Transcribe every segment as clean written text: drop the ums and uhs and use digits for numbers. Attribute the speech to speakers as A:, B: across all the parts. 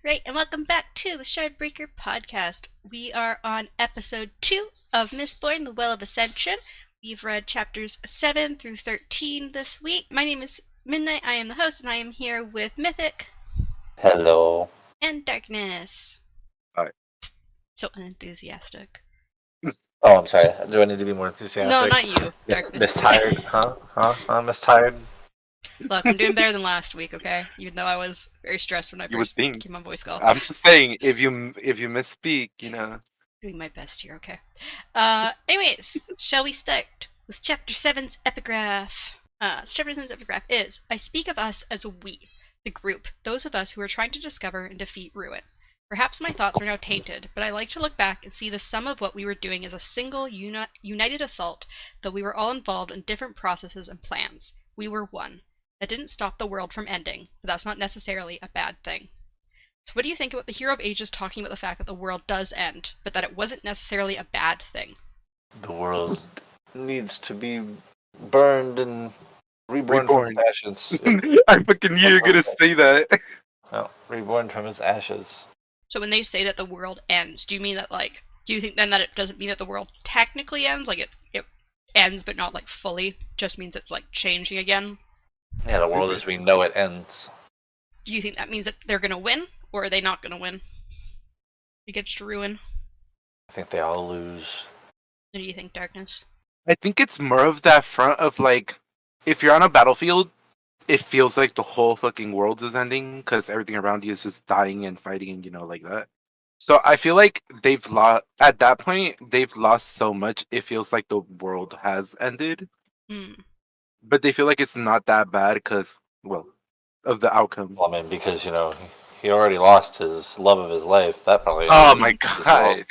A: Right, and welcome back to the Shardbreaker podcast. We are on episode 2 of Mistborn, The Well of Ascension. We've read chapters 7 through 13 this week. My name is Midnight, I am the host, and I am here with Mythic.
B: Hello.
A: And Darkness.
C: Hi.
A: So unenthusiastic.
B: Oh, I'm sorry. Do I need to be more enthusiastic?
A: No, not you, Darkness.
B: Miss Tired? Huh? Miss Tired?
A: Look, I'm doing better than last week, okay? Even though I was very stressed when I first came on voice call.
C: I'm just saying, if you misspeak,
A: Doing my best here, okay? Anyways, shall we start with Chapter 7's epigraph? So Chapter 7's epigraph is, I speak of us as we, the group, those of us who are trying to discover and defeat ruin. Perhaps my thoughts are now tainted, but I like to look back and see the sum of what we were doing as a single, united assault, though we were all involved in different processes and plans. We were one. That didn't stop the world from ending, but that's not necessarily a bad thing. So what do you think about the Hero of Ages talking about the fact that the world does end, but that it wasn't necessarily a bad thing?
B: The world needs to be burned and reborn from its ashes.
C: I fucking knew you were gonna say that.
B: No, reborn from its ashes.
A: So when they say that the world ends, do you mean that, like, do you think then that it doesn't mean that the world technically ends? Like, it ends, but not, like, fully? Just means it's, like, changing again?
B: Yeah, the world as we know it ends.
A: Do you think that means that they're gonna win, or are they not gonna win against ruin?
B: I think they all lose.
A: What do you think, Darkness?
C: I think it's more of that front of, like, if you're on a battlefield, it feels like the whole fucking world is ending because everything around you is just dying and fighting and like that. So I feel like they've lost, at that point, they've lost so much, it feels like the world has ended. But they feel like it's not that bad because, well, of the outcome.
B: Well, I mean, because, he already lost his love of his life. That probably...
C: Oh my god!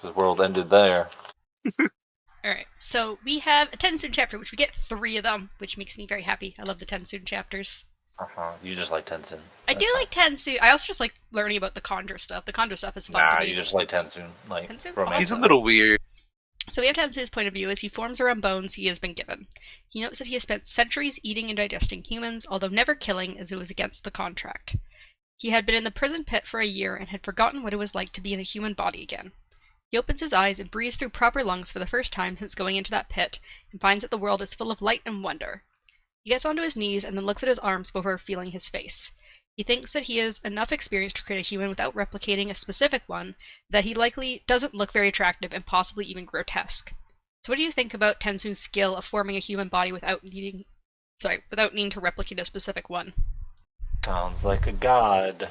B: His world ended there.
A: Alright, so we have a Tensoon chapter, which we get 3 of them, which makes me very happy. I love the Tensoon chapters.
B: You just like Tensoon.
A: I do like Tensoon. I also just like learning about the Kandra stuff. The Kandra stuff is fun to me.
B: You just like Tensoon. Like,
A: Tensoon's
B: romance.
C: He's a little weird.
A: So we have Tensoon's point of view as he forms around bones he has been given. He notes that he has spent centuries eating and digesting humans, although never killing, as it was against the contract. He had been in the prison pit for a year and had forgotten what it was like to be in a human body again. He opens his eyes and breathes through proper lungs for the first time since going into that pit, and finds that the world is full of light and wonder. He gets onto his knees and then looks at his arms before feeling his face. He thinks that he has enough experience to create a human without replicating a specific one, that he likely doesn't look very attractive and possibly even grotesque. So what do you think about Tensoon's skill of forming a human body without needing to replicate a specific one?
B: Sounds like a god.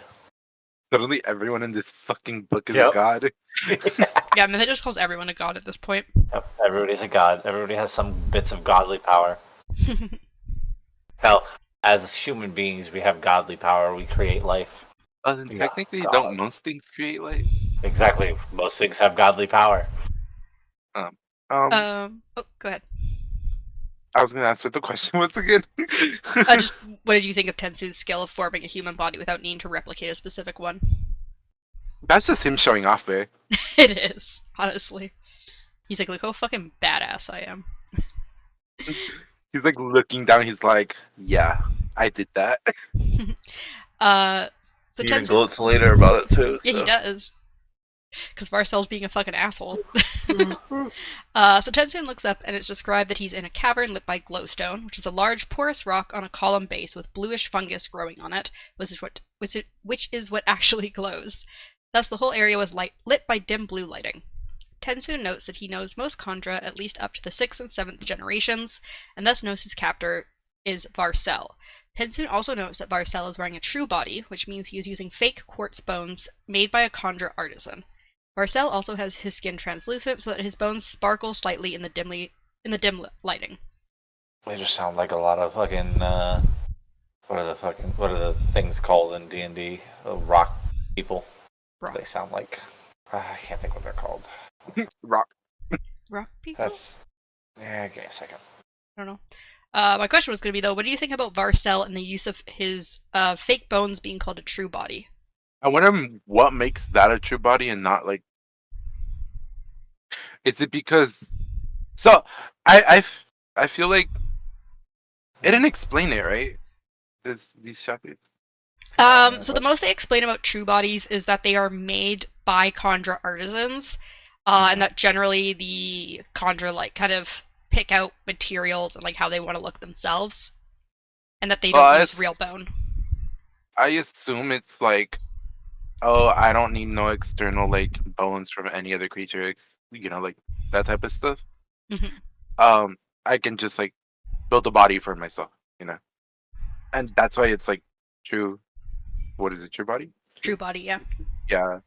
C: Suddenly everyone in this fucking book is a god.
A: Yeah, I mean, that just calls everyone a god at this point.
B: Yep, everybody's a god. Everybody has some bits of godly power. Hell, as human beings, we have godly power. We create life.
C: Technically, don't most things create life?
B: Exactly. Most things have godly power.
A: Oh, go ahead.
C: I was going to ask what the question was again.
A: What did you think of Tensoon's skill of forming a human body without needing to replicate a specific one?
C: That's just him showing off, babe.
A: It is, honestly. He's like, look how fucking badass I am.
C: He's like looking down, he's like, yeah, I did that.
A: So
B: he even gloats later about it too.
A: Yeah, he does. Because Varcel's being a fucking asshole. So Tensoon looks up and it's described that he's in a cavern lit by glowstone, which is a large porous rock on a column base with bluish fungus growing on it, which is what actually glows. Thus the whole area was lit by dim blue lighting. Tensoon notes that he knows most Kandra at least up to the 6th and 7th generations, and thus knows his captor is Varcel. Tensoon also notes that Varcel is wearing a true body, which means he is using fake quartz bones made by a Kandra artisan. Varcel also has his skin translucent so that his bones sparkle slightly in the dim lighting.
B: They just sound like a lot of fucking what are the things called in D&D? Rock people.
A: Rock.
B: They sound like I can't think what they're called.
C: Rock
A: people?
B: Yeah, give me a second.
A: I don't know. My question was going to be, though, what do you think about Varcel and the use of his fake bones being called a true body?
C: I wonder what makes that a true body and not like... Is it because... So, I feel like... It didn't explain it, right? These chapters?
A: So the most they explain about true bodies is that they are made by Khandra artisans, and that generally the Khandra like kind of pick out materials and like how they want to look themselves, and that they
C: Well,
A: don't use real bone.
C: I assume it's like, oh, I don't need no external like bones from any other creature, like that type of stuff.
A: Mhm.
C: I can just like build a body for myself, and that's why it's like true. What is it? True body?
A: True body, yeah.
C: Yeah,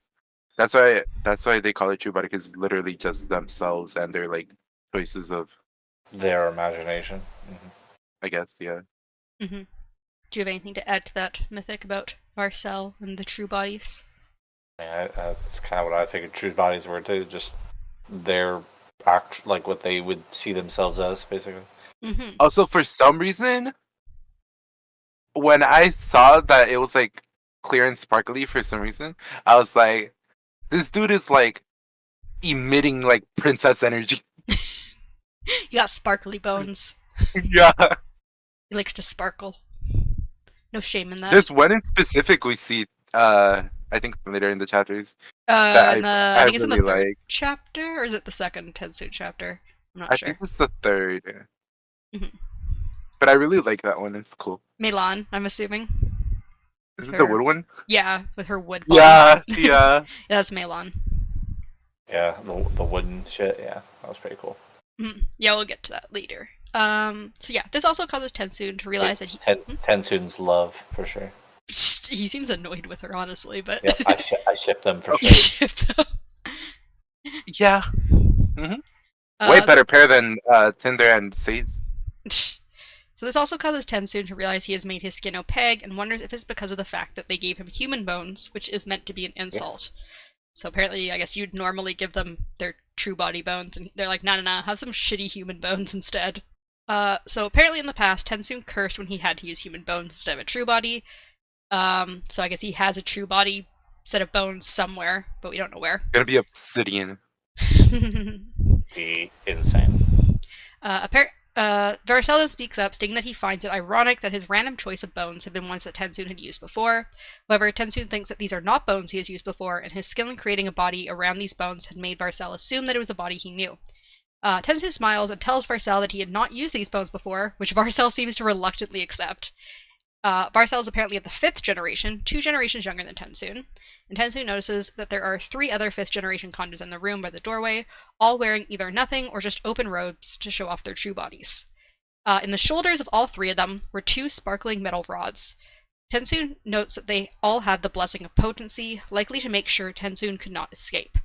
C: that's why they call it true body, because it's literally just themselves and their like choices of,
B: Their imagination.
C: I guess, yeah.
A: Do you have anything to add to that mythic about Varcel and the true bodies?
B: Yeah, that's kind of what I figured true bodies were too. Just their like what they would see themselves as, basically.
C: Also, for some reason, when I saw that it was like clear and sparkly, for some reason, I was like, this dude is like emitting like princess energy.
A: You got sparkly bones.
C: Yeah.
A: He likes to sparkle. No shame in that.
C: There's one in specific we see, I think later in the chapters, that
A: I
C: I
A: think it's in the
C: really
A: third
C: like.
A: chapter, or is it the second Tensu chapter? I'm not
C: I
A: sure.
C: think it's the third.
A: Mhm.
C: But I really like that one. It's cool.
A: Milan, I'm assuming.
C: Is
A: With
C: it the
A: her,
C: wood one?
A: yeah, with her wood body.
C: Yeah, yeah.
A: That's Milan.
B: Yeah, the wooden shit. Yeah, that was pretty cool.
A: Yeah, we'll get to that later. So yeah, this also causes Tensoon to realize that he.
B: Tensoon's love for sure.
A: He seems annoyed with her, honestly, but.
B: Yeah, I ship them for
C: Okay.
B: sure.
A: Ship them.
C: Yeah. Way better pair than Tinder and Sage.
A: So this also causes Tensoon to realize he has made his skin opaque and wonders if it's because of the fact that they gave him human bones, which is meant to be an insult. Yeah. So apparently, I guess you'd normally give them their true body bones, and they're like, nah, have some shitty human bones instead. So apparently in the past, Tensoon cursed when he had to use human bones instead of a true body. So I guess he has a true body set of bones somewhere, but we don't know where.
C: Gonna be obsidian.
B: Be insane.
A: Varcella speaks up, stating that he finds it ironic that his random choice of bones have been ones that Tensoon had used before. However, Tensoon thinks that these are not bones he has used before, and his skill in creating a body around these bones had made Varcella assume that it was a body he knew. Tensoon smiles and tells Varcella that he had not used these bones before, which Varcella seems to reluctantly accept. Varcella is apparently of the 5th generation, 2 generations younger than Tensoon, and Tensoon notices that there are 3 other 5th generation Khandras in the room by the doorway, all wearing either nothing or just open robes to show off their true bodies. In the shoulders of all 3 of them were 2 sparkling metal rods. Tensoon notes that they all have the blessing of potency, likely to make sure Tensoon could not escape.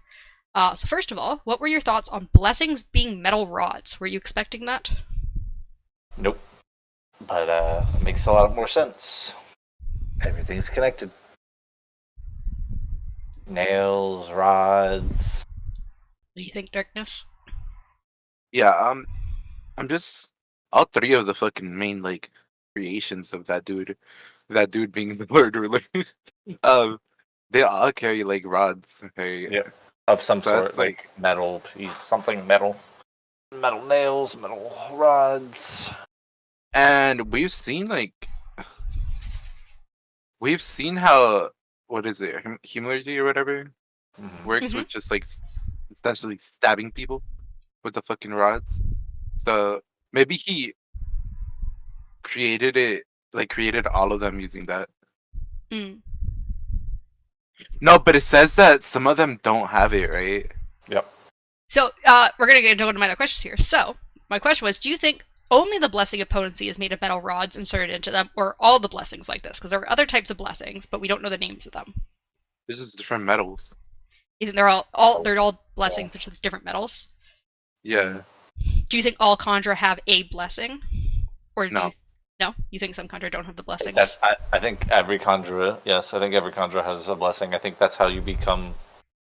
A: So first of all, what were your thoughts on blessings being metal rods? Were you expecting that?
B: Nope. But it makes a lot more sense. Everything's connected. Nails, rods.
A: What do you think, Darkness?
C: Yeah, I'm just all 3 of the fucking main like creations of that dude being the Lord Ruler. They all carry like rods. Okay.
B: Yeah, of some
C: So
B: sort,
C: that's,
B: like metal piece, something metal. Metal nails, metal rods.
C: And we've seen how, what is it, humility or whatever works with just like essentially stabbing people with the fucking rods. So maybe he created all of them using that. No, but it says that some of them don't have it, right?
B: Yep.
A: So we're going to get into one of my other questions here. So my question was, do you think only the blessing of potency is made of metal rods inserted into them, or all the blessings like this? Because there are other types of blessings, but we don't know the names of them.
C: There's just different metals.
A: You think they're all blessings, but just different metals?
C: Yeah.
A: Do you think all Khandra have a blessing, or
C: No?
A: You think some Khandra don't have the blessings?
B: I think every Khandra, yes, I think every Khandra has a blessing. I think that's how you become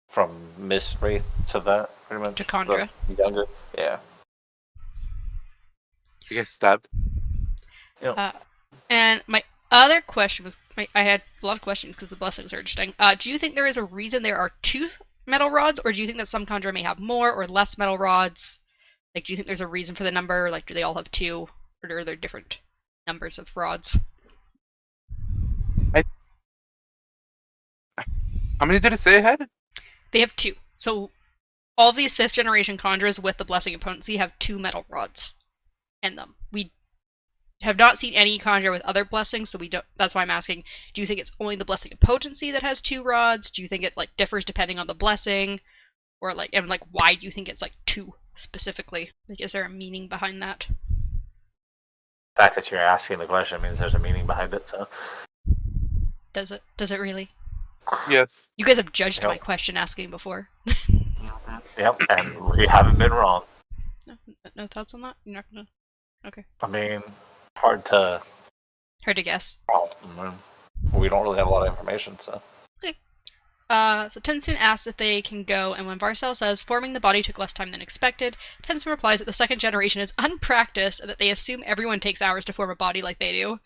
B: from Mist Wraith to that, pretty much.
A: To Khandra.
B: Younger, yeah.
C: You get stabbed.
A: And my other question was, I had a lot of questions because the blessings are interesting. Do you think there is a reason there are 2 metal rods, or do you think that some Khandra may have more or less metal rods? Like, do you think there's a reason for the number? Like, do they all have 2, or are there different numbers of rods?
C: How many did it say it had?
A: They have 2. So all of these 5th generation conjurers with the Blessing of Potency have 2 metal rods in them. We have not seen any conjurer with other blessings, so we don't. That's why I'm asking. Do you think it's only the Blessing of Potency that has 2 rods? Do you think it like differs depending on the blessing, or like, and like why do you think it's like 2 specifically? Like, is there a meaning behind that?
B: The fact that you're asking the question means there's a meaning behind it. So.
A: Does it? Does it really?
C: Yes.
A: You guys have judged
B: Yep.
A: my question asking before.
B: Yep, and we haven't been wrong.
A: No thoughts on that? You're not gonna. Okay.
B: I mean, hard to.
A: Hard to guess.
B: Well, we don't really have a lot of information, so.
A: So Tensoon asks if they can go, and when Varcel says forming the body took less time than expected, Tensoon replies that the 2nd generation is unpracticed and that they assume everyone takes hours to form a body like they do.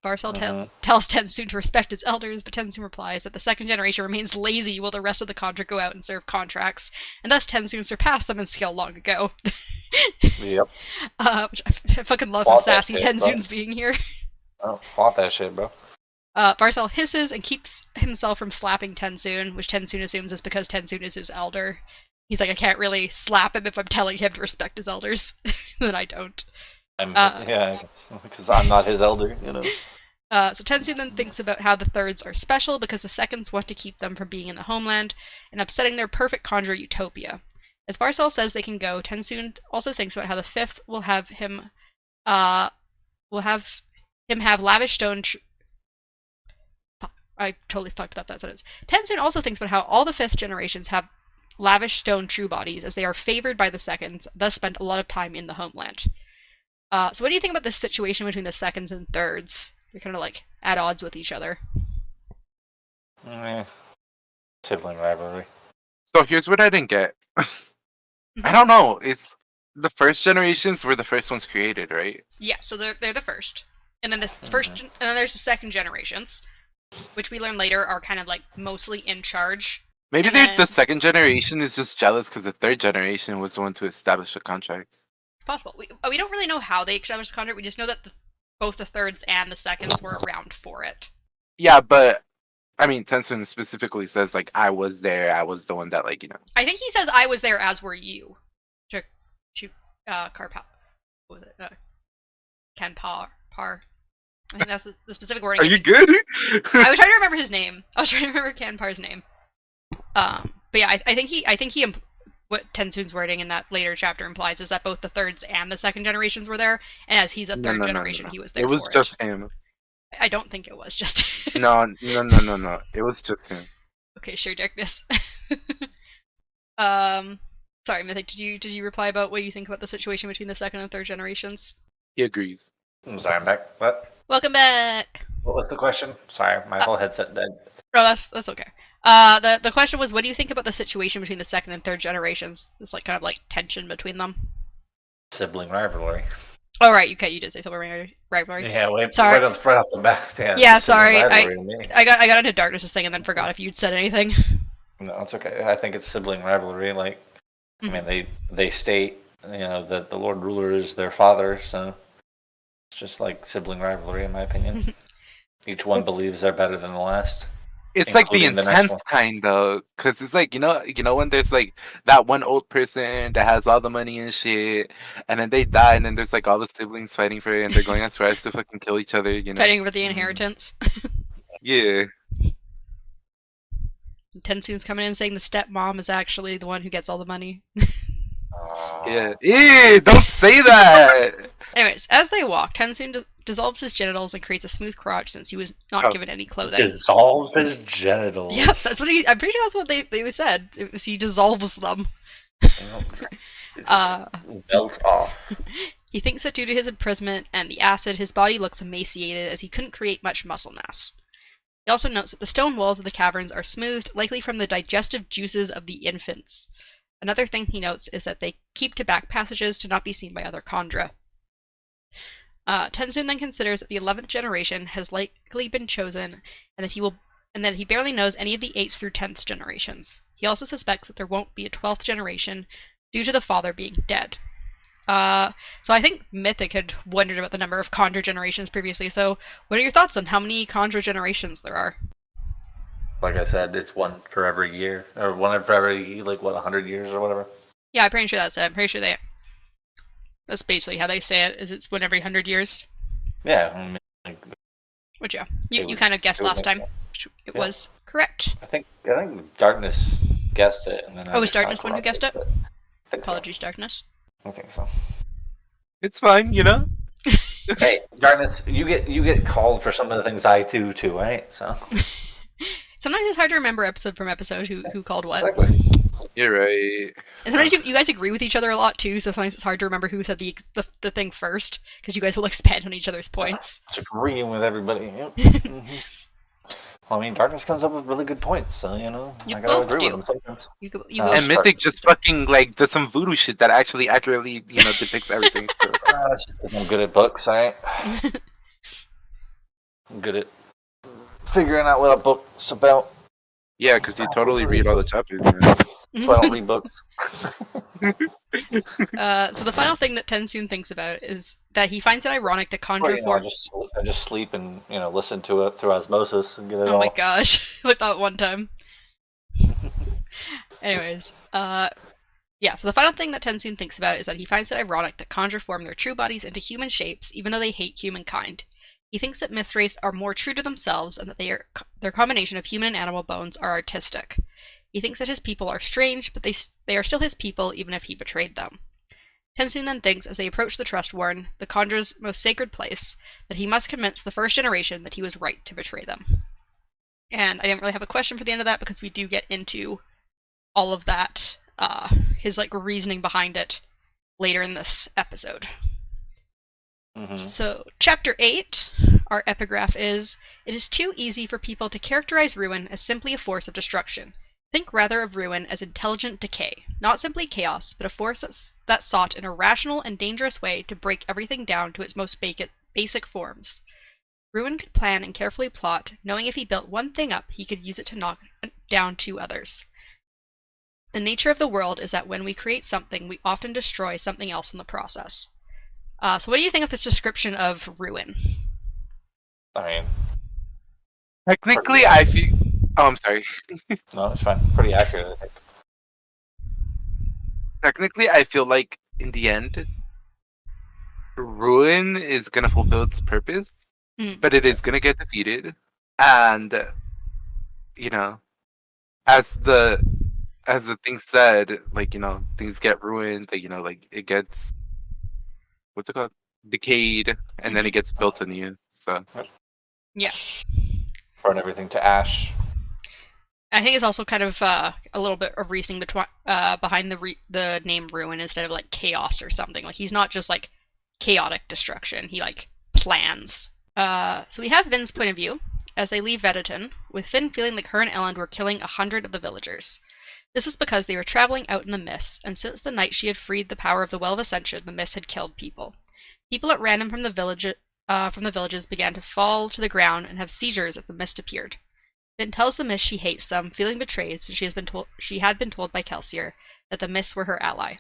A: Varcel tells Tensoon to respect its elders, but Tensoon replies that the 2nd generation remains lazy while the rest of the Conjure go out and serve contracts, and thus Tensoon surpassed them in skill long ago.
B: Yep.
A: Which I fucking love how sassy Tensoon's being here.
B: Oh, want that shit, bro.
A: Varcel hisses and keeps himself from slapping Tensoon, which Tensoon assumes is because Tensoon is his elder. He's like, I can't really slap him if I'm telling him to respect his elders. Then I don't.
B: Yeah, because I'm not his elder, you know.
A: So Tensoon then thinks about how the thirds are special because the seconds want to keep them from being in the homeland and upsetting their perfect conjure utopia. As Varcel says they can go, Tensoon also thinks about how the 5th will have him have lavish stone. I totally fucked up that sentence. Tensoon also thinks about how all the 5th generations have lavish stone true bodies as they are favored by the seconds, thus spend a lot of time in the homeland. So what do you think about this situation between the seconds and thirds? They're kind of like at odds with each other.
B: Sibling rivalry.
C: So here's what I didn't get. I don't know. It's the 1st generations were the first ones created, right?
A: Yeah, so they're the first, and then the and then there's the 2nd generations, which we learn later are kind of like mostly in charge.
C: Maybe the 2nd generation is just jealous because the 3rd generation was the one to establish a contract.
A: It's possible. We don't really know how they established the contract. We just know that both the thirds and the seconds were around for it.
C: Yeah, but I mean, Tensoon specifically says like, I was there. I was the one that like, you know.
A: I think he says I was there, as were you. To Karpa. What was it? Kanpar. I think that's the specific wording.
C: Are you good?
A: I was trying to remember his name. I was trying to remember Kanpar's name. But yeah, I think he what Tensoon's wording in that later chapter implies is that both the thirds and the 2nd generations were there, and as he's a 3rd generation, he was there.
C: It was just him.
A: I don't think it was just.
C: No. It was just him.
A: Okay, sure, Darkness. Sorry, Mythic. Did you reply about what you think about the situation between the 2nd and 3rd generations?
C: He agrees.
B: I'm sorry, I'm back. What?
A: Welcome back.
B: What was the question? Sorry, my whole headset dead.
A: Oh, that's okay. The question was, what do you think about the situation between the 2nd and 3rd generations? This like kind of like tension between them.
B: Sibling rivalry.
A: Oh right, okay, you did say sibling rivalry.
B: Yeah, wait.
A: Sorry.
B: Right off the bat.
A: Yeah, sorry. I got into Darkness's thing and then forgot if you'd said anything.
B: No, it's okay. I think it's sibling rivalry. Like, I mean, they state, you know, that the Lord Ruler is their father, so it's just like sibling rivalry, in my opinion. Each one believes they're better than the last.
C: It's like the intense kind, though, because it's like, you know when there's like that one old person that has all the money and shit, and then they die, and then there's like all the siblings fighting for it, and they're going as far as to fucking kill each other, you know?
A: Fighting for the inheritance.
C: Yeah.
A: Tensoon's coming in saying the stepmom is actually the one who gets all the money.
C: Yeah. Ew, don't say that!
A: Anyways, as they walk, Tensoon dissolves his genitals and creates a smooth crotch since he was not given any clothing.
B: Dissolves his genitals?
A: Yeah, that's what I'm pretty sure that's what they said. It was he dissolves them.
B: Belt off.
A: He thinks that due to his imprisonment and the acid, his body looks emaciated as he couldn't create much muscle mass. He also notes that the stone walls of the caverns are smoothed, likely from the digestive juices of the infants. Another thing he notes is that they keep to back passages to not be seen by other Khandra. Tensoon then considers that the 11th generation has likely been chosen, and that he barely knows any of the 8th through 10th generations. He also suspects that there won't be a 12th generation due to the father being dead. So I think Mythic had wondered about the number of Khandra generations previously, so what are your thoughts on how many Khandra generations there are?
B: Like I said, it's one for every year, or one for every 100 years or whatever.
A: Yeah, I'm pretty sure that's it. I'm pretty sure that's basically how they say it. Is it's one every 100 years?
B: Yeah, I mean, like,
A: Which yeah,
B: it
A: you
B: would
A: kind of guessed
B: it would
A: last
B: make
A: time.
B: sense.
A: It
B: Yeah.
A: was correct.
B: I think Darkness guessed it, and then I
A: Oh, was
B: just kinda
A: Darkness one who guessed it?
B: corrected, but I think so.
A: Apologies, Darkness.
B: I think so.
C: It's fine, you know.
B: Hey, Darkness, you get called for some of the things I do too, right? So
A: Sometimes it's hard to remember episode from episode who called what.
B: exactly.
C: You're right.
A: And sometimes you guys agree with each other a lot too, so sometimes it's hard to remember who said the thing first because you guys will expand on each other's points.
B: Just agreeing with everybody. Yep. Mhm. Well, I mean, Darkness comes up with really good points, so
A: You
B: I gotta
A: both
B: agree
A: do.
B: with him sometimes.
A: You go
C: And
B: Start-
C: Mythic just fucking like does some voodoo shit that actually accurately, depicts everything. So.
B: That's just 'cause I'm good at books, alright? I'm good at figuring out what a book's about.
C: Yeah, because you totally read all the chapters. Man.
B: So I don't read books.
A: So the final thing that Tensoon thinks about is that he finds it ironic that
B: Or,
A: conjure
B: I
A: form.
B: just sleep and listen to it through osmosis and get it
A: Oh
B: all.
A: my gosh, like that one time. Anyways, yeah, so the final thing that Tensoon thinks about is that he finds it ironic that conjure form their true bodies into human shapes even though they hate humankind. He thinks that myth race are more true to themselves and that their combination of human and animal bones are artistic. He thinks that his people are strange, but they are still his people even if he betrayed them. Tensoon then thinks, as they approach the Trust Warren, the conjure's most sacred place, that he must convince the first generation that he was right to betray them. And I didn't really have a question for the end of that because we do get into all of that, his reasoning behind it later in this episode.
B: Mhm.
A: So, Chapter 8, our epigraph is, "It is too easy for people to characterize ruin as simply a force of destruction. Think rather of ruin as intelligent decay, not simply chaos, but a force that sought in a rational and dangerous way to break everything down to its most basic forms. Ruin could plan and carefully plot, knowing if he built one thing up, he could use it to knock down two others. The nature of the world is that when we create something, we often destroy something else in the process." So what do you think of this description of ruin?
B: I mean,
C: Technically, I feel. Oh, I'm sorry.
B: no, it's fine. Pretty accurate, I think.
C: Technically, I feel like in the end, ruin is gonna fulfill its purpose, but it is gonna get defeated, and as the thing said, things get ruined. It gets what's it called, decayed, and then it gets built anew. So
A: Yeah.
B: Burn everything to ash.
A: I think it's also kind of a little bit of reasoning behind the name ruin instead of chaos or something. He's not just chaotic destruction. He plans. So we have Vin's point of view as they leave Vedaton, with Finn feeling like her and Elend were killing 100 of the villagers. This was because they were traveling out in the mists, and since the night she had freed the power of the Well of Ascension, the mist had killed people. People at random from the villages began to fall to the ground and have seizures as the mist appeared. Finn tells the mist she hates them, feeling betrayed since she had been told by Kelsier that the mists were her ally.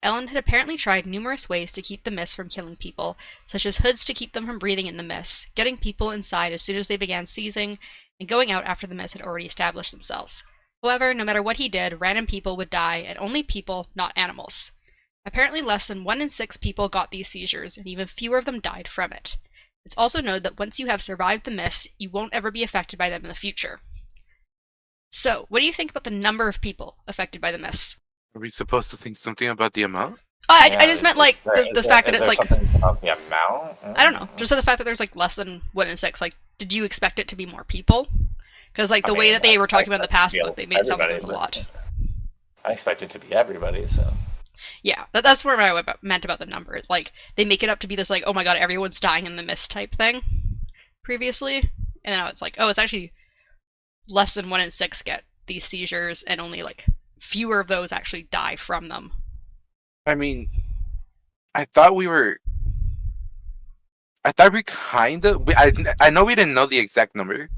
A: Elend had apparently tried numerous ways to keep the mists from killing people, such as hoods to keep them from breathing in the mists, getting people inside as soon as they began seizing, and going out after the mists had already established themselves. However, no matter what he did, random people would die, and only people, not animals. Apparently less than 1 in 6 people got these seizures, and even fewer of them died from it. It's also noted that once you have survived the mist, you won't ever be affected by them in the future. So, what do you think about the number of people affected by the mist?
C: are we supposed to think something about the amount?
A: I just meant the fact that it's
B: something about the amount?
A: I don't know, just the fact that there's less than 1 in 6. Did you expect it to be more people? Because the way that they were talking about in the past book, they made it sound like it was a lot.
B: I expect it to be everybody, so.
A: Yeah, that's where I meant about the number. It's they make it up to be this oh my god, everyone's dying in the mist type thing previously, and now it's oh, it's actually less than 1 in 6 get these seizures, and only fewer of those actually die from them.
C: I mean, I thought we kind of. I know we didn't know the exact number,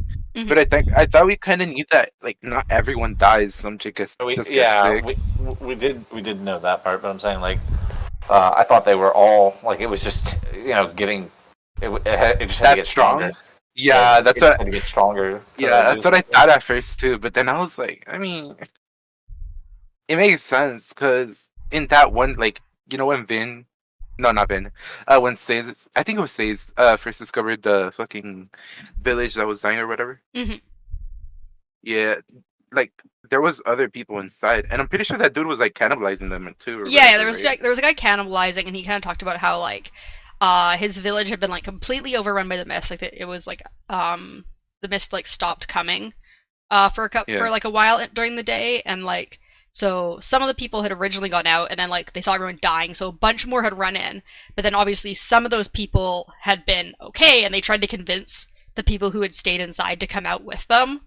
C: but I thought we kind of knew that not everyone dies. Some chick gets sick.
B: We did know that part, but I'm saying I thought they were all it was just getting it just had to get stronger.
C: Yeah, that's
B: it's
C: what.
B: going to get stronger
C: Yeah,
B: to do
C: that's what I
B: something.
C: thought at first too. But then I was like, I mean, it makes sense because in that one, like, when Vin, no, not Vin, when Says, I think it was Says, first discovered the fucking village that was dying or whatever.
A: Hmm.
C: Yeah, like there was other people inside, and I'm pretty sure that dude was like cannibalizing them too or
A: Yeah,
C: whatever, right?
A: there was a guy cannibalizing, and he kind of talked about how like his village had been like completely overrun by the mist. Like it was like the mist like stopped coming for
C: Yeah.
A: like a while during the day, and like so some of the people had originally gone out, and then like they saw everyone dying, so a bunch more had run in. But then obviously some of those people had been okay, and they tried to convince the people who had stayed inside to come out with them.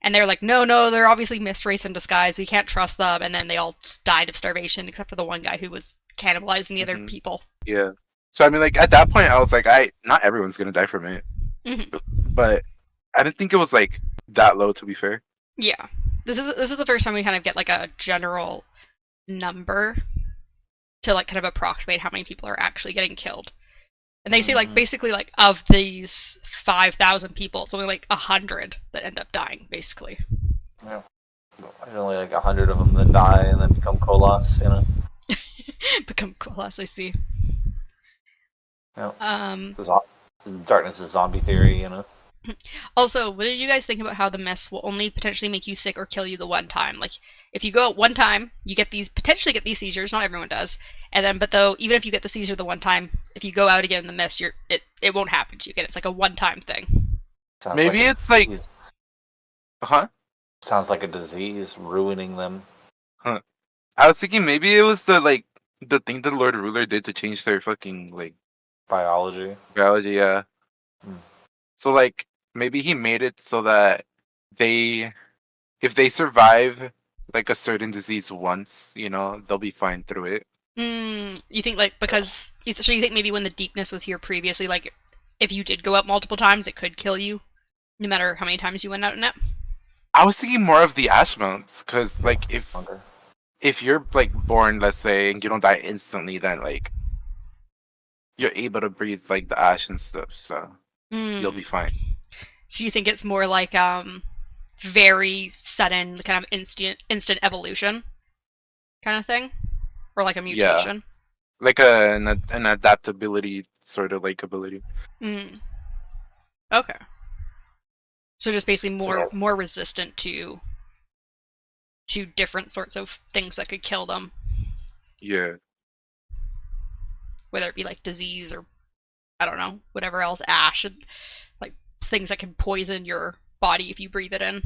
A: And they're like, no, no, they're obviously mist race in disguise. We can't trust them. And then they all died of starvation, except for the one guy who was cannibalizing the other
C: Hmm.
A: people.
C: Yeah. So I mean, like at that point, I was like, not everyone's gonna die from it,
A: Hmm.
C: but I didn't think it was like that low. To be fair.
A: Yeah, this is the first time we kind of get like a general number to like kind of approximate how many people are actually getting killed. And they say like
B: Mhm.
A: basically like of these 5,000 people, it's only like 100 that end up dying, basically.
B: Yeah. There's only like 100 of them that die and then become Kolas,
A: Become cool, as I see.
B: Yeah.
A: Um,
B: Darkness is zombie theory,
A: Also, what did you guys think about how the mist will only potentially make you sick or kill you the one time? Like, if you go out one time, you potentially get these seizures. Not everyone does. And then, but though, even if you get the seizure the one time, if you go out again in the mist, it won't happen to you again. It's like a one-time thing.
B: Sounds
C: Maybe
B: like a
C: it's like,
B: disease.
C: huh?
B: Sounds like a disease ruining them.
C: Huh. I was thinking maybe it was the thing the Lord Ruler did to change their fucking like
B: Biology.
C: biology. Yeah.
B: Hmm.
C: So like maybe he made it so that they, if they survive like a certain disease once, they'll be fine through it.
A: You think like because so you think maybe when the deepness was here previously, like if you did go out multiple times, it could kill you, no matter how many times you went out in it.
C: I was thinking more of the ash mounts because
B: Yeah.
C: like
B: Hunger.
C: if you're like born, let's say, and you don't die instantly, then like you're able to breathe like the ash and stuff, so you'll be
A: Mm.
C: fine.
A: So you think it's more like very sudden, kind of instant evolution kind of thing, or like a
C: Yeah,
A: mutation.
C: like an adaptability sort of like ability.
A: Mm. Okay. So just basically
B: Yeah.
A: more resistant to different sorts of things that could kill them,
C: Yeah.
A: whether it be like disease or I don't know, whatever else, ash, like things that can poison your body if you breathe it in.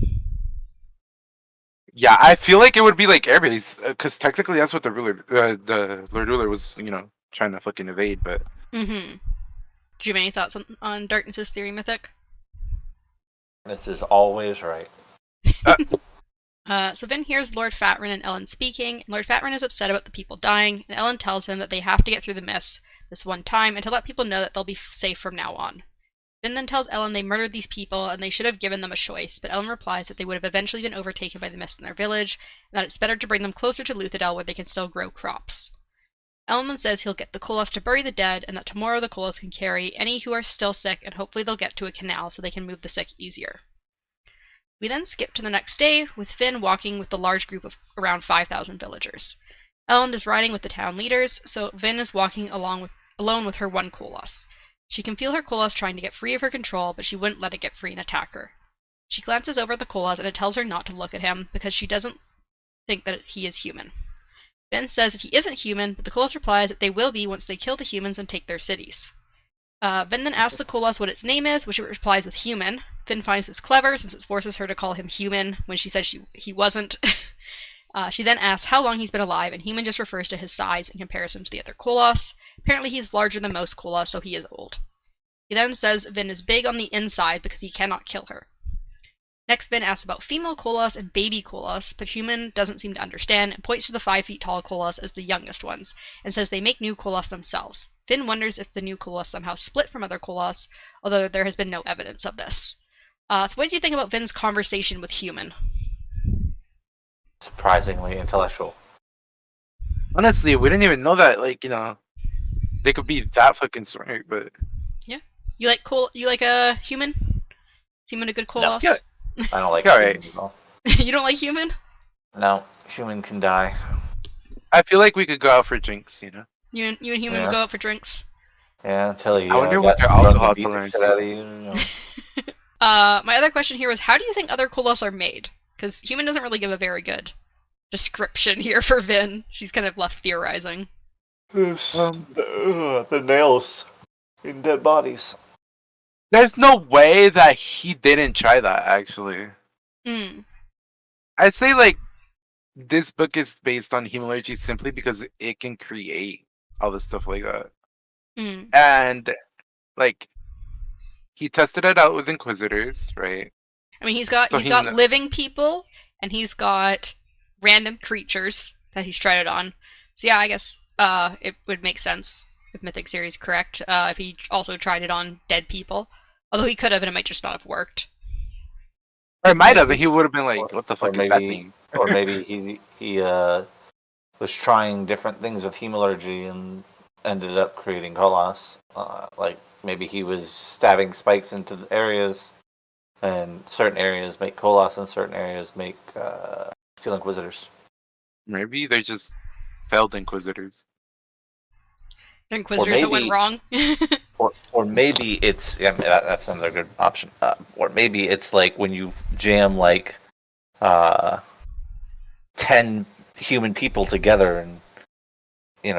C: Yeah, I feel like it would be like airbase, because technically that's what the Lord Ruler was, trying to fucking evade. But
A: Mm-hmm. Do you have any thoughts on Darkness's theory, Mythic?
B: This is always right.
C: uh,
A: So Vin hears Lord Fatrin and Ellen speaking, and Lord Fatrin is upset about the people dying, and Ellen tells him that they have to get through the mist this one time and to let people know that they'll be safe from now on. Vin then tells Ellen they murdered these people and they should have given them a choice, but Ellen replies that they would have eventually been overtaken by the mist in their village, and that it's better to bring them closer to Luthadel where they can still grow crops. Ellen then says he'll get the Kolos to bury the dead, and that tomorrow the Kolos can carry any who are still sick, and hopefully they'll get to a canal so they can move the sick easier. We then skip to the next day, with Finn walking with the large group of around 5,000 villagers. Ellen is riding with the town leaders, so Vin is walking alone with her one Kolos. She can feel her Kolos trying to get free of her control, but she wouldn't let it get free and attack her. She glances over at the Kolos and it tells her not to look at him because she doesn't think that he is human. Vin says that he isn't human, but the Kolos replies that they will be once they kill the humans and take their cities. Vin then asks the Kolos what its name is, which it replies with human. Finn finds this clever since it forces her to call him human when she said he wasn't. She then asks how long he's been alive, and human just refers to his size in comparison to the other Kolos. Apparently he's larger than most Kolos, so he is old. He then says Vin is big on the inside because he cannot kill her. Next, Vin asks about female Kolos and baby Kolos, but human doesn't seem to understand and points to the 5 feet tall Kolos as the youngest ones, and says they make new Kolos themselves. Finn wonders if the new Kolos somehow split from other Kolos, although there has been no evidence of this. So what do you think about Vin's conversation with human?
B: Surprisingly intellectual.
C: honestly, we didn't even know that. Like, they could be that fucking smart. But
A: Yeah, you like a human? Seem a good
B: No.
A: Koloss?
C: Yeah.
B: I don't like
C: Yeah,
B: human at all.
A: You don't like human?
B: No, human can die.
C: I feel like we could go out for drinks, you know?
A: You and human
B: Yeah.
A: would go out for drinks.
B: Yeah, until he
C: I wonder
B: got
C: what their
B: drunk
C: alcohol
B: and beat the
C: tolerance
B: shit
C: is.
B: out of you. You know.
A: My other question here was, how do you think other Koloss are made? Because human doesn't really give a very good description here for Vin. She's kind of left theorizing.
B: The nails in dead bodies.
C: There's no way that he didn't try that, actually.
A: Mm.
C: I'd say, like, this book is based on hemalurgy simply because it can create all this stuff like that.
A: Mm.
C: And, like, he tested it out with Inquisitors, right?
A: I mean, he's got living people, and he's got random creatures that he's tried it on. So yeah, I guess it would make sense if Mythic Series correct if he also tried it on dead people. Although he could have, and it might just not have worked.
C: Or it might have, and he would have been like, what the fuck is that thing?
B: Or maybe he was trying different things with hemalurgy and ended up creating Koloss. Like maybe he was stabbing spikes into the areas, and certain areas make Koloss, and certain areas make Steel Inquisitors.
C: Maybe they're just failed Inquisitors.
A: Inquisitors that went wrong.
B: Or maybe it's that's another good option. Or maybe it's like when you jam like 10 human people together and in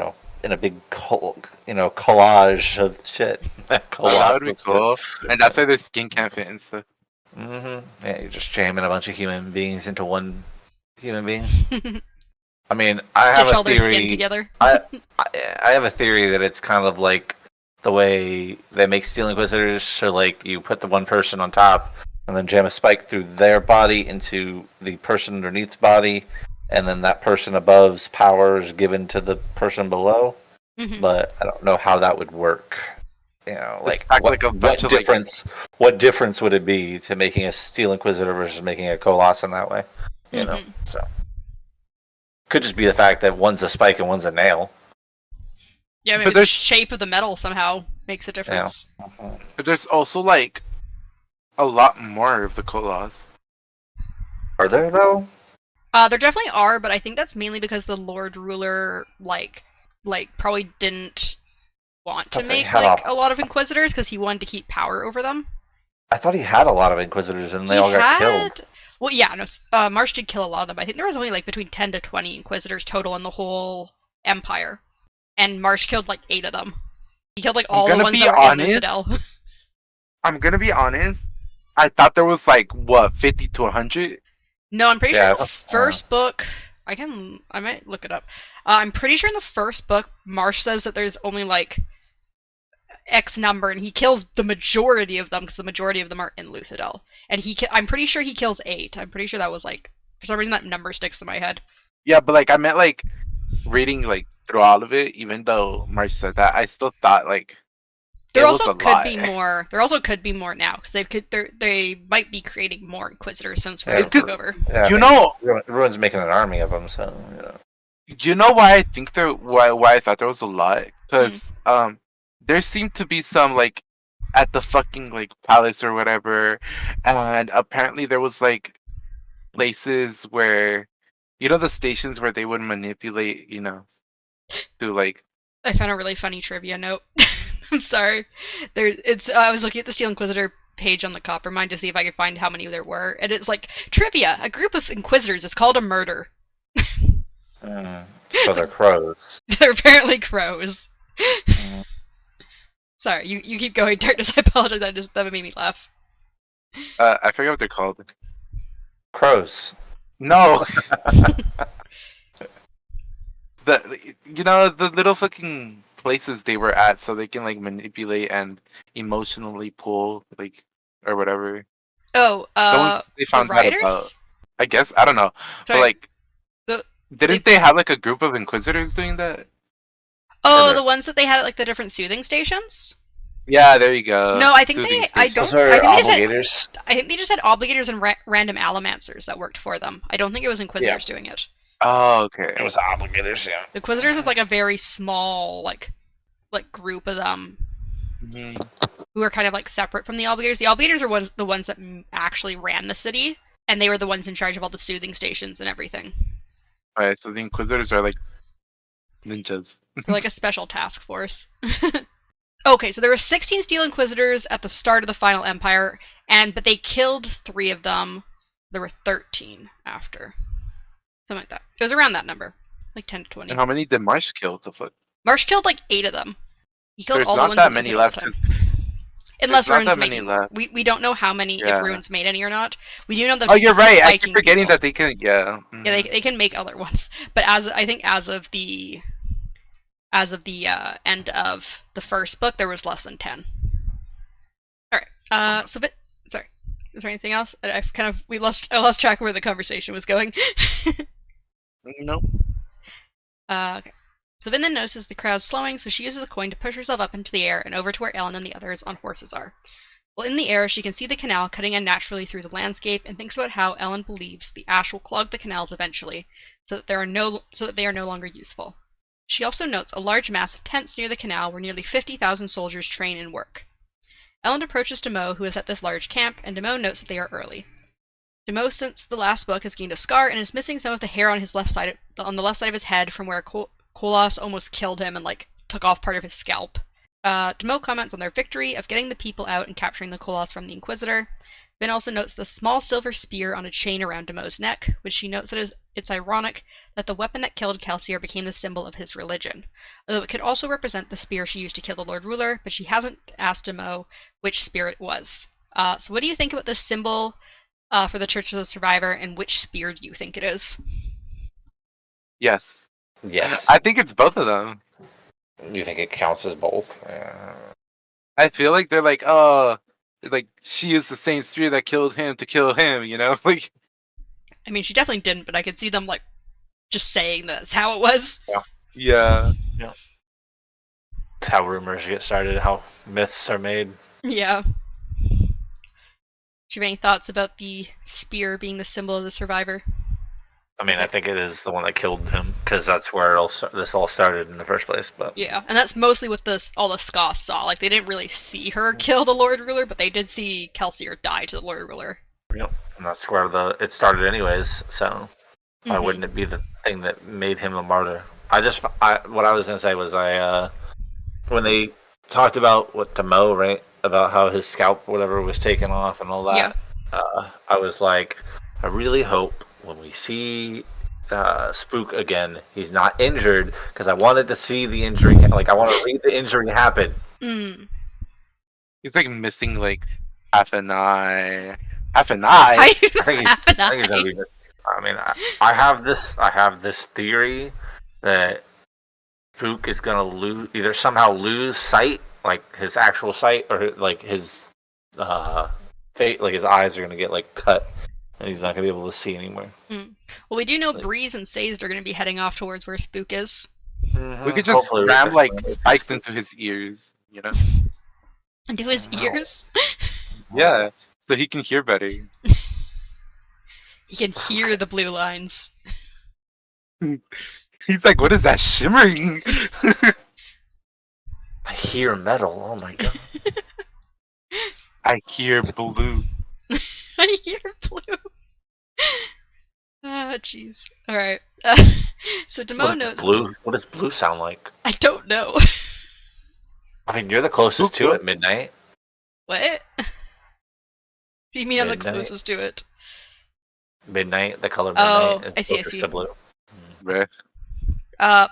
B: a big collage of shit.
C: Oh, that would be cool. And that's why their skin can't fit and stuff.
B: Yeah, you're just jamming a bunch of human beings into one human being. I mean, I have
A: Stitch
B: a
A: all their
B: theory.
A: skin together.
B: I have a theory that it's kind of like the way they make Steel Inquisitors. So, like, you put the one person on top, and then jam a spike through their body into the person underneath's body, and then that person above's power is given to the person below.
A: Mm-hmm.
B: But I don't know how that would work. Like what difference would it be to making a Steel Inquisitor versus making a Koloss in that way? You know, so could just be the fact that one's a spike and one's a nail.
A: Yeah, maybe the shape of the metal somehow makes a difference.
B: Yeah.
C: But there's also like a lot more of the Koloss.
B: Are there though?
A: There definitely are, but I think that's mainly because the Lord Ruler like probably didn't want to make a lot of Inquisitors because he wanted to keep power over them.
B: I thought he had a lot of Inquisitors and they all got killed.
A: Well, yeah, no. Marsh did kill a lot of them. I think there was only like between 10 to 20 Inquisitors total in the whole Empire, and Marsh killed like 8 of them. He killed like all the ones that were in Luthadel.
C: I'm gonna be honest. I thought there was like 50 to 100.
A: No, I'm pretty sure the first book. I might look it up. I'm pretty sure in the first book, Marsh says that there's only like X number, and he kills the majority of them because the majority of them are in Luthadel. And I'm pretty sure he kills 8. I'm pretty sure that was like, for some reason that number sticks in my head.
C: Yeah, but like I meant like reading like through all of it, even though Marsh said that, I still thought like
A: there also could be more. There also could be more now because they might be creating more Inquisitors since we took over.
B: Yeah, everyone's making an army of them, so
C: You know why I think why I thought there was a lot? Because there seemed to be some like at the fucking like palace or whatever, and apparently there was like places where the stations where they would manipulate to like.
A: I found a really funny trivia note. I'm sorry. I was looking at the Steel Inquisitor page on the Coppermind to see if I could find how many there were, and it's like trivia. A group of Inquisitors is called a murder.
B: So they're crows.
A: They're apparently crows. Sorry, you keep going, Darkness. I apologize. That made me laugh.
C: I forget what they're called.
B: Crows.
C: No. The little fucking places they were at, so they can like manipulate and emotionally pull like or whatever.
A: Oh,
C: they found
A: the writers?
C: Out about. I guess I don't know,
A: sorry.
C: but like, didn't they have like a group of Inquisitors doing that?
A: Oh, the ones that they had at like the different soothing stations.
C: Yeah, there you go.
A: No, I think
C: soothing
A: I don't.
B: Those are obligators.
A: I think they just had obligators and random allomancers that worked for them. I don't think it was Inquisitors doing it.
C: Oh, okay.
B: It was obligators, yeah.
A: The Inquisitors is like a very small like group of them.
C: Mm-hmm.
A: who are kind of like separate from the Allbeaters. The Allbeaters are the ones that actually ran the city, and they were the ones in charge of all the soothing stations and everything.
C: Alright, so the Inquisitors are like ninjas.
A: They're like a special task force. Okay, so there were 16 Steel Inquisitors at the start of the Final Empire, but they killed 3 of them. There were 13 after. Something like that. It was around that number. Like 10 to 20.
C: And how many did Marsh kill? The fuck?
A: Marsh killed like 8 of them. He killed
C: There's
A: all the
C: not
A: ones
C: that
A: that
C: many
A: lived
C: left.
A: Unless
C: not
A: Rune's
C: that many
A: making more.
C: left.
A: We don't know how many,
C: Yeah.
A: if Rune's made any or not. We do know that
C: Oh, you're right. I keep
A: spiking
C: forgetting
A: people.
C: that they can. Yeah. Mhm.
A: Yeah, they can make other ones. But I think as of the end of the first book, there was less than 10. All right. Sorry. Is there anything else? I lost track of where the conversation was going.
C: Nope.
A: Okay. So Vin then notices the crowd slowing, so she uses a coin to push herself up into the air and over to where Ellen and the others on horses are. While in the air, she can see the canal cutting unnaturally through the landscape and thinks about how Ellen believes the ash will clog the canals eventually, so that they are no longer useful. She also notes a large mass of tents near the canal where nearly 50,000 soldiers train and work. Ellen approaches Demoux, who is at this large camp, and Demoux notes that they are early. Demoux, since the last book, has gained a scar and is missing some of the hair on the left side of his head from where Kolos almost killed him and took off part of his scalp. Demoux comments on their victory of getting the people out and capturing the Kolos from the Inquisitor. Vin also notes the small silver spear on a chain around Demoux's neck, which she notes that it's ironic that the weapon that killed Kelsier became the symbol of his religion, although it could also represent the spear she used to kill the Lord Ruler, but she hasn't asked Demoux which spear it was. So what do you think about this symbol for the Church of the Survivor, and which spear do you think it is?
C: Yes.
B: Yes.
C: I think it's both of them.
B: You think it counts as both?
C: I feel like they're like, oh, like she used the same spear that killed him to kill him, you know? Like,
A: I mean, she definitely didn't, but I could see them just saying that's how it was.
C: yeah.
B: It's how rumors get started, how myths are made.
A: Yeah. Do you have any thoughts about the spear being the symbol of the survivor?
B: I mean, I think it is the one that killed him, because that's where this all started in the first place. But
A: yeah, and that's mostly what all the Scots saw. They didn't really see her kill the Lord Ruler, but they did see Kelsier die to the Lord Ruler.
B: Yep, and that's where it started anyways, so why wouldn't it be the thing that made him a martyr? What I was going to say was when they talked about what Demoux, right, about how his scalp, whatever, was taken off and all that, I was like, I really hope when we see Spook again, he's not injured, because I wanted to see the injury, I want to read the injury happen.
C: He's missing half an eye. Half an eye?
B: I think he's gonna be. I mean, I have this theory that Spook is gonna somehow lose sight, his actual sight, or his fate, his eyes are gonna get cut, and he's not gonna be able to see anymore.
A: Well, we do know Breeze and Sazed are gonna be heading off towards where Spook is.
C: We could just ram spikes into his ears, you know?
A: Into his ears?
C: Yeah, so he can hear better.
A: He can hear the blue lines.
C: He's like, what is that shimmering?
B: I hear metal, oh my god.
C: I hear blue.
A: I hear blue. Ah, jeez. Alright. So Demoux knows...
B: What does blue sound like?
A: I don't know.
B: I mean, you're the closest to it, Midnight.
A: What? Do you mean I'm the
B: Midnight.
A: closest to it?
B: Midnight, the color midnight is
A: I see.
B: closest to blue.
C: Right.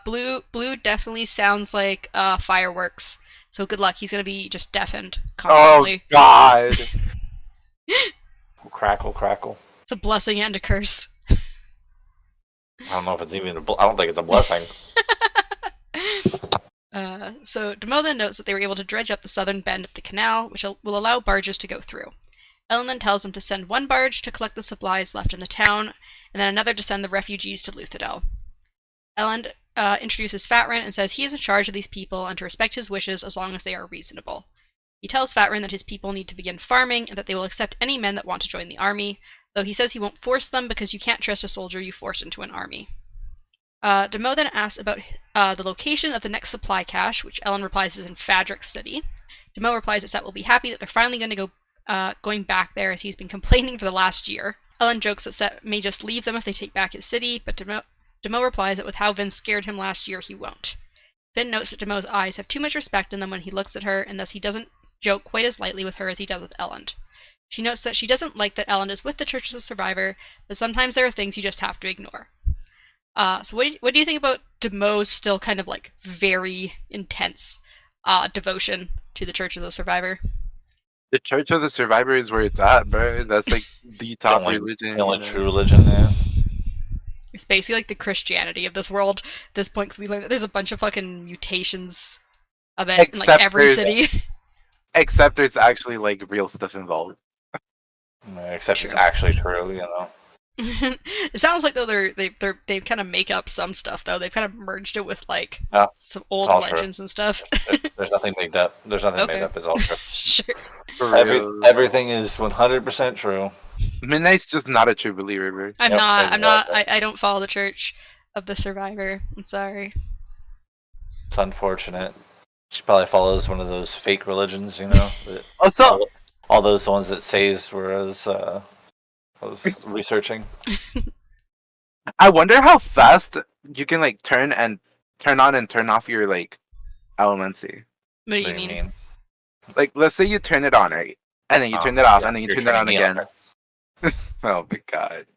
A: Blue definitely sounds like fireworks. So good luck. He's gonna be just deafened
C: Oh
A: constantly.
C: god.
B: Crackle, crackle.
A: It's a blessing and a curse.
B: I don't know if it's even I don't think it's a blessing.
A: So Demoux then notes that they were able to dredge up the southern bend of the canal, which will allow barges to go through. Ellen then tells them to send one barge to collect the supplies left in the town, and then another to send the refugees to Luthadel. Ellen introduces Fatran and says he is in charge of these people and to respect his wishes as long as they are reasonable. He tells Fatran that his people need to begin farming and that they will accept any men that want to join the army, though he says he won't force them because you can't trust a soldier you force into an army. Demoux then asks about the location of the next supply cache, which Ellen replies is in Fadric City. Demo replies that Set will be happy that they're finally going back there, as he's been complaining for the last year. Ellen jokes that Set may just leave them if they take back his city, but Demo replies that with how Vin scared him last year, he won't. Vin notes that Demo's eyes have too much respect in them when he looks at her, and thus he doesn't joke quite as lightly with her as he does with Ellen. She notes that she doesn't like that Ellen is with the Church of the Survivor, but sometimes there are things you just have to ignore. So what do you think about Demo's still kind of like very intense devotion to the Church of the Survivor?
C: The Church of the Survivor is where it's at, bro. That's like the top religion.
B: The only true religion, yeah.
A: It's basically like the Christianity of this world at this point, because we learned that there's a bunch of fucking mutations of it in like every city.
C: Except there's actually like real stuff involved.
B: Except it's actually true, you know.
A: It sounds like though they kind of make up some stuff though. They've kind of merged it with like some old legends and stuff.
B: There's nothing made up. There's nothing made up. It's all true.
A: Sure.
B: Everything is 100% true.
C: Midnight's just not a true believer, bro.
A: I'm not. I don't follow the Church of the Survivor. I'm sorry.
B: It's unfortunate. She probably follows one of those fake religions, you know.
C: Also,
B: all those ones that Says was researching.
C: I wonder how fast you can like turn on and turn off your like elemency.
A: What do you mean?
C: Like, let's say you turn it on, right? And then you turn it off, and then you turn it on again. Oh my god.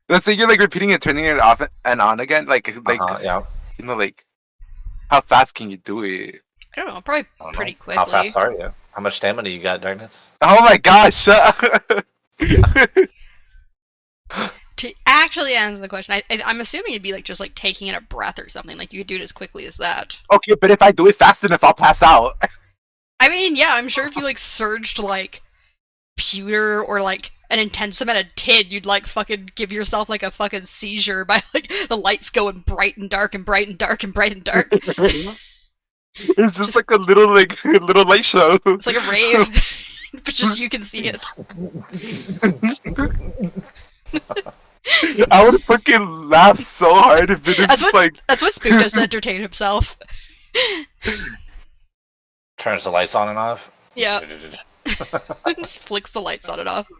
C: Let's say you're like repeating it, turning it off and on again. Like you know, like how fast can you do it?
A: I don't know, probably pretty quickly.
B: How fast are you? How much stamina you got, Darkness?
C: Oh my gosh, shut up.
A: To actually answer the question, I'm assuming it'd be like just like taking in a breath or something. Like you could do it as quickly as that.
C: Okay, but if I do it fast enough, I'll pass out.
A: I mean, yeah, I'm sure if you like surged like pewter or like an intense amount of tid, you'd like fucking give yourself like a fucking seizure by like the lights going bright and dark and bright and dark and bright and dark.
C: It's just like a little light show.
A: It's like a rave, but just you can see it.
C: I would fucking laugh so hard if it is like.
A: That's what Spook does to entertain himself.
B: Turns the lights on and off.
A: Yeah. Just flicks the lights on and off.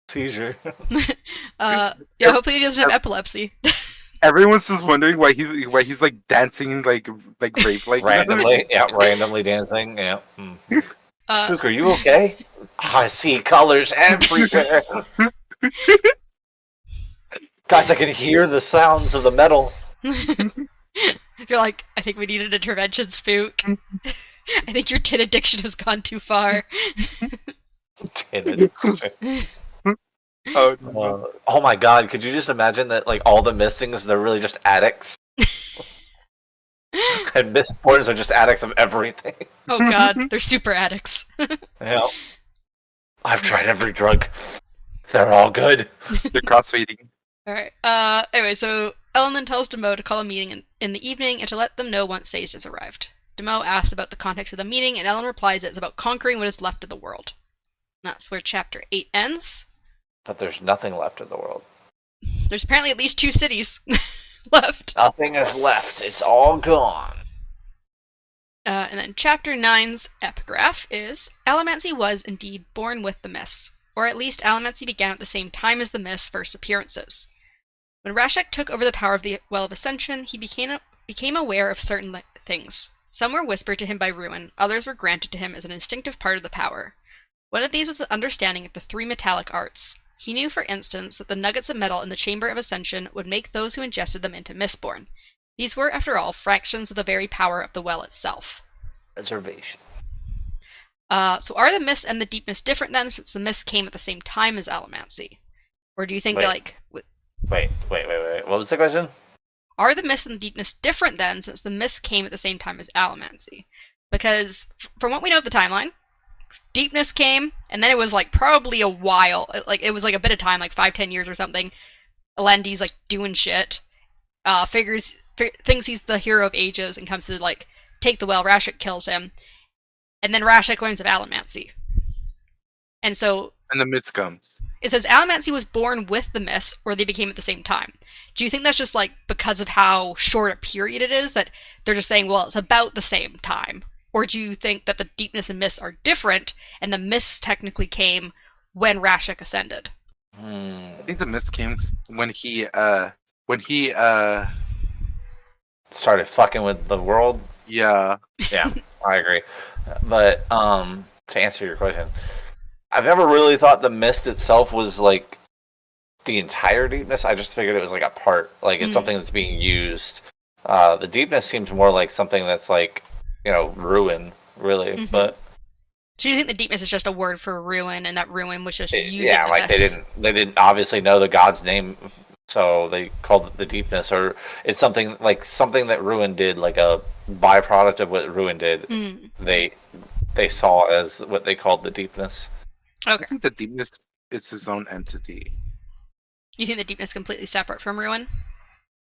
B: Seizure.
A: Yeah, hopefully he doesn't have epilepsy.
C: Everyone's just wondering why he's like dancing like rape like
B: randomly. Yeah, randomly dancing. Yeah. Spook, are you okay? I see colors everywhere. Guys, I can hear the sounds of the metal.
A: You're like, I think we need an intervention, Spook. I think your tin addiction has gone too far.
B: Tin addiction. Oh my god, could you just imagine that like all the missings, they're really just addicts? And Mistborns are just addicts of everything.
A: Oh god, they're super addicts.
B: Yeah. I've tried every drug. They're all good.
C: They're crossfading.
A: Alright, anyway, so Ellen then tells Demo to call a meeting in the evening and to let them know once Sazed has arrived. Demo asks about the context of the meeting, and Ellen replies that it's about conquering what is left of the world. That's where chapter 8 ends.
B: But there's nothing left of the world.
A: There's apparently at least 2 cities left.
B: Nothing is left. It's all gone.
A: And then chapter 9's epigraph is, Allomancy was indeed born with the mists, or at least Allomancy began at the same time as the mists' first appearances. When Rashek took over the power of the Well of Ascension, he became aware of certain things. Some were whispered to him by Ruin, others were granted to him as an instinctive part of the power. One of these was the understanding of the 3 metallic arts. He knew, for instance, that the nuggets of metal in the Chamber of Ascension would make those who ingested them into Mistborn. These were, after all, fractions of the very power of the well itself.
B: Reservation.
A: So are the mists and the deep mist different then, since the mists came at the same time as Allomancy? Or do you think
B: Wait. What was the question?
A: Are the mists and the deepness different then, since the mists came at the same time as Allomancy? Because, from what we know of the timeline, deepness came, and then it was like probably a while, like it was like a bit of time, like 5-10 years or something. Elendi's like doing shit, thinks he's the hero of ages and comes to like take the well. Rashek kills him, and then Rashek learns of Allomancy. And so
C: And the mist comes.
A: It says Allomancy was born with the mist, or they became at the same time. Do you think that's just like because of how short a period it is that they're just saying, well, it's about the same time? Or do you think that the deepness and mists are different, and the mists technically came when Rashek ascended?
C: I think the mist came when he
B: started fucking with the world.
C: Yeah,
B: I agree. But to answer your question, I've never really thought the mist itself was like the entire deepness. I just figured it was like a part, like it's something that's being used. The deepness seems more like something that's like, ruin, really. But
A: so you think the deepness is just a word for ruin, and that ruin was just using the
B: like
A: mist?
B: they didn't obviously know the god's name, so they called it the deepness, or it's something that ruin did, like a byproduct of what ruin did. They saw as what they called the deepness.
A: Okay.
C: I think the deepness is his own entity.
A: You think the deepness is completely separate from ruin?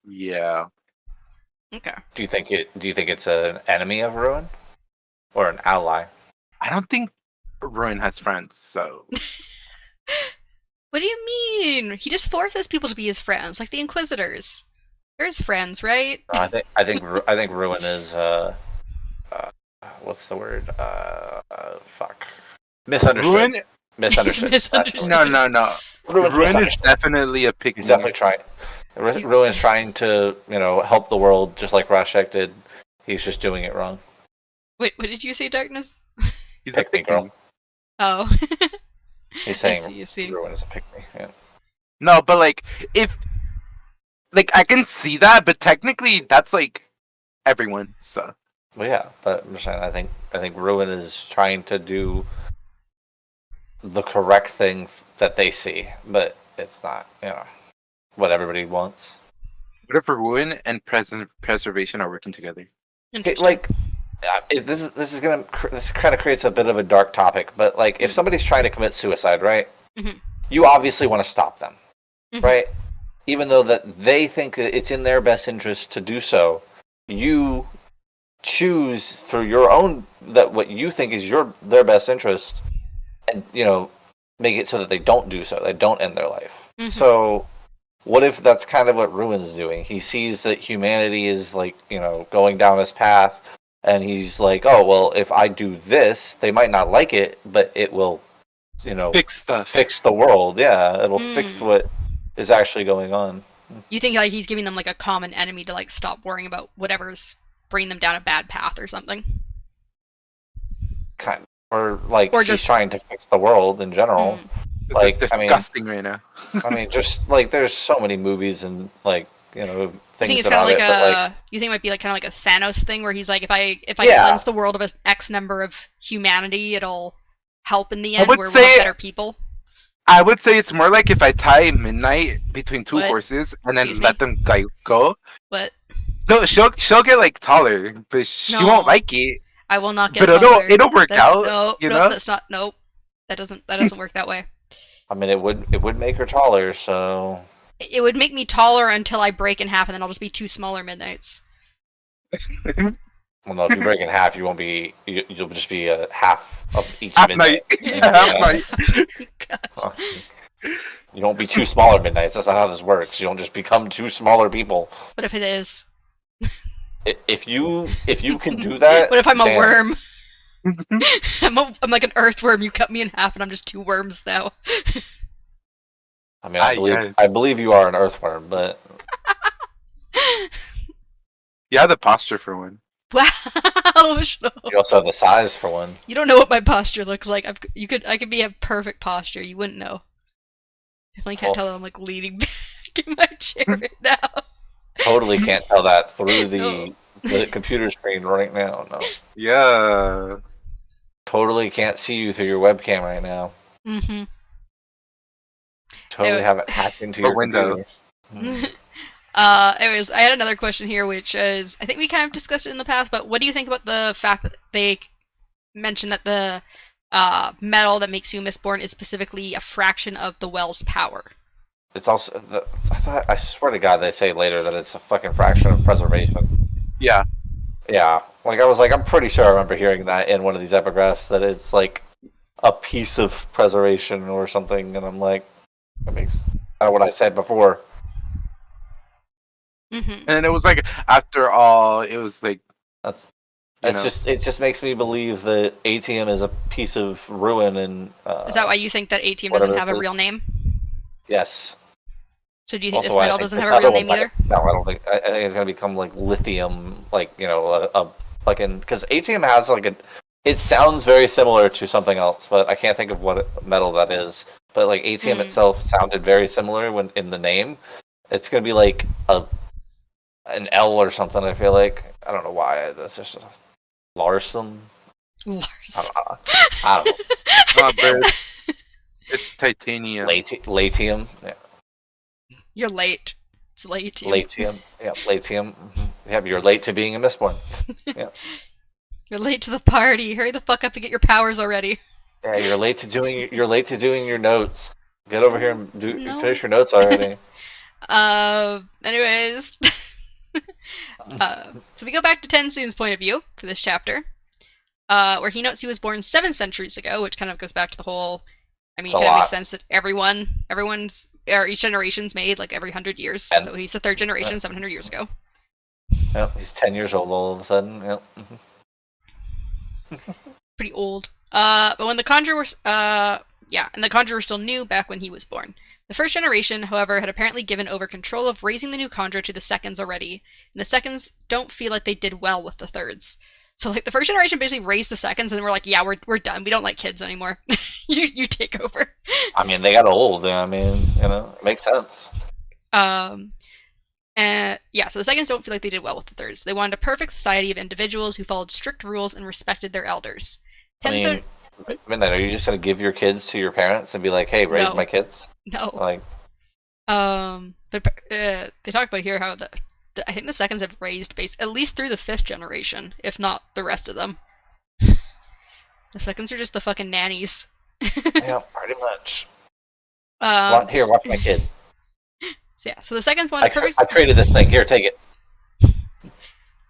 C: Yeah.
A: Okay.
B: Do you think it's an enemy of ruin, or an ally?
C: I don't think Ruin has friends, so.
A: What do you mean? He just forces people to be his friends, like the Inquisitors. They're his friends, right?
B: I think ruin is what's the word? Fuck. Misunderstood.
C: Ruin.
B: Misunderstood.
A: Misunderstood.
C: No. Ruin is definitely a pick.
B: He's definitely trying. Ruin's trying to, help the world just like Rashek did. He's just doing it wrong.
A: Wait, what did you say, Darkness?
C: He's
B: Pick me, girl.
A: Oh.
B: He's saying
A: I see.
B: Ruin is a pick me. Yeah.
C: No, but I can see that, but technically that's like everyone. So.
B: Well, yeah, but I'm just saying, I think Ruin is trying to do the correct thing that they see, but it's not, what everybody wants.
C: What if Ruin and preservation are working together?
B: Like, this kind of creates a bit of a dark topic, but like, if somebody's trying to commit suicide, right? You obviously want to stop them, right? Even though that they think that it's in their best interest to do so, you choose for your own that what you think is their best interest, and make it so that they don't do so. They don't end their life. So, what if that's kind of what Ruin's doing? He sees that humanity is like going down this path, and he's like, oh well, if I do this, they might not like it, but it will,
C: fix stuff,
B: fix the world. Yeah, it'll fix what is actually going on.
A: You think like he's giving them like a common enemy to like stop worrying about whatever's bringing them down a bad path or something?
B: Kind of, or he's
A: just
B: trying to fix the world in general.
C: Like, it's disgusting right now.
B: I mean, just like there's so many movies and like things
A: you think it's kind of like you think it might be like kind of like a Thanos thing where he's like, if I cleanse the world of an X number of humanity, it'll help in the end. We're better people.
C: I would say it's more like if I tie Midnight between two horses and then let them like go.
A: What?
C: No, she'll get like taller, but she won't like it.
A: I will not get.
C: But it'll work out.
A: No, that's not. Nope. That doesn't work that way.
B: I mean, it would make her taller, so.
A: It would make me taller until I break in half, and then I'll just be two smaller Midnights.
B: Well, no, if you break in half, you won't be. You'll just be a half of each
C: midnight. Half night.
B: You don't be two smaller Midnights. That's not how this works. You don't just become two smaller people.
A: What if it is?
B: If you can do that.
A: What if I'm a worm? I'm like an earthworm. You cut me in half, and I'm just two worms now.
B: I mean, I believe you are an earthworm, but.
C: You have the posture for one.
A: Wow.
B: You also have the size for one.
A: You don't know what my posture looks like. I could be a perfect posture. You wouldn't know. Definitely can't tell that I'm like leaning back in my chair right now.
B: Totally can't tell that through the computer screen right now. No.
C: Yeah.
B: Totally can't see you through your webcam right now. Totally have it hacked into your
C: window.
A: Anyways, I had another question here, which is, I think we kind of discussed it in the past, but what do you think about the fact that they mentioned that the metal that makes you Mistborn is specifically a fraction of the well's power?
B: It's also, I swear to God, they say later that it's a fucking fraction of preservation.
C: Yeah.
B: Yeah. Like, I'm pretty sure I remember hearing that in one of these epigraphs, that it's like a piece of preservation or something, and I'm like, that makes kind of what I said before.
A: Mm-hmm.
C: And it was like, after all, it was like,
B: That's
C: you
B: it's
C: know,
B: just it just makes me believe that ATM is a piece of ruin and
A: Is that why you think that ATM doesn't
B: whatever
A: have
B: this
A: a real
B: is.
A: name?
B: Yes.
A: So do you think
B: Also,
A: this
B: why I
A: metal
B: think
A: doesn't have
B: this
A: a real
B: other
A: name
B: one's not
A: either?
B: gonna. No, I don't think. I think it's gonna become like lithium, like a fucking because ATM has like a. It sounds very similar to something else, but I can't think of what metal that is. But like ATM itself sounded very similar when in the name. It's gonna be like an L or something. I feel like I don't know why. That's just Larson. I
A: Lars.
B: don't know. I don't know.
C: but it's titanium.
B: Latium. Yeah.
A: You're late. It's late.
B: Latium. Yeah. Latium. Yeah. You're late to being a Mistborn. Yeah.
A: You're late to the party. Hurry the fuck up and get your powers already.
B: Yeah. You're late to doing. You're late to doing your notes. Get over here and
A: No.
B: finish your notes already.
A: Anyways. So we go back to Tensoon's point of view for this chapter, where he notes he was born 7 centuries ago, which kind of goes back to the whole. I mean,
B: It's
A: it
B: a
A: kind of makes
B: lot.
A: sense that each generation's made like every 100 years.
B: And
A: So he's the 3rd generation 700 years ago.
B: yep, he's 10 years old all of a sudden. Yep.
A: Pretty old. But when the Conjure were, and the Conjure were still new back when he was born. The 1st generation, however, had apparently given over control of raising the new Conjure to the 2nds already, and the 2nds don't feel like they did well with the 3rds. So like the 1st generation basically raised the 2nds, and then we're like, yeah, we're done. We don't like kids anymore. you take over.
B: I mean, they got old. I mean, it makes sense.
A: And so the 2nds don't feel like they did well with the 3rds. They wanted a perfect society of individuals who followed strict rules and respected their elders.
B: I mean, Midnight, are you just gonna give your kids to your parents and be like, "Hey, raise my kids"?
A: No.
B: Like,
A: they talk about here how I think the 2nds have raised at least through the 5th generation, if not the rest of them. The 2nds are just the fucking nannies.
B: yeah, pretty much. Here, watch my kid.
A: So the 2nds want a perfect.
B: I created this thing. Here, take it.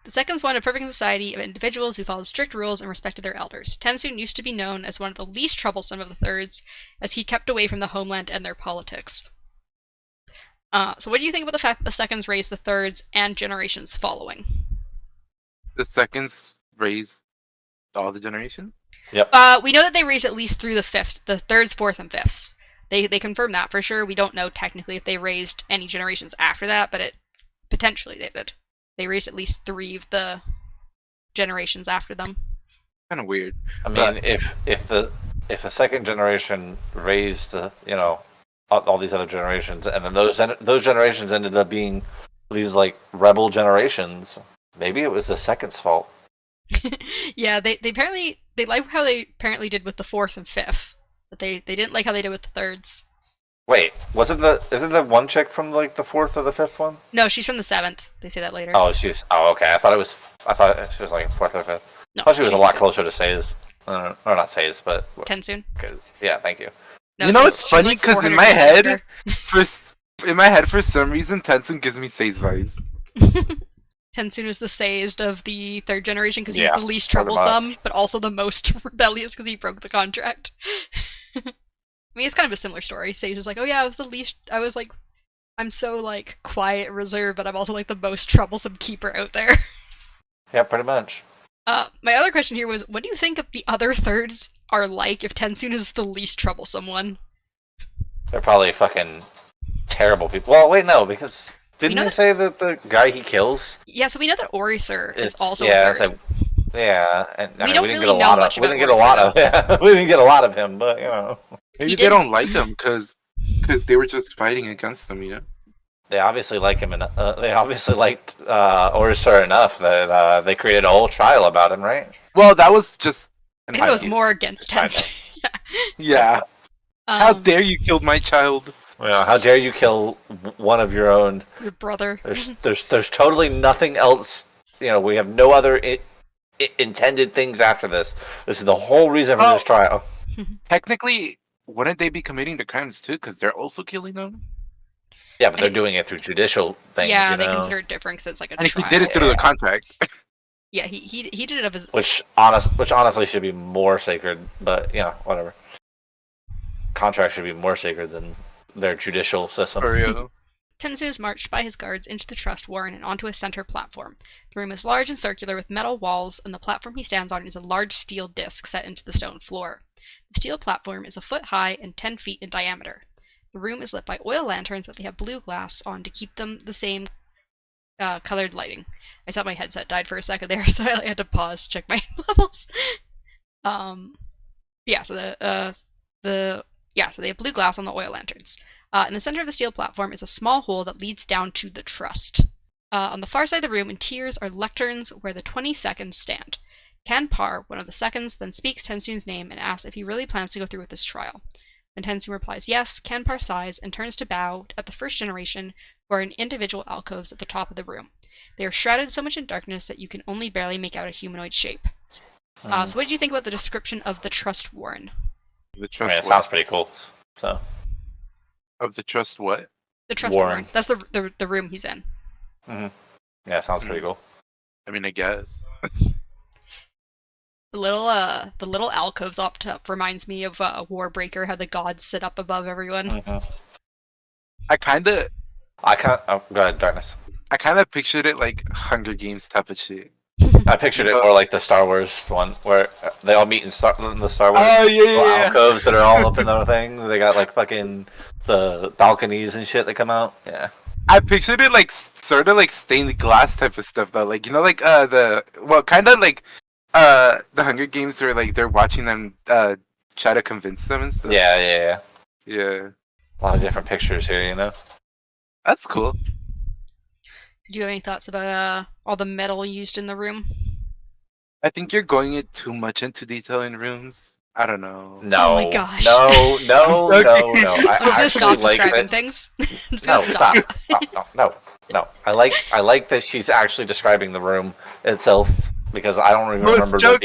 A: The 2nds want a perfect society of individuals who followed strict rules and respected their elders. Tensoon used to be known as one of the least troublesome of the 3rds, as he kept away from the homeland and their politics. So what do you think about the fact that the 2nds raised the 3rds and generations following?
C: The 2nds raised all the generations?
B: Yep.
A: We know that they raised at least through the 5th, the 3rds, 4th, and 5ths. They confirm that for sure. We don't know technically if they raised any generations after that, but potentially they did. They raised at least 3 of the generations after them.
C: Kind of weird.
B: I mean, if the 2nd generation raised all these other generations, and then those generations ended up being these like rebel generations, maybe it was the 2nd's fault.
A: Yeah, they apparently they like how they apparently did with the 4th and 5th, but they didn't like how they did with the 3rds.
B: Wait, isn't the one chick from like the 4th or the 5th one?
A: No, she's from the 7th. They say that later.
B: Oh, okay. I thought she was like 4th or 5th.
A: No,
B: I thought she was a lot
A: 5th.
B: closer to Say's. Or not Say's, but
A: Tensoon.
B: Yeah, thank you.
A: No,
C: it's funny because
A: like
C: in my head, for some reason, Tensoon gives me Say's vibes.
A: Tensoon is the sayest of the 3rd generation because he's
B: Yeah,
A: the least troublesome, but also the most rebellious because he broke the contract. I mean, it's kind of a similar story. Sage is like, oh yeah, I was the least. I was like, I'm so like quiet, reserved, but I'm also like the most troublesome keeper out there.
B: Yeah, pretty much.
A: My other question here was, what do you think of the other 3rds are like if Tensoon is the least troublesome one?
B: They're probably fucking terrible people. Well, wait, no, because didn't they say that the guy he kills?
A: Yeah, so we know that Orisur is also
B: yeah,
A: a 3rd.
B: And I
A: We
B: mean,
A: don't
B: we didn't
A: really
B: get a
A: know
B: lot
A: much
B: of. We
A: about
B: didn't get a
A: Orisur,
B: lot of. Yeah, we didn't get a lot of him, but
C: Maybe they don't like him because they were just fighting against him,
B: They obviously like him, and they obviously liked Orisur enough that they created a whole trial about him, right?
C: Well, that was just.
A: I think it was more against Tensoon.
C: Yeah. How dare you kill my child?
B: Well, how dare you kill one of your own?
A: Your brother.
B: There's totally nothing else. We have no other intended things after this. This is the whole reason for this trial.
C: Technically, wouldn't they be committing the crimes too? Because they're also killing them.
B: Yeah, but they're doing it through judicial things.
A: Yeah, they consider it different because it's like a trial.
C: They did it through the contract.
A: Yeah, he did it of his.
B: Which honestly should be more sacred, but whatever. Contracts should be more sacred than their judicial system.
C: For real.
A: Tensu is marched by his guards into the trust warren and onto a center platform. The room is large and circular with metal walls, and the platform he stands on is a large steel disc set into the stone floor. The steel platform is a foot high and 10 feet in diameter. The room is lit by oil lanterns, but they have blue glass on to keep them the same colored lighting. I thought my headset died for a second there, so I had to pause to check my levels. So they have blue glass on the oil lanterns. In the center of the steel platform is a small hole that leads down to the trust. On the far side of the room, in tiers, are lecterns where the 20 seconds stand. Kanpar, one of the seconds, then speaks Tensoon's name and asks if he really plans to go through with this trial. When Tensoon replies yes, Kanpar sighs and turns to bow at the first generation, who are in individual alcoves at the top of the room. They are shrouded so much in darkness that you can only barely make out a humanoid shape. So what did you think about the description of the Trust Warren?
C: The trust
B: it sounds pretty cool. So.
C: Of the trust what?
A: The Trust Warren. That's the room he's in.
B: Mm-hmm. Yeah, sounds pretty cool.
C: I mean, I guess.
A: The little alcoves up top reminds me of Warbreaker, how the gods sit up above everyone.
B: Mm-hmm.
C: Go
B: ahead, Darkness.
C: I kind of pictured it like Hunger Games type of shit.
B: I pictured it more like the Star Wars one, where they all meet in the Star Wars.
C: Oh yeah.
B: Alcoves that are all up in the thing. They got like fucking the balconies and shit that come out. Yeah.
C: I pictured it like sort of like stained glass type of stuff though, like kind of like the Hunger Games where like they're watching them try to convince them and stuff.
B: Yeah.
C: Yeah.
B: A lot of different pictures here,
C: That's cool.
A: Did you have any thoughts about all the metal used in the room?
C: I think you're going too much into detail in rooms. I don't know.
B: No.
A: Oh my gosh.
B: No.
A: I'm just gonna stop describing things.
B: Stop. No. I like that she's actually describing the room itself, because I don't even remember there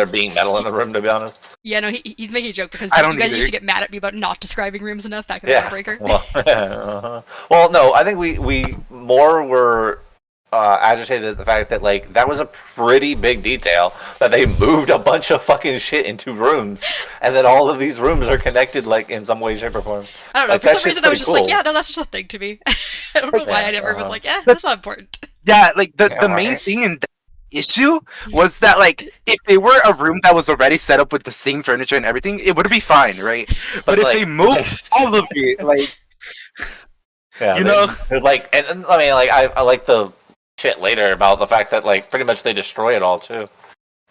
B: being metal in the room, to be honest.
A: Yeah, no, he's making a joke because you guys used to get mad at me about not describing rooms enough back in Shardbreaker.
B: Well, no, I think we more were agitated at the fact that that was a pretty big detail, that they moved a bunch of fucking shit into rooms, and that all of these rooms are connected in some way, shape, or form.
A: I don't know. For some reason, I was just like, yeah, no, that's just a thing to me. I don't know why I never was like, that's not important.
C: Yeah, the main thing in the issue was that if they were a room that was already set up with the same furniture and everything, it would be fine, right? But if they moved all of it,
B: yeah, they're and I mean, I like the shit later about the fact that pretty much they destroy it all too.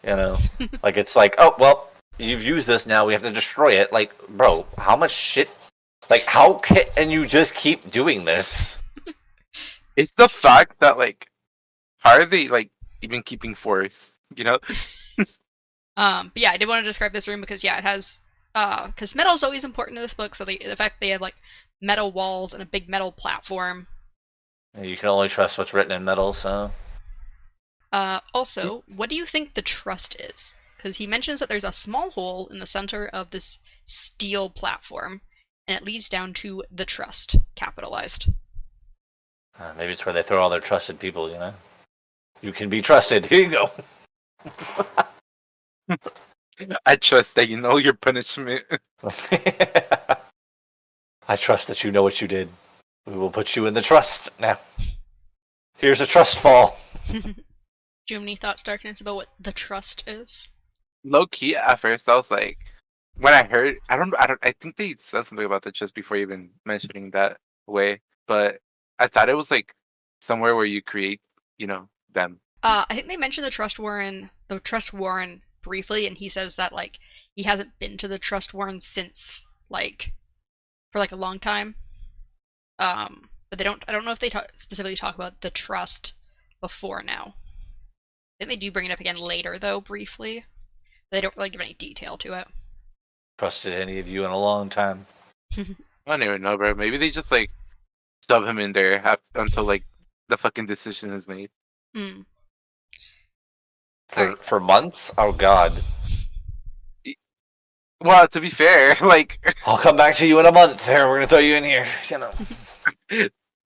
B: It's oh well, you've used this, now we have to destroy it. Bro, how much shit? How can you just keep doing this?
C: It's the fact that how are they even keeping force?
A: But yeah, I did want to describe this room because it has because metal is always important in this book. So the fact that they have metal walls and a big metal platform.
B: You can only trust what's written in metal, so.
A: Also, what do you think the trust is? Because he mentions that there's a small hole in the center of this steel platform, and it leads down to the trust, capitalized.
B: Maybe it's where they throw all their trusted people, You can be trusted. Here you go.
C: I trust that you know your punishment.
B: I trust that you know what you did. We will put you in the trust now. Here's a trust fall.
A: Do you have any thoughts, Darkness, about what the trust is?
C: Low key, at first I was like, when I heard, I think they said something about the trust before even mentioning that way, but I thought it was somewhere where you create, them.
A: I think they mentioned the Trust Warren briefly, and he says that he hasn't been to the Trust Warren since for a long time. But I don't know if they specifically talk about the trust before now. I think they do bring it up again later though, briefly. They don't really give any detail to it.
B: Trusted any of you in a long time.
C: I don't even know, bro. Maybe they just shove him in there until the fucking decision is made.
B: For months? Oh god.
C: Well, to be fair,
B: I'll come back to you in a month. There, we're gonna throw you in here.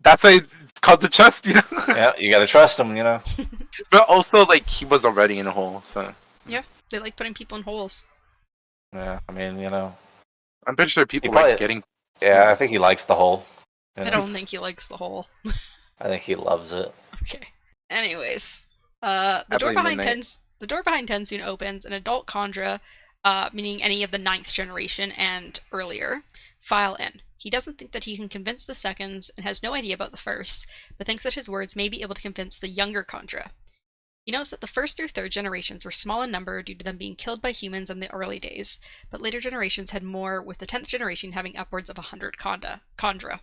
C: That's why it's called the trust, you know.
B: Yeah, you gotta trust him, you know.
C: But also, like, he was already in a hole, so
A: Yeah, they like putting people in holes.
B: Yeah, I mean, you know,
C: I'm pretty sure
B: he
C: people
B: probably.
C: like getting.
B: Yeah, I think he likes the hole. You
A: I
B: know?
A: don't think he likes the hole.
B: I think he loves it.
A: Okay. Anyways,
C: I
A: the door
C: blame
A: behind
C: Midnight.
A: Ten soon opens. An adult Khandra, meaning any of the 9th generation and earlier, file in. He doesn't think that he can convince the seconds and has no idea about the first, but thinks that his words may be able to convince the younger Khandra. He knows that the 1st through 3rd generations were small in number due to them being killed by humans in the early days, but later generations had more, with the 10th generation having upwards of 100 Khandra.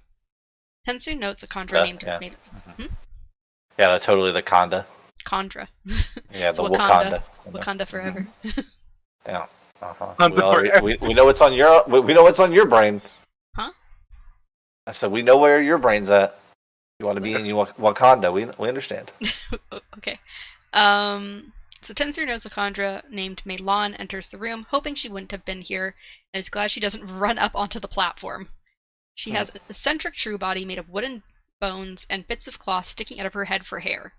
A: Tensu notes a Khandra named
B: Yeah.
A: Hmm?
B: Yeah, that's totally the Kanda.
A: Khandra.
B: Yeah,
A: So
B: the
A: Wakanda.
B: Wakanda. You know?
A: Wakanda forever.
B: Yeah. Uh-huh.
C: Wakanda forever.
B: We know what's on your brain.
A: Huh?
B: I said we know where your brain's at. You want to be in Wakanda. We understand.
A: Okay. So Tensur knows a Khandra named Melan enters the room, hoping she wouldn't have been here, and is glad she doesn't run up onto the platform. She has an eccentric true body made of wooden bones and bits of cloth sticking out of her head for hair.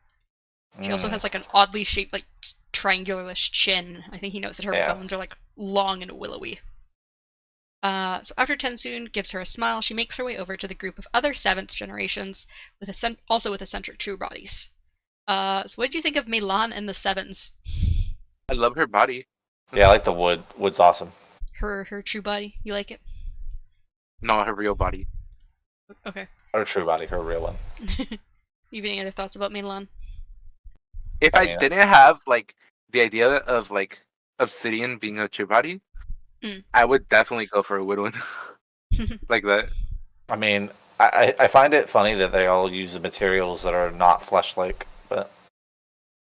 A: She also has like an oddly shaped, like triangular-ish chin. I think he notes that her bones are like long and willowy. So after Tensoon gives her a smile, she makes her way over to the group of other 7th generations, also with eccentric true bodies. So what did you think of Melan and the Sevens?
C: I love her body.
B: Yeah, I like the wood. Wood's awesome.
A: Her true body, you like it?
C: No, her real body.
A: Okay.
B: Her true body, her real one.
A: You have any other thoughts about Melan?
C: If I didn't have like the idea of like obsidian being a true body, I would definitely go for a wood one. Like that.
B: I mean, I find it funny that they all use the materials that are not flesh-like, but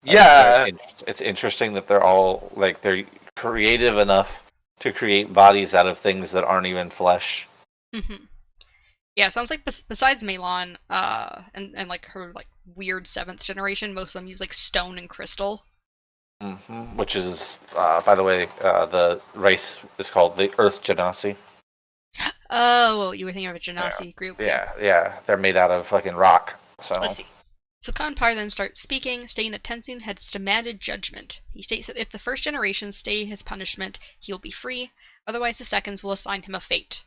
C: yeah,
B: it's interesting that they're all like they're creative enough to create bodies out of things that aren't even flesh.
A: Mm-hmm. Yeah, it sounds like besides Melan, and like her like weird 7th generation, most of them use like stone and crystal.
B: Mm-hmm. Which is, by the way, the race is called the Earth Genasi.
A: Oh, well, you were thinking of a Genasi group.
B: Yeah, they're made out of fucking rock. So
A: let's see. So Kanpar then starts speaking, stating that Tenzin has demanded judgment. He states that if the 1st generation stay his punishment, he will be free, otherwise the seconds will assign him a fate.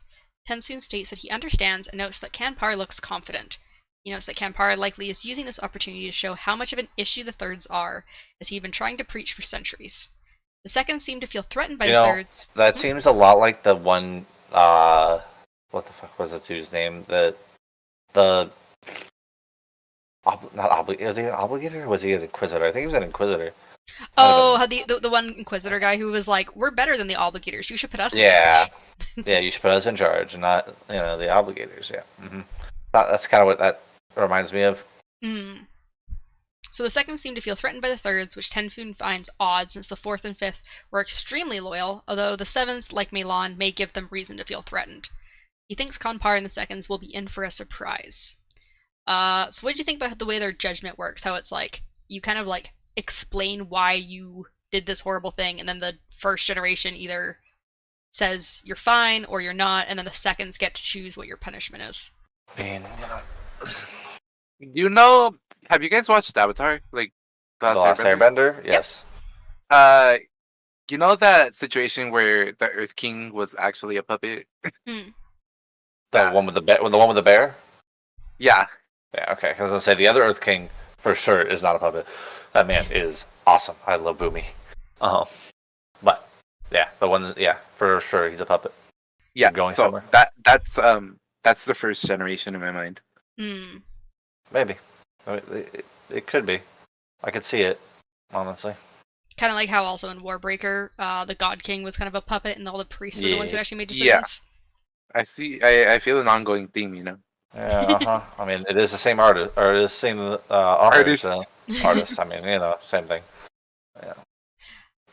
A: Tenzin states that he understands and notes that Kanpar looks confident. He notes that Kanpar likely is using this opportunity to show how much of an issue the thirds are, as he's been trying to preach for centuries. The seconds seem to feel threatened by the thirds.
B: That seems a lot like the one, what the fuck was this dude's name? Is he an obligator or was he an inquisitor? I think he was an inquisitor.
A: Oh, how the one inquisitor guy who was like, "We're better than the obligators. You should put us in charge."
B: Yeah, you should put us in charge and not, the obligators. Yeah. Mm-hmm. That's kind of what that reminds me of.
A: So the seconds seem to feel threatened by the thirds, which Tenfun finds odd since the 4th and 5th were extremely loyal, although the 7s, like Melan, may give them reason to feel threatened. He thinks Kanpar and the seconds will be in for a surprise. So what did you think about the way their judgment works? How it's like, you kind of like explain why you did this horrible thing, and then the 1st generation either says you're fine or you're not, and then the seconds get to choose what your punishment is.
B: I mean,
C: have you guys watched Avatar? Like
B: The Last Airbender? Yes.
C: You know that situation where the Earth King was actually a puppet?
B: The one with the bear?
C: Yeah.
B: Yeah, okay. I was gonna say the other Earth King for sure is not a puppet. That man is awesome. I love Boomy. But yeah, the one for sure he's a puppet.
C: Yeah,
B: going
C: so
B: somewhere.
C: That's the 1st generation in my mind.
B: Maybe. It could be. I could see it, honestly.
A: Kind of like how also in Warbreaker, the God King was kind of a puppet, and all the priests were the ones who actually made decisions.
C: Yeah. I see. I feel an ongoing theme,
B: Yeah, I mean, it is the same artist, or it is the same artist. Artist. I mean, same thing. Yeah.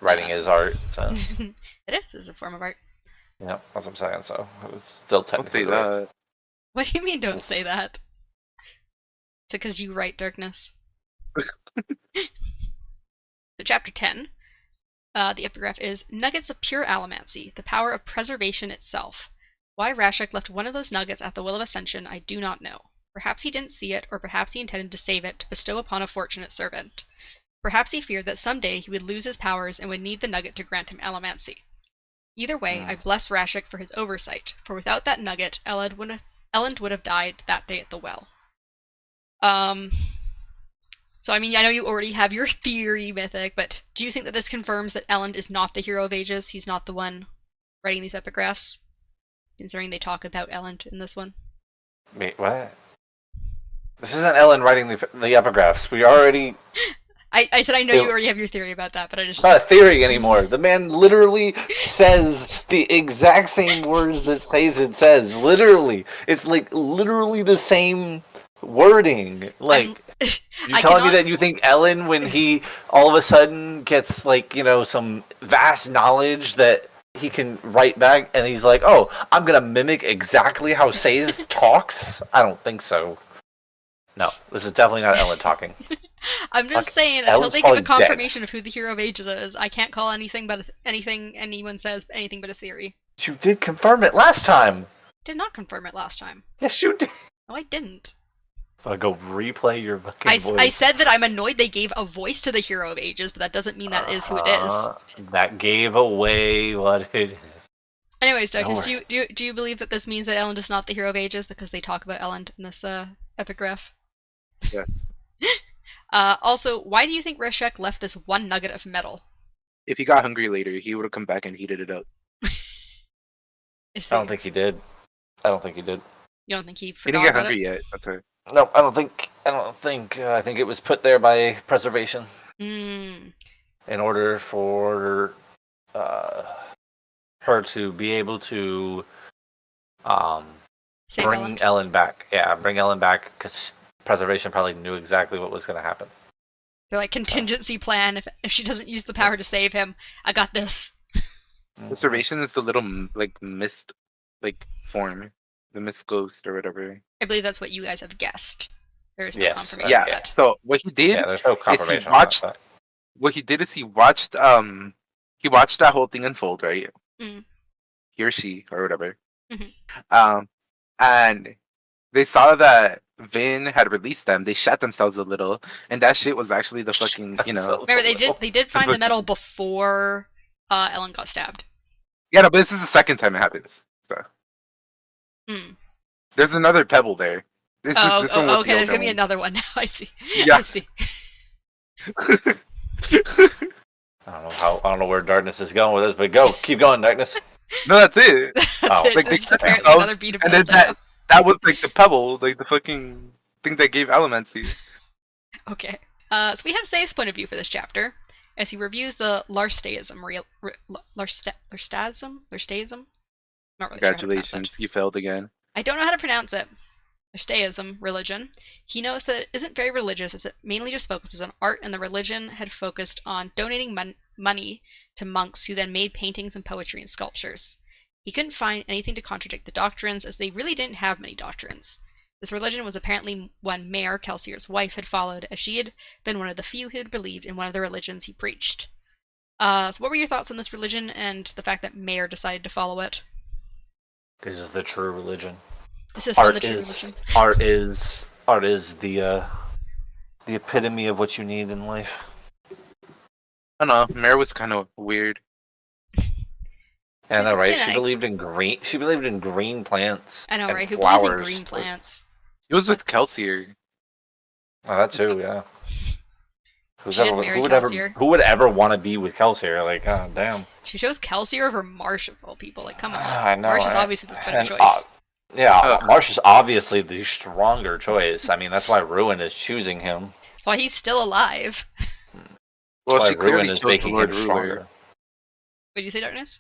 B: Writing is art, so.
A: It is. It's a form of art.
B: Yeah, that's what I'm saying. So it's still technically.
C: Don't say that.
A: What do you mean? Don't say that? Is it because you write darkness? So chapter 10. The epigraph is Nuggets of Pure Allomancy, the power of preservation itself. Why Rashek left one of those nuggets at the Will of Ascension, I do not know. Perhaps he didn't see it, or perhaps he intended to save it to bestow upon a fortunate servant. Perhaps he feared that someday he would lose his powers and would need the nugget to grant him allomancy. Either way, I bless Rashek for his oversight, for without that nugget, Elend would have died that day at the well. So, I mean, I know you already have your theory, Mythic, but do you think that this confirms that Elend is not the hero of ages? He's not the one writing these epigraphs? Considering they talk about Elend in this one.
B: Wait, what? This isn't Ellen writing the epigraphs. We already...
A: I said I know you already have your theory about that, but I just...
B: It's not a theory anymore. The man literally says the exact same words that Sazed says. Literally. It's like literally the same wording. Like, you're telling me that you think Ellen, when he all of a sudden gets, like, you know, some vast knowledge that he can write back, and he's like, oh, I'm going to mimic exactly how Sazed talks? I don't think so. No, this is definitely not Ellen talking.
A: I'm just saying, until they give a confirmation of who the hero of ages is, I can't call anything anyone says anything but a theory.
B: You did confirm it last time.
A: Did not confirm it last time.
B: Yes, you did.
A: No, I didn't.
B: I'll go replay your fucking voice.
A: I said that I'm annoyed they gave a voice to the hero of ages, but that doesn't mean that is who it is.
B: That gave away what it is.
A: Anyways, Douglas, do you believe that this means that Elend is not the hero of ages because they talk about Elend in this epigraph?
C: Yes.
A: Also, why do you think Rashek left this one nugget of metal?
C: If he got hungry later, he would have come back and heated it up.
B: I don't think he did. I don't think he did.
A: You don't think he
C: He
A: forgot
C: didn't get
A: about
C: hungry
A: it?
C: yet. That's it.
B: No, I don't think. I think it was put there by preservation.
A: Mm.
B: In order for her to be able to
A: Save
B: bring Ellen back. Yeah, bring Ellen back, because preservation probably knew exactly what was going to happen.
A: They're like, contingency plan. If she doesn't use the power to save him, I got this.
C: Preservation is the little mist form, the mist ghost or whatever.
A: I believe that's what you guys have guessed. There is no confirmation
C: Yeah.
A: yet.
C: So what he did?
B: Yeah, there's no confirmation.
C: What he did is he watched that whole thing unfold, right?
A: Mm.
C: He or she or whatever.
A: Mm-hmm.
C: And they saw that Vin had released them. They shot themselves a little, and that shit was actually the fucking, you know.
A: Remember, they did find the metal before Ellen got stabbed.
C: Yeah, no, but this is the second time it happens. So there's another pebble there. This
A: okay. There's gonna be another one now. I see.
C: Yeah.
A: I see.
B: I don't know where Darkness is going with this, but keep going, Darkness.
C: No, that's it.
A: That's it.
C: Like
A: There's just apparently another beat of
C: and then that was like the pebble, like the fucking thing that gave allomancy.
A: Okay. So we have Say's point of view for this chapter, as he reviews the Larstaism. Larstaism? Not really
C: Congratulations, you failed again.
A: I don't know how to pronounce it. Larstaism religion. He notes that it isn't very religious, as it mainly just focuses on art, and the religion had focused on donating money to monks who then made paintings and poetry and sculptures. He couldn't find anything to contradict the doctrines, as they really didn't have many doctrines. This religion was apparently one Mare, Kelsier's wife, had followed, as she had been one of the few who had believed in one of the religions he preached. So what were your thoughts on this religion and the fact that Mare decided to follow it?
B: This is the true religion.
A: Is this the true religion?
B: Art is the epitome of what you need in life.
C: I don't know. Mare was kind of weird.
B: Yeah, I know, right? She believed in green plants.
A: I know, right? Who
B: flowers.
A: believes in green plants?
C: It was with Kelsier.
B: Oh, that too, yeah. Who would ever want to be with Kelsier? Like, god damn.
A: She chose Kelsier over Marsh of all people. Like, come on.
B: I know.
A: Marsh is obviously the better choice.
B: Marsh is obviously the stronger choice. I mean, that's why Ruin is choosing him.
A: That's why he's still alive.
C: Well, she clearly
B: Ruin is
C: chose the
B: making
C: Lord
B: him
C: Ruler.
B: stronger.
A: What did you say, Darkness?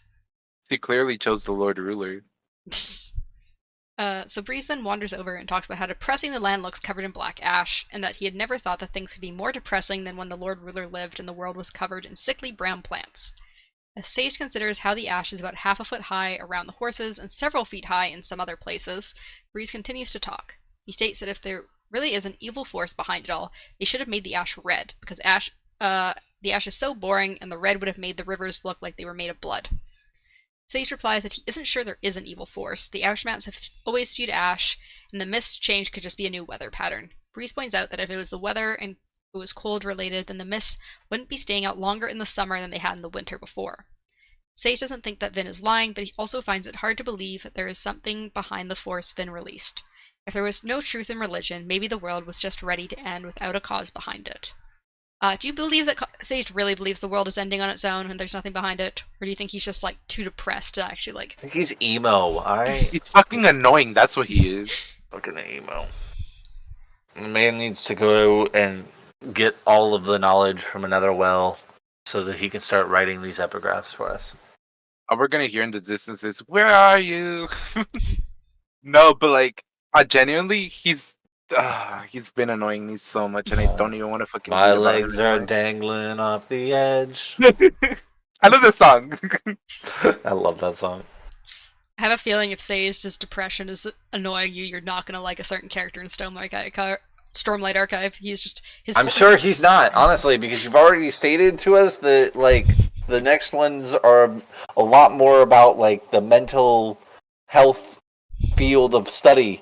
C: She clearly chose the Lord Ruler.
A: So Breeze then wanders over and talks about how depressing the land looks covered in black ash, and that he had never thought that things could be more depressing than when the Lord Ruler lived and the world was covered in sickly brown plants. As Sage considers how the ash is about 1/2 foot high around the horses and several feet high in some other places, Breeze continues to talk. He states that if there really is an evil force behind it all, they should have made the ash red, because the ash is so boring, and the red would have made the rivers look like they were made of blood. Sage replies that he isn't sure there is an evil force. The Ashmats have always spewed ash, and the mist change could just be a new weather pattern. Breeze points out that if it was the weather and it was cold related, then the mists wouldn't be staying out longer in the summer than they had in the winter before. Sage doesn't think that Vin is lying, but he also finds it hard to believe that there is something behind the force Vin released. If there was no truth in religion, maybe the world was just ready to end without a cause behind it. Do you believe that Sage really believes the world is ending on its own and there's nothing behind it? Or do you think he's just, like, too depressed to actually, like...
B: I think he's emo.
C: He's fucking annoying, that's what he is.
B: Fucking emo. The man needs to go and get all of the knowledge from another well so that he can start writing these epigraphs for us.
C: All we're gonna hear in the distance is, "Where are you?" No, but like, genuinely, he's been annoying me so much, and I don't even want to fucking.
B: My
C: read about
B: legs
C: him
B: are
C: anymore.
B: dangling off the edge.
C: I love this song.
B: I love that song.
A: I have a feeling if Sage's depression is annoying you, you're not going to like a certain character in Stormlight Archive. He's just...
B: I'm sure he's not, honestly, because you've already stated to us that, like, the next ones are a lot more about, like, the mental health field of study.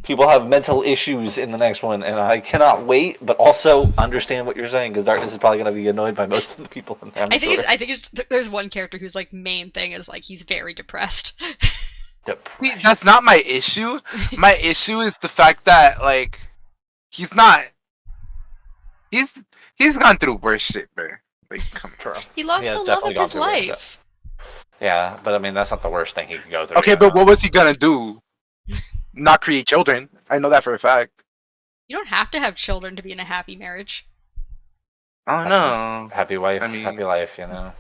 B: People have mental issues in the next one, and I cannot wait, but also understand what you're saying, because Darkness is probably going to be annoyed by most of the people in there.
A: I think there's one character whose, like, main thing is, like, he's very depressed.
C: See, that's not my issue. My issue is the fact that, like, he's not. He's gone through worse shit, man. Like, come on.
B: True.
A: He lost
B: has
A: the love
B: definitely
A: of
B: gone
A: his
B: through worse shit.
A: life.
B: Yeah, but I mean, that's not the worst thing he could go through.
C: Okay, but what was he gonna do? Not create children. I know that for a fact.
A: You don't have to have children to be in a happy marriage.
C: Oh no.
B: Happy wife,
C: I mean-
B: happy life, you know.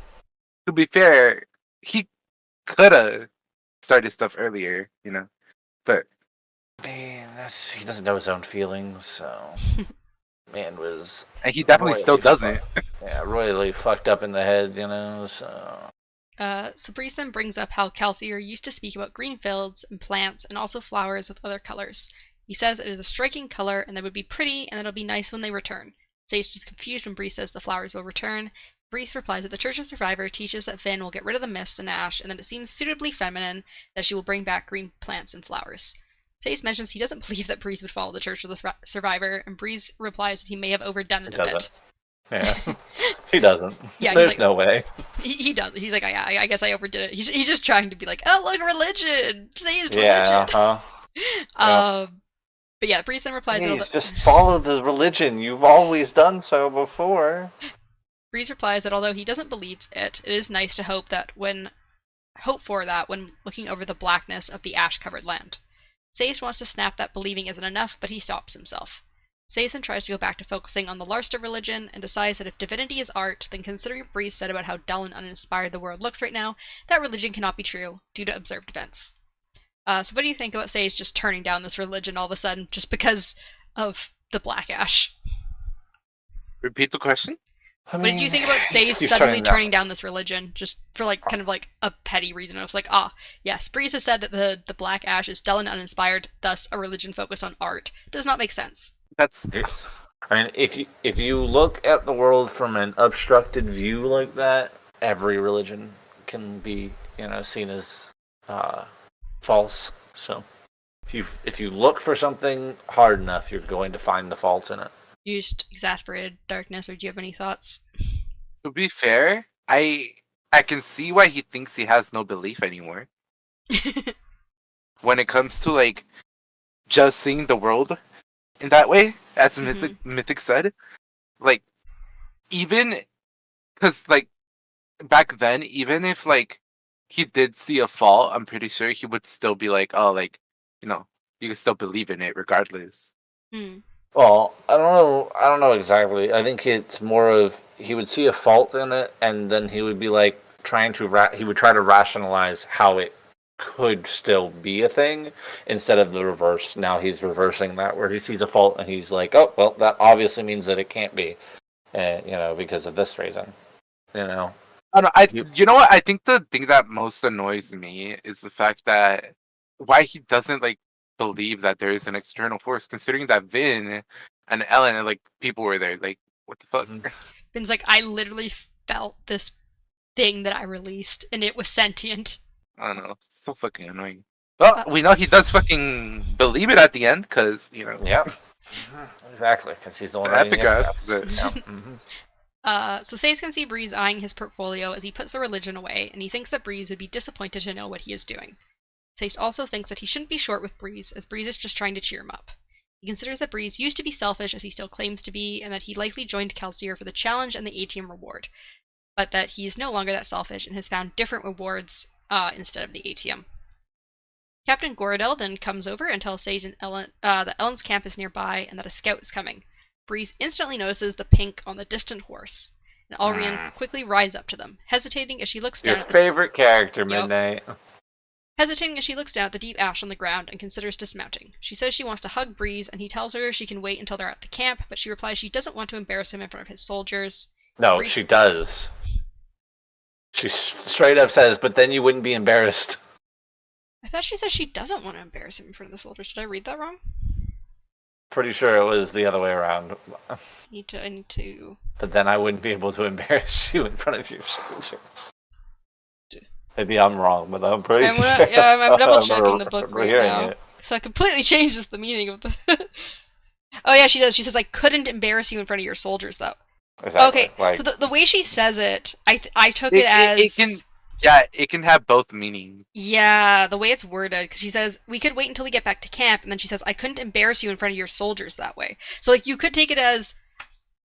C: To be fair, he coulda started stuff earlier, you know. But
B: Man, he doesn't know his own feelings, so man was.
C: and he definitely still
B: royally
C: doesn't.
B: Yeah, royally fucked up in the head, you know. So
A: Sabrice then brings up how Calcier used to speak about green fields and plants and also flowers with other colors. He says it is a striking color and they would be pretty and it'll be nice when they return. Sage is confused when Breeze says the flowers will return. Breeze replies that the Church of Survivor teaches that Finn will get rid of the mist and ash and that it seems suitably feminine that she will bring back green plants and flowers. Sage mentions he doesn't believe that Breeze would follow the Church of the Survivor, and Breeze replies that he may have overdone it a bit.
B: yeah, he doesn't.
A: Yeah,
B: There's
A: like,
B: no way.
A: He does. He's like, I guess I overdid it. He's just trying to be like, oh, look, religion! Sage religion!
B: Yeah,
A: But yeah, Breeze then replies...
B: Please, just follow the religion. You've always done so before.
A: Breeze replies that although he doesn't believe it, it is nice to hope for that when looking over the blackness of the ash-covered land. Sage wants to snap that believing isn't enough, but he stops himself. Sage then tries to go back to focusing on the Larster religion and decides that if divinity is art, then considering what Breeze said about how dull and uninspired the world looks right now, that religion cannot be true due to observed events. So what do you think about Sage just turning down this religion all of a sudden just because of the black ash?
C: Repeat the question?
A: What did you think about Sage suddenly turning down this religion just for like kind of like a petty reason? I was like, yes, Breeze has said that the black ash is dull and uninspired, thus a religion focused on art. Does not make sense.
C: That's.
B: I mean, if you look at the world from an obstructed view like that, every religion can be, you know, seen as false. So if you look for something hard enough, you're going to find the fault in it.
A: You just exasperated Darkness, or do you have any thoughts?
C: To be fair, I can see why he thinks he has no belief anymore. When it comes to like just seeing the world in that way, as Mythic said, like even because like back then, even if like he did see a fault, I'm pretty sure he would still be like, oh, like, you know, you can still believe in it regardless.
B: Well, I don't know exactly. I think it's more of he would see a fault in it, and then he would be like he would try to rationalize how it could still be a thing instead of the reverse. Now he's reversing that, where he sees a fault and he's like, oh, well, that obviously means that it can't be, you know, because of this reason, you know.
C: I don't know, you know what? I think the thing that most annoys me is the fact that why he doesn't like believe that there is an external force, considering that Vin and Ellen and like people were there. Like, what the fuck?
A: Vin's like, I literally felt this thing that I released, and it was sentient.
C: I don't know. It's so fucking annoying. Well,
A: Uh,
C: we know he does fucking believe it at the end, because, you know,
B: Yep. Exactly, because he's the one
C: the
B: writing the
C: epigraph.
B: epigraphs.
C: The-
B: Yep. Mhm.
A: So Sayce can see Breeze eyeing his portfolio as he puts the religion away, and he thinks that Breeze would be disappointed to know what he is doing. Sayce also thinks that he shouldn't be short with Breeze, as Breeze is just trying to cheer him up. He considers that Breeze used to be selfish, as he still claims to be, and that he likely joined Kelsier for the challenge and the ATM reward, but that he is no longer that selfish and has found different rewards instead of the ATM. Captain Goradel then comes over and tells Sage and Ellen that Ellen's camp is nearby and that a scout is coming. Breeze instantly notices the pink on the distant horse, and Alrian quickly rides up to them, hesitating as she looks
B: Your
A: down at the
B: favorite character, Midnight.
A: deep ash on the ground and considers dismounting. She says she wants to hug Breeze, and he tells her she can wait until they're at the camp, but she replies she doesn't want to embarrass him in front of his soldiers.
B: No,
A: Breeze-
B: she does. She straight up says, but then you wouldn't be embarrassed.
A: I thought she said she doesn't want to embarrass him in front of the soldiers. Did I read that wrong?
B: Pretty sure it was the other way around.
A: I need to.
B: But then I wouldn't be able to embarrass you in front of your soldiers. Maybe I'm wrong, but I'm pretty sure.
A: I'm double checking the book right
B: hearing
A: now.
B: it.
A: So it completely changes the meaning of the. Oh yeah, she does. She says I couldn't embarrass you in front of your soldiers, though.
B: Exactly.
A: Okay,
B: Like,
A: so the way she says it, I took it as
C: it can have both meanings.
A: yeah, the way it's worded, because she says we could wait until we get back to camp, and then she says I couldn't embarrass you in front of your soldiers that way. So like you could take it as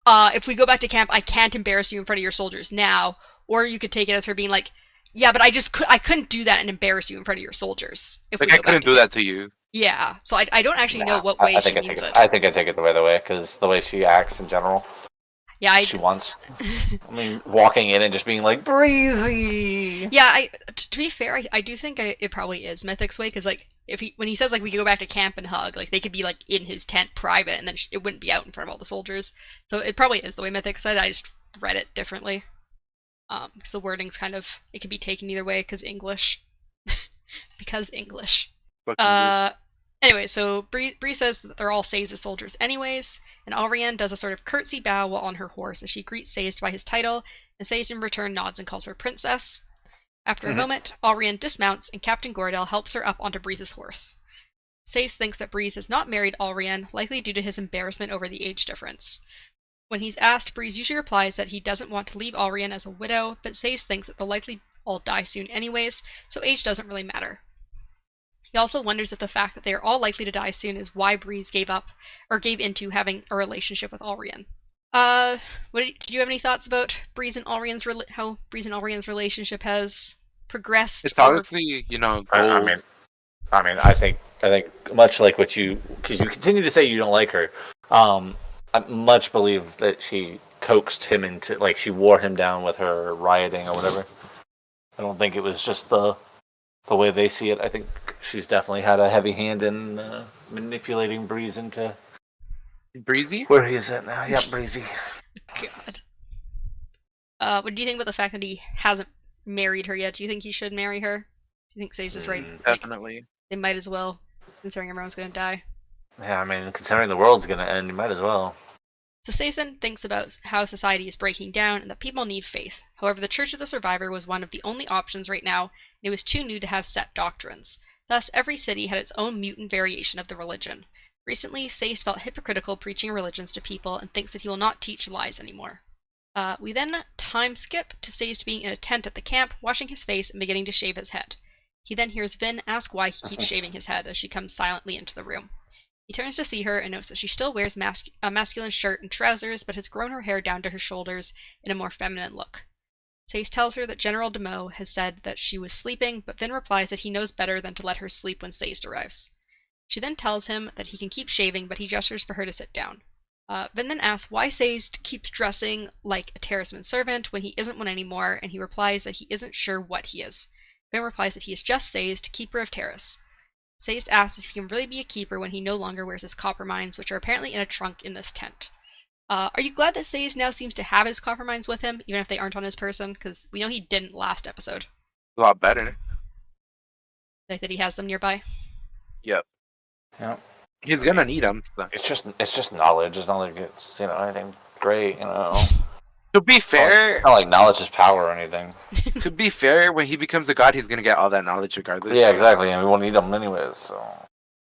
A: if we go back to camp, I can't embarrass you in front of your soldiers now, or you could take it as her being like, yeah, but I couldn't do that and embarrass you in front of your soldiers. If
C: Like
A: we
C: I
A: go
C: couldn't
A: back to
C: do
A: camp.
C: that to you.
A: Yeah, so I don't actually know
B: nah,
A: what way
B: I
A: she
B: think
A: means it.
B: I think I take it the other way, because the way she acts in general,
A: Yeah,
B: she wants. I mean, walking in and just being like, breezy!
A: yeah. To be fair, I do think it probably is Mythic's way, because like when he says like we could go back to camp and hug, like they could be like in his tent private, and then it wouldn't be out in front of all the soldiers. So it probably is the way Mythic said. I just read it differently. Because the wording's kind of it can be taken either way, because English. Because English.
C: Fucking
A: Anyway, so Bree says that they're all Say's soldiers anyways, and Alrienne does a sort of curtsy bow while on her horse as she greets Say's by his title, and Say's in return nods and calls her princess. After a moment, Alrienne dismounts, and Captain Goradel helps her up onto Breeze's horse. Say's thinks that Breeze has not married Alrienne, likely due to his embarrassment over the age difference. When he's asked, Breeze usually replies that he doesn't want to leave Alrienne as a widow, but Say's thinks that they'll likely all die soon anyways, so age doesn't really matter. He also wonders if the fact that they are all likely to die soon is why Breeze gave into having a relationship with Alrienne. Did you have any thoughts about Breeze and Alrienne's how Breeze and Alrienne's relationship has progressed?
C: It's honestly, goals.
B: I mean, I think much like what because you continue to say you don't like her. I much believe that she coaxed him into, like, she wore him down with her rioting or whatever. I don't think it was just the way they see it. I think she's definitely had a heavy hand in manipulating Breeze into
C: Breezy.
B: where he is at now. Yep, Breezy.
A: God. What do you think about the fact that he hasn't married her yet? Do you think he should marry her? Do you think Say's just right?
C: Definitely.
A: They might as well, considering everyone's gonna die.
B: Yeah, I mean, considering the world's gonna end, you might as well.
A: So Saysen thinks about how society is breaking down and that people need faith. However, the Church of the Survivor was one of the only options right now, and it was too new to have set doctrines. Thus, every city had its own mutant variation of the religion. Recently, Sayce felt hypocritical preaching religions to people and thinks that he will not teach lies anymore. We then time skip to Sayce being in a tent at the camp, washing his face and beginning to shave his head. He then hears Vin ask why he keeps shaving his head as she comes silently into the room. He turns to see her and notes that she still wears a masculine shirt and trousers, but has grown her hair down to her shoulders in a more feminine look. Sayce tells her that General Demeaux has said that she was sleeping, but Vin replies that he knows better than to let her sleep when Sayce arrives. She then tells him that he can keep shaving, but he gestures for her to sit down. Vin then asks why Sayce keeps dressing like a Terraceman servant when he isn't one anymore, and he replies that he isn't sure what he is. Vin replies that he is just Sayce, keeper of Terrace. Sayce asks if he can really be a keeper when he no longer wears his copper mines, which are apparently in a trunk in this tent. Are you glad that Sayce now seems to have his copper mines with him, even if they aren't on his person? Because we know he didn't last episode.
C: A lot better.
A: Like that he has them nearby.
C: Yep.
B: Yep.
C: He's gonna need them. So.
B: It's just knowledge. It's not like it's anything great,
C: To be fair,
B: Not like knowledge is power or anything.
C: to be fair, when he becomes a god, he's gonna get all that knowledge regardless.
B: Yeah, exactly, and we won't need them anyways. So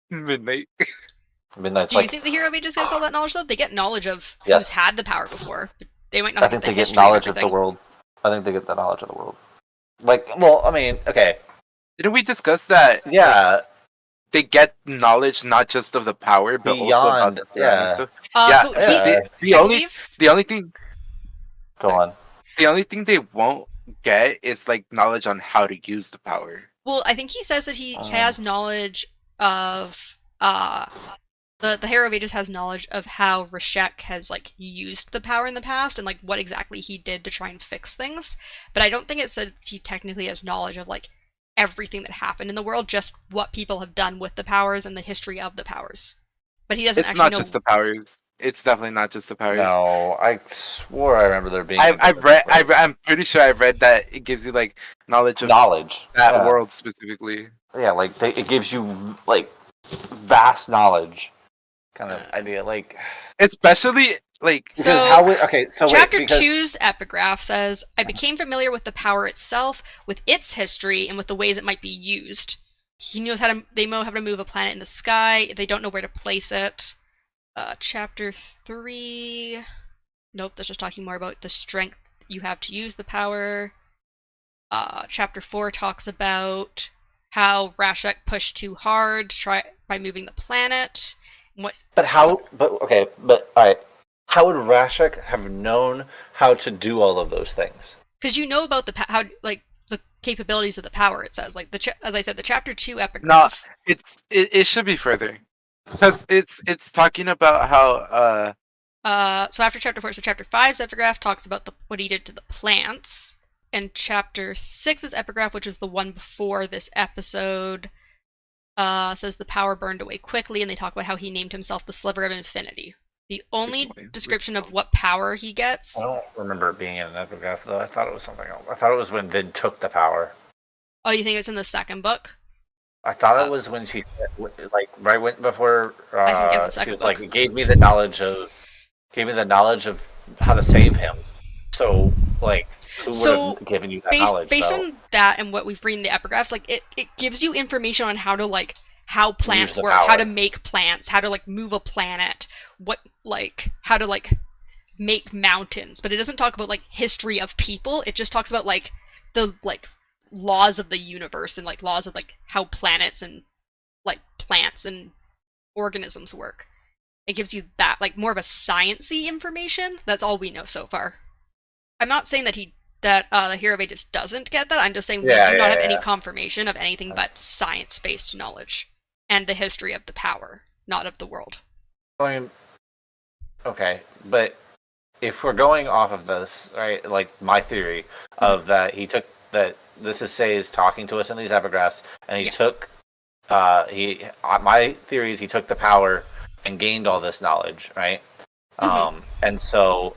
C: Midnight.
B: Midnight's
A: Do you
B: like,
A: think the Hero of Ages gets all that knowledge though? They get knowledge of who's
B: yes.
A: had the power before, but they might
B: I
A: not
B: think
A: get the
B: they get
A: history of
B: knowledge of the
A: everything.
B: world. I think they get the knowledge of the world. Like, well, I mean, okay,
C: Didn't we discuss that? Like,
B: yeah,
C: they get knowledge not just of the power, but also about
B: beyond,
C: the surrounding
B: yeah,
C: stuff. Yeah,
A: So he,
B: yeah.
C: the
A: I
C: only
A: believe.
C: the only thing
B: Go
A: Sorry.
B: on.
C: the only thing they won't get is like knowledge on how to use the power.
A: Well, I think he says that he
B: Um,
A: has knowledge of the Hero of Ages has knowledge of how Rashek has like used the power in the past and like what exactly he did to try and fix things. But I don't think it says he technically has knowledge of like everything that happened in the world, just what people have done with the powers and the history of the powers. But he doesn't
C: It's
A: actually
C: not
A: know.
C: just the powers. It's definitely not just the powers.
B: No, I swore I remember there being.
C: I'm pretty sure I've read that it gives you like knowledge of
B: knowledge.
C: that
B: Yeah.
C: world specifically.
B: Yeah, like it gives you like vast knowledge, kind of idea. Like,
C: Especially like
B: because
A: So,
B: how would so
A: Chapter
B: wait, because
A: 2's epigraph says, I became familiar with the power itself, with its history, and with the ways it might be used. He knows they know how to move a planet in the sky, they don't know where to place it. Chapter 3... Nope, that's just talking more about the strength you have to use the power. Chapter 4 talks about how Rashek pushed too hard by moving the planet. What?
B: But how? But okay. But all right. How would Rashek have known how to do all of those things?
A: Because you know about how like the capabilities of the power. It says like as I said, the chapter 2
C: no,
A: epigraph.
C: it should be further because it's talking about how
A: So after chapter 4, so chapter 5's epigraph talks about what he did to the plants, and chapter 6's epigraph, which is the one before this episode, says the power burned away quickly, and they talk about how he named himself the Sliver of Infinity. The only description of what power he gets.
B: I don't remember it being in an epigraph though. I thought it was something else. I thought it was when Vid took the power.
A: Oh, you think it's in the second book?
B: I thought it was when she like right when before
A: I can get the
B: she
A: second
B: was
A: book.
B: like, it gave me the knowledge of how to save him. So like, who would have given you that knowledge?
A: Based
B: though?
A: on that and what we've read in the epigraphs, like it gives you information on how to like how plants work,
B: power.
A: how to make plants, how to like move a planet, how to like make mountains. But it doesn't talk about like history of people. It just talks about like the like laws of the universe and like laws of like how planets and like plants and organisms work. It gives you that like more of a sciencey information. That's all we know so far. I'm not saying that the Hero of Ages doesn't get that. I'm just saying we do not have any confirmation of anything but science-based knowledge and the history of the power, not of the world.
B: I mean, okay, but if we're going off of this, right, like my theory of that he took that this is talking to us in these epigraphs, and he took my theory is he took the power and gained all this knowledge, right? And so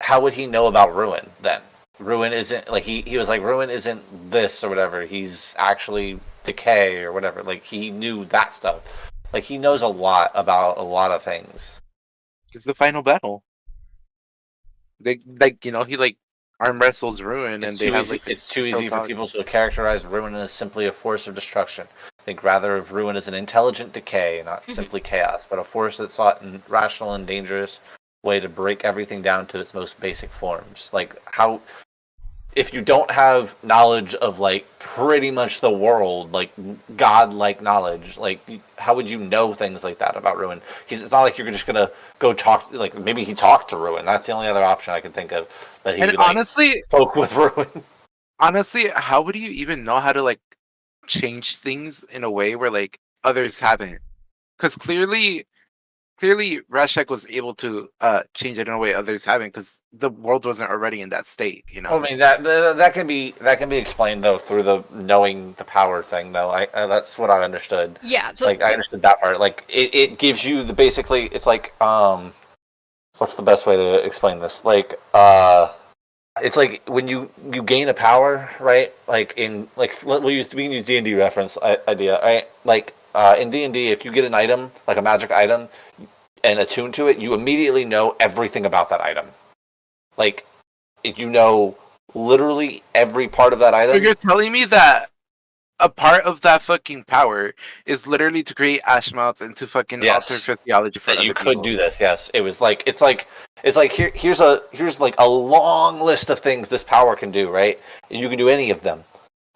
B: how would he know about Ruin then? Ruin isn't like he was like Ruin isn't this or whatever. He's actually decay or whatever. Like he knew that stuff. Like he knows a lot about a lot of things.
C: it's the final battle. Like he like arm wrestles Ruin, and they have like
B: it's too easy for people to characterize Ruin as simply a force of destruction. Think rather of Ruin as an intelligent decay, not simply chaos, but a force that sought a rational and dangerous way to break everything down to its most basic forms. Like how, if you don't have knowledge of like pretty much the world, like god-like knowledge, like how would you know things like that about Ruin? It's not like you're just gonna go talk. Like maybe he talked to Ruin. That's the only other option I can think of. That he
C: and
B: would,
C: honestly
B: spoke with Ruin.
C: Honestly, how would you even know how to like change things in a way where like others haven't? Because clearly Rashek was able to change it in a way others haven't, because the world wasn't already in that state, you know.
B: I mean that can be explained though through the knowing the power thing though. I that's what I understood.
A: Yeah, so
B: like I understood that part. Like it gives you the basically it's like what's the best way to explain this? Like it's like when you gain a power, right? Like in like we can use D&D reference idea, right? Like in D&D, if you get an item like a magic item and attune to it, you immediately know everything about that item. like you know literally every part of that
C: So
B: item.
C: you're telling me that a part of that fucking power is literally to create ash mounts and to fucking alter
B: Yes,
C: physiology for
B: that you
C: other
B: could
C: people.
B: do this. Yes, it was like it's like here's like a long list of things this power can do, right? And you can do any of them.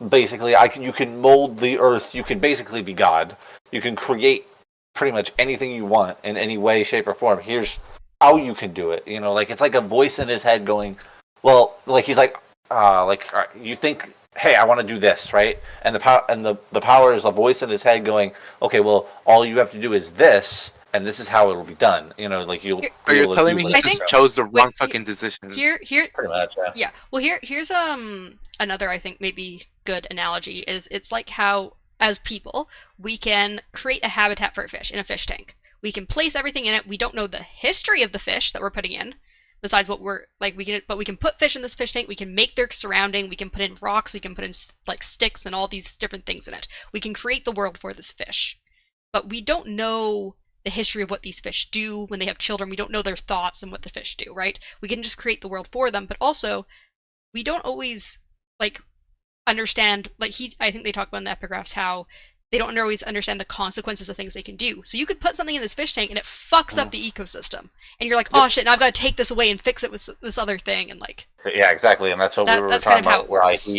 B: Basically, you can mold the earth. You can basically be God. You can create pretty much anything you want in any way, shape, or form. Here's how you can do it. Like it's like a voice in his head going, well, like he's like all right, you think, hey, I want to do this, right? And the power is a voice in his head going, okay, well, all you have to do is this, and this is how it'll be done. Like you'll
A: Here,
C: So
B: be
C: you're
B: able to
C: telling
B: do
C: me he
B: this.
A: I
C: just
A: think.
C: chose the
A: Wait,
C: wrong fucking decisions.
A: here,
B: Pretty much, yeah.
A: yeah. Well, here's another I think maybe good analogy is it's like how as people we can create a habitat for a fish in a fish tank. We can place everything in it. We don't know the history of the fish that we're putting in, besides what we're like we can put fish in this fish tank. We can make their surrounding. We can put in rocks. We can put in like sticks and all these different things in it. We can create the world for this fish, but we don't know the history of what these fish do when they have children. We don't know their thoughts and what the fish do, right? We can just create the world for them, but also we don't always like understand I think they talk about in the epigraphs how they don't always understand the consequences of things they can do. So you could put something in this fish tank and it fucks up the ecosystem. And you're like, oh shit, now I've got to take this away and fix it with this other thing and like
B: So, yeah, exactly, and that's what we were
A: that's
B: talking
A: kind of how
B: about.
A: it
B: Why
A: works.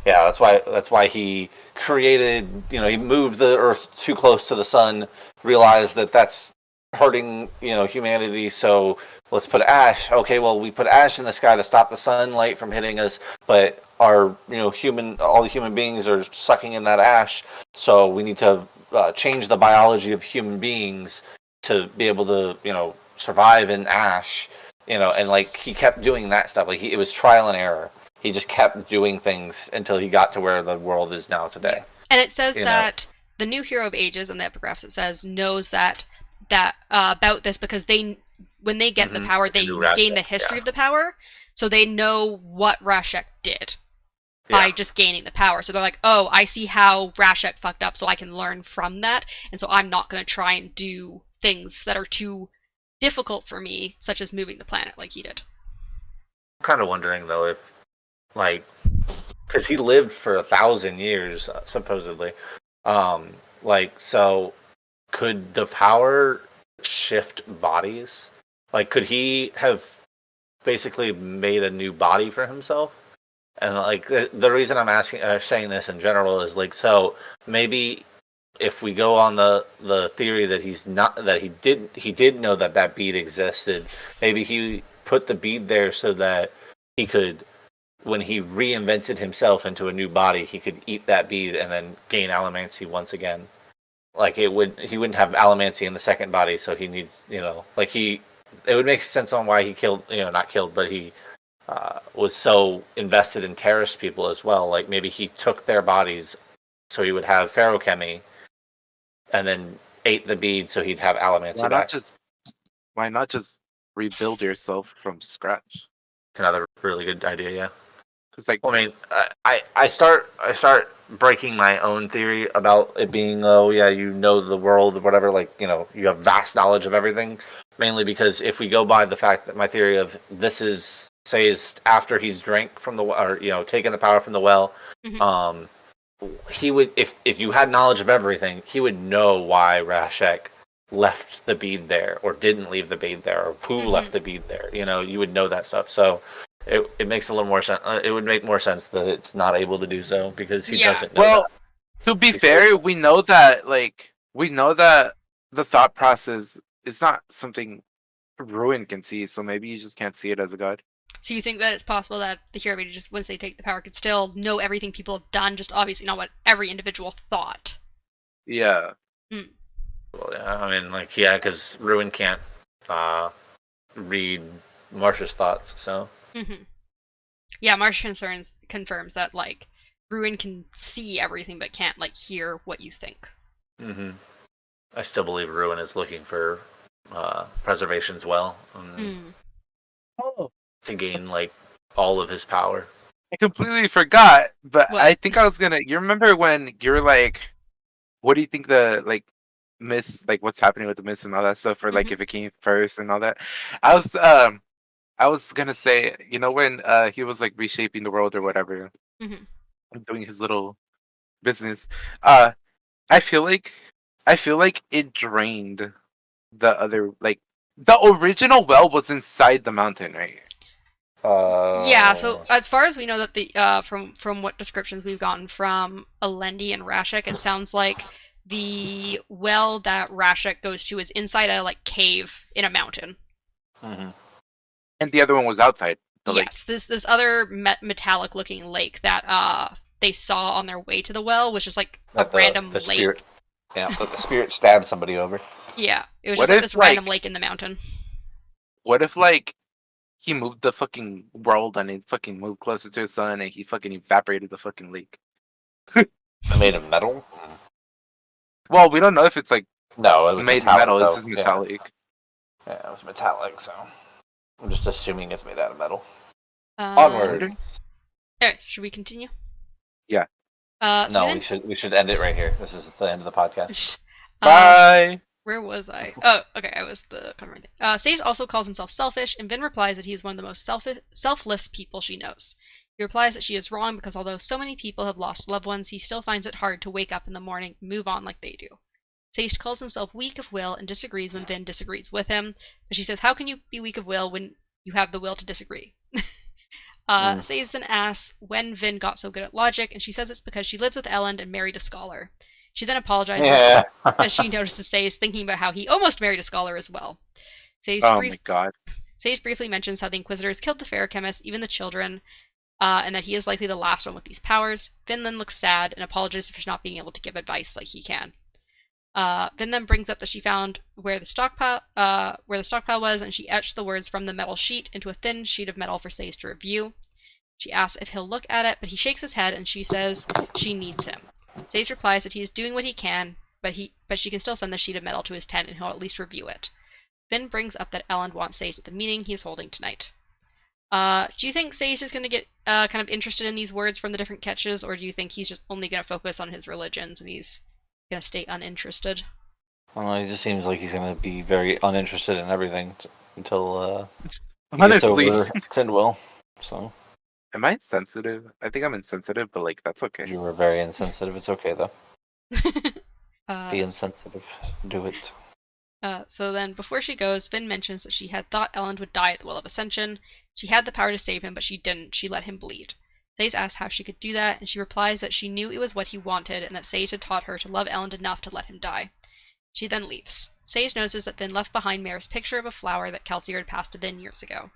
B: yeah, that's why he created. He moved the Earth too close to the sun, realized that that's hurting humanity. So let's put ash. Okay, well we put ash in the sky to stop the sunlight from hitting us, but our all the human beings are sucking in that ash. So we need to change the biology of human beings to be able to survive in ash. And like he kept doing that stuff. Like it was trial and error. He just kept doing things until he got to where the world is now today.
A: Yeah. And it says
B: You know,
A: that the new hero of ages in the epigraphs it says knows that about this because when they get the power they gain the history of the power, so they know what Rashek did by just gaining the power. So they're like, oh, I see how Rashek fucked up, so I can learn from that, and so I'm not going to try and do things that are too difficult for me, such as moving the planet like he did.
B: I'm kind of wondering though if like because he lived for 1,000 years supposedly, like so could the power shift bodies? Like could he have basically made a new body for himself? And like the reason I'm saying this in general is like so maybe if we go on the theory that he's not that he did know that that bead existed, maybe he put the bead there so that he could when he reinvented himself into a new body, he could eat that bead and then gain Allomancy once again. Like he wouldn't have Allomancy in the second body, so he needs like it would make sense on why he killed not killed, but he was so invested in terrorist people as well. Like maybe he took their bodies so he would have ferochemy, and then ate the bead so he'd have Allomancy back.
C: Why not just rebuild yourself from scratch?
B: It's another really good idea, yeah.
C: Because like,
B: Well, I mean, I start breaking my own theory about it being the world or whatever, like you have vast knowledge of everything, mainly because if we go by the fact that my theory of this is after he's drank from the or taken the power from the well,
A: Mm-hmm.
B: he would if you had knowledge of everything, he would know why Rashek left the bead there or didn't leave the bead there or who left the bead there. You would know that stuff. So it makes a little more sense. It would make more sense that it's not able to do so because he doesn't know
C: well,
B: that.
C: to be fair, we know that the thought process is not something Ruin can see, so maybe you just can't see it as a god.
A: So you think that it's possible that the hero of ages, just once they take the power, could still know everything people have done, just obviously not what every individual thought.
C: Yeah.
B: Well, yeah, I mean, like, yeah, because Ruin can't read Marsha's thoughts, so.
A: Yeah, Marsha confirms that, like, Ruin can see everything but can't, like, hear what you think.
B: I still believe Ruin is looking for preservation as well. To gain, like, all of his power.
C: I completely forgot, but
A: What?
C: I think I was gonna. You remember when you're like, what do you think the like mist, like what's happening with the mist and all that stuff, or like if it came first and all that? I was I was gonna say, when he was like reshaping the world or whatever,
A: Hmm.
C: doing his little business, uh, I feel like it drained the other the original well was inside the mountain, right?
A: Yeah, so
B: Uh,
A: as far as we know that the from what descriptions we've gotten from Alendi and Rashek, it sounds like the well that Rashek goes to is inside a like cave in a mountain.
B: mhm.
C: And the other one was outside the lake.
A: Yes, this other metallic looking lake that they saw on their way to the well was just like a
B: That
A: random
B: the
A: lake.
B: spirit, yeah, that the spirit stabbed somebody over.
A: Yeah, it was just
C: What
A: like
C: if
A: this random
C: like
A: lake in the mountain.
C: what if like he moved the fucking world and it fucking moved closer to his sun and he fucking evaporated the fucking lake?
B: I made of metal.
C: Well, we don't know if it's like
B: No, it was
C: made of
B: metallic
C: metal. It's
B: though.
C: just
B: Yeah,
C: metallic.
B: yeah, it was metallic. So I'm just assuming it's made out of metal.
A: Um,
C: Wonder.
B: Onwards.
A: anyway, should we continue?
C: Yeah.
A: So we
B: No,
A: then
B: we should end it right here. This is the end of the podcast.
A: uh,
C: Bye.
A: where was I? Oh, okay, I was the covering thing. Sage also calls himself selfish, and Vin replies that he is one of the most selfless people she knows. He replies that she is wrong because although so many people have lost loved ones, he still finds it hard to wake up in the morning and move on like they do. Sage calls himself weak of will and disagrees when Vin disagrees with him, but she says, "How can you be weak of will when you have the will to disagree?"
B: Mm.
A: Sage then asks when Vin got so good at logic, and she says it's because she lives with Elend and married a scholar. She then apologizes
B: Yeah.
A: as she notices Sage thinking about how he almost married a scholar as well. Sage,
C: Oh
A: brief,
C: my god.
A: Sage briefly mentions how the Inquisitors killed the Ferrochemists, even the children, and that he is likely the last one with these powers. Vin then looks sad and apologizes for not being able to give advice like he can. Vin then brings up that she found where the stockpile was, and she etched the words from the metal sheet into a thin sheet of metal for Sage to review. She asks if he'll look at it, but he shakes his head, and she says she needs him. Sage replies that he is doing what he can, but she can still send the sheet of metal to his tent, and he'll at least review it. Vin brings up that Elend wants Sage at the meeting he is holding tonight. Do you think Sage is going to get kind of interested in these words from the different catches, or do you think he's just only going to focus on his religions and he's going to stay uninterested?
B: Well, he just seems like he's gonna be very uninterested in everything until he gets
C: Honestly,
B: over Tindwell. So
C: am I insensitive? I think I'm insensitive, but like that's okay.
B: you were very insensitive. It's okay though. Be
A: uh,
B: insensitive. Do it.
A: so then, before she goes, Finn mentions that she had thought Elend would die at the Well of Ascension. She had the power to save him, but she didn't. She let him bleed. Sage asks how she could do that, and she replies that she knew it was what he wanted, and that Sage had taught her to love Elend enough to let him die. She then leaves. Sage notices that Vin left behind Mare's picture of a flower that Kelsier had passed to Vin years ago.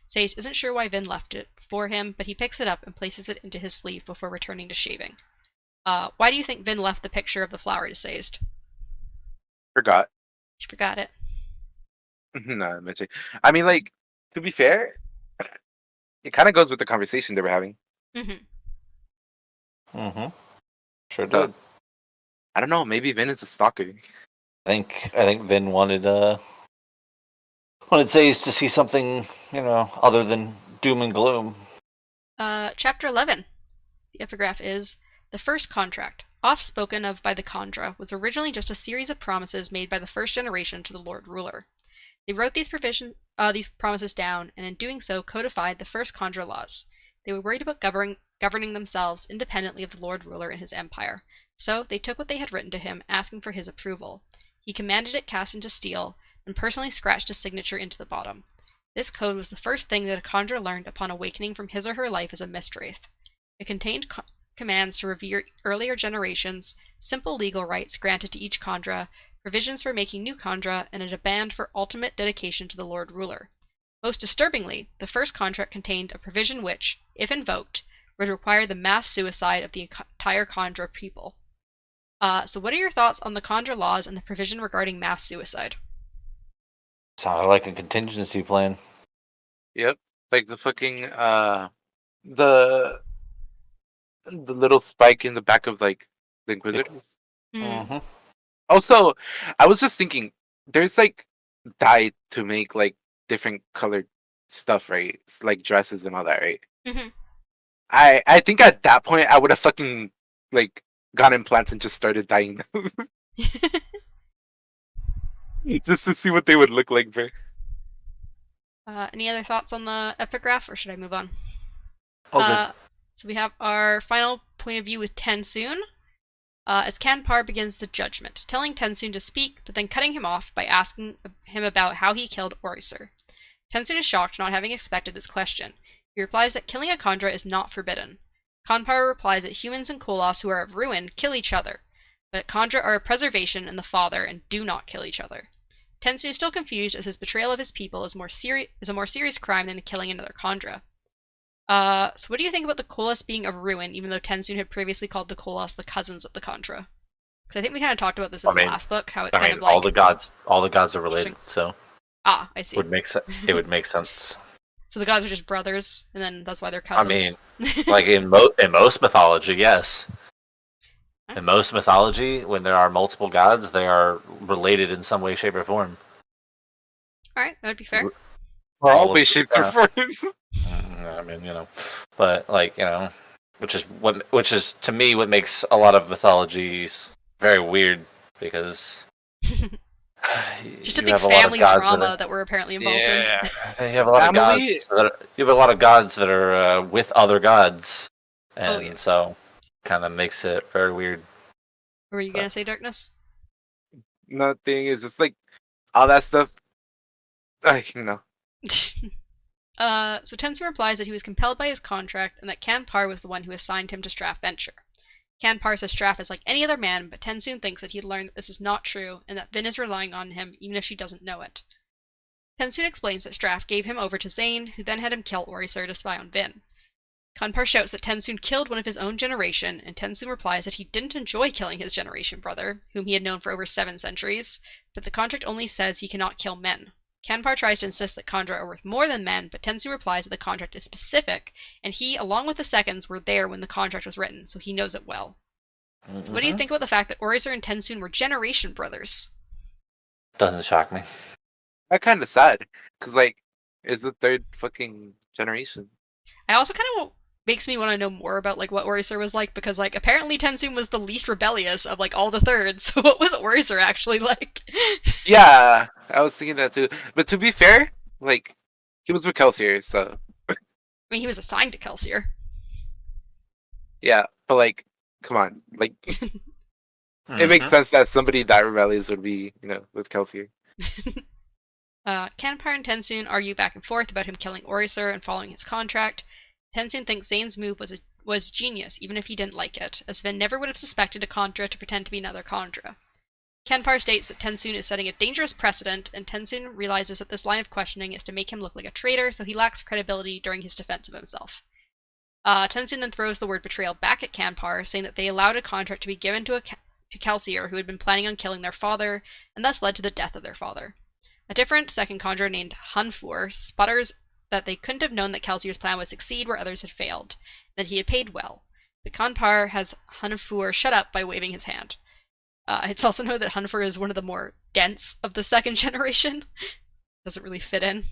A: Sage isn't sure why Vin left it for him, but he picks it up and places it into his sleeve before returning to shaving. Why do you think Vin left the picture of the flower to Sage?
C: Forgot.
A: She forgot it.
C: No, I'm mentioning. I mean, like, to be fair, it kind of goes with the conversation they were having.
A: Mm-hmm.
B: Mm-hmm. Sure
C: So
B: did.
C: I don't know. Maybe Vin is a stalker.
B: I think Vin wanted Sage to see something, other than doom and gloom.
A: Chapter 11. The epigraph is the first contract, oft spoken of by the Khandra, was originally just a series of promises made by the first generation to the Lord Ruler. They wrote these promises down, and in doing so codified the first Khandra laws. They were worried about governing themselves independently of the Lord Ruler and his empire, so they took what they had written to him, asking for his approval. He commanded it cast into steel, and personally scratched his signature into the bottom. This code was the first thing that a Khandra learned upon awakening from his or her life as a Mistwraith. It contained commands to revere earlier generations, simple legal rights granted to each Khandra, provisions for making new Khandra, and a demand for ultimate dedication to the Lord Ruler. Most disturbingly, the first contract contained a provision which, if invoked, would require the mass suicide of the entire Khandra people. So what are your thoughts on the Khandra laws and the provision regarding mass suicide?
B: Sounded like a contingency plan.
C: Yep. Like the fucking the little spike in the back of like the Inquisitors.
A: Hmm.
B: Mm-hmm.
C: Also, I was just thinking, there's like dye to make like different colored stuff, right? It's like dresses and all that, right?
A: Hmm.
C: I think at that point I would have fucking like got implants and just started dyeing them just to see what they would look like, bro.
A: Any other thoughts on the epigraph, or should I move on?
B: Oh, good.
A: So we have our final point of view with Tensoon, as Kanpar begins the judgment, telling Tensoon to speak, but then cutting him off by asking him about how he killed Oriser. Tensoon is shocked, not having expected this question. He replies that killing a Kandra is not forbidden. Kanpar replies that humans and Kolos who are of ruin kill each other, but Kandra are a preservation and the father and do not kill each other. Tensoon is still confused, as his betrayal of his people is a more serious crime than killing another Kandra. So what do you think about the Kolos being of ruin, even though Tensoon had previously called the Kolos the cousins of the Kandra? Because I think we kind of talked about this in the last book, how it's kind of like
B: all the gods are related, so
A: I see.
B: it would make sense.
A: So the gods are just brothers, and then that's why they're cousins.
B: I mean, like in most mythology, yes. In most mythology, when there are multiple gods, they are related in some way, shape, or form.
A: Alright, that would be fair.
C: Always shapes or forms.
B: I mean, but like, which is to me what makes a lot of mythologies very weird, because
A: just a big family drama that we're apparently involved in.
B: Yeah, you have a lot of gods that are with other gods, and so kind of makes it very weird.
A: What were you gonna say, Darkness?
C: Nothing. It's just like all that stuff. No.
A: So Tensoon replies that he was compelled by his contract and that Kanpar was the one who assigned him to Straff Venture. Kanpar says Straff is like any other man, but Tensoon thinks that he'd learned that this is not true and that Vin is relying on him even if she doesn't know it. Tensoon explains that Straff gave him over to Zane, who then had him kill Oriser to spy on Vin. Kanpar shouts that Tensoon killed one of his own generation, and Tensoon replies that he didn't enjoy killing his generation brother, whom he had known for over 7 centuries, but the contract only says he cannot kill men. Kanpar tries to insist that Kandra are worth more than men, but Tensoon replies that the contract is specific, and he, along with the seconds, were there when the contract was written, so he knows it well. Mm-hmm. So what do you think about the fact that Oriser and Tensoon were generation brothers?
B: Doesn't shock me.
C: I'm kind of sad, because, it's the 3rd fucking generation.
A: I also kind of makes me want to know more about, what Oriser was like, because, apparently Tensoon was the least rebellious of, all the thirds, so what was Oriser actually like?
C: Yeah, I was thinking that too. But to be fair, he was with Kelsier, so...
A: I mean, he was assigned to Kelsier.
C: Yeah, but, come on. It makes sense that somebody that rebellious would be, with Kelsier.
A: Kanpar and Tensoon argue back and forth about him killing Oriser and following his contract. Tensoon thinks Zane's move was genius, even if he didn't like it, as Sven never would have suspected a Kandra to pretend to be another Kandra. Kanpar states that Tensoon is setting a dangerous precedent, and Tensoon realizes that this line of questioning is to make him look like a traitor, so he lacks credibility during his defense of himself. Tensoon then throws the word betrayal back at Kanpar, saying that they allowed a contract to be given to Kelsier, who had been planning on killing their father, and thus led to the death of their father. A different second Kandra named Hunfur sputters that they couldn't have known that Kelsier's plan would succeed where others had failed, that he had paid well. But Kanpar has Hunfur shut up by waving his hand. It's also noted that Hunfur is one of the more dense of the 2nd generation. Doesn't really fit in.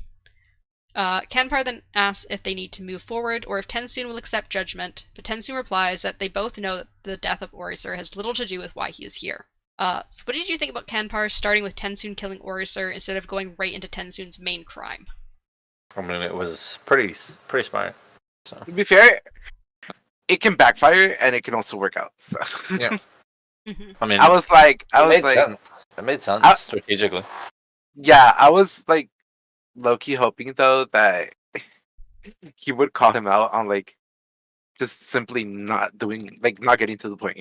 A: Kanpar then asks if they need to move forward or if Tensoon will accept judgment, but Tensoon replies that they both know that the death of Oriser has little to do with why he is here. So what did you think about Kanpar starting with Tensoon killing Oriser instead of going right into Tensoon's main crime?
B: I mean, it was pretty smart. So.
C: To be fair, it can backfire and it can also work out. So.
B: Yeah.
A: Mm-hmm.
B: I mean,
C: it
B: made sense strategically.
C: Yeah, I was low-key hoping though that he would call him out on just simply not doing not getting to the point,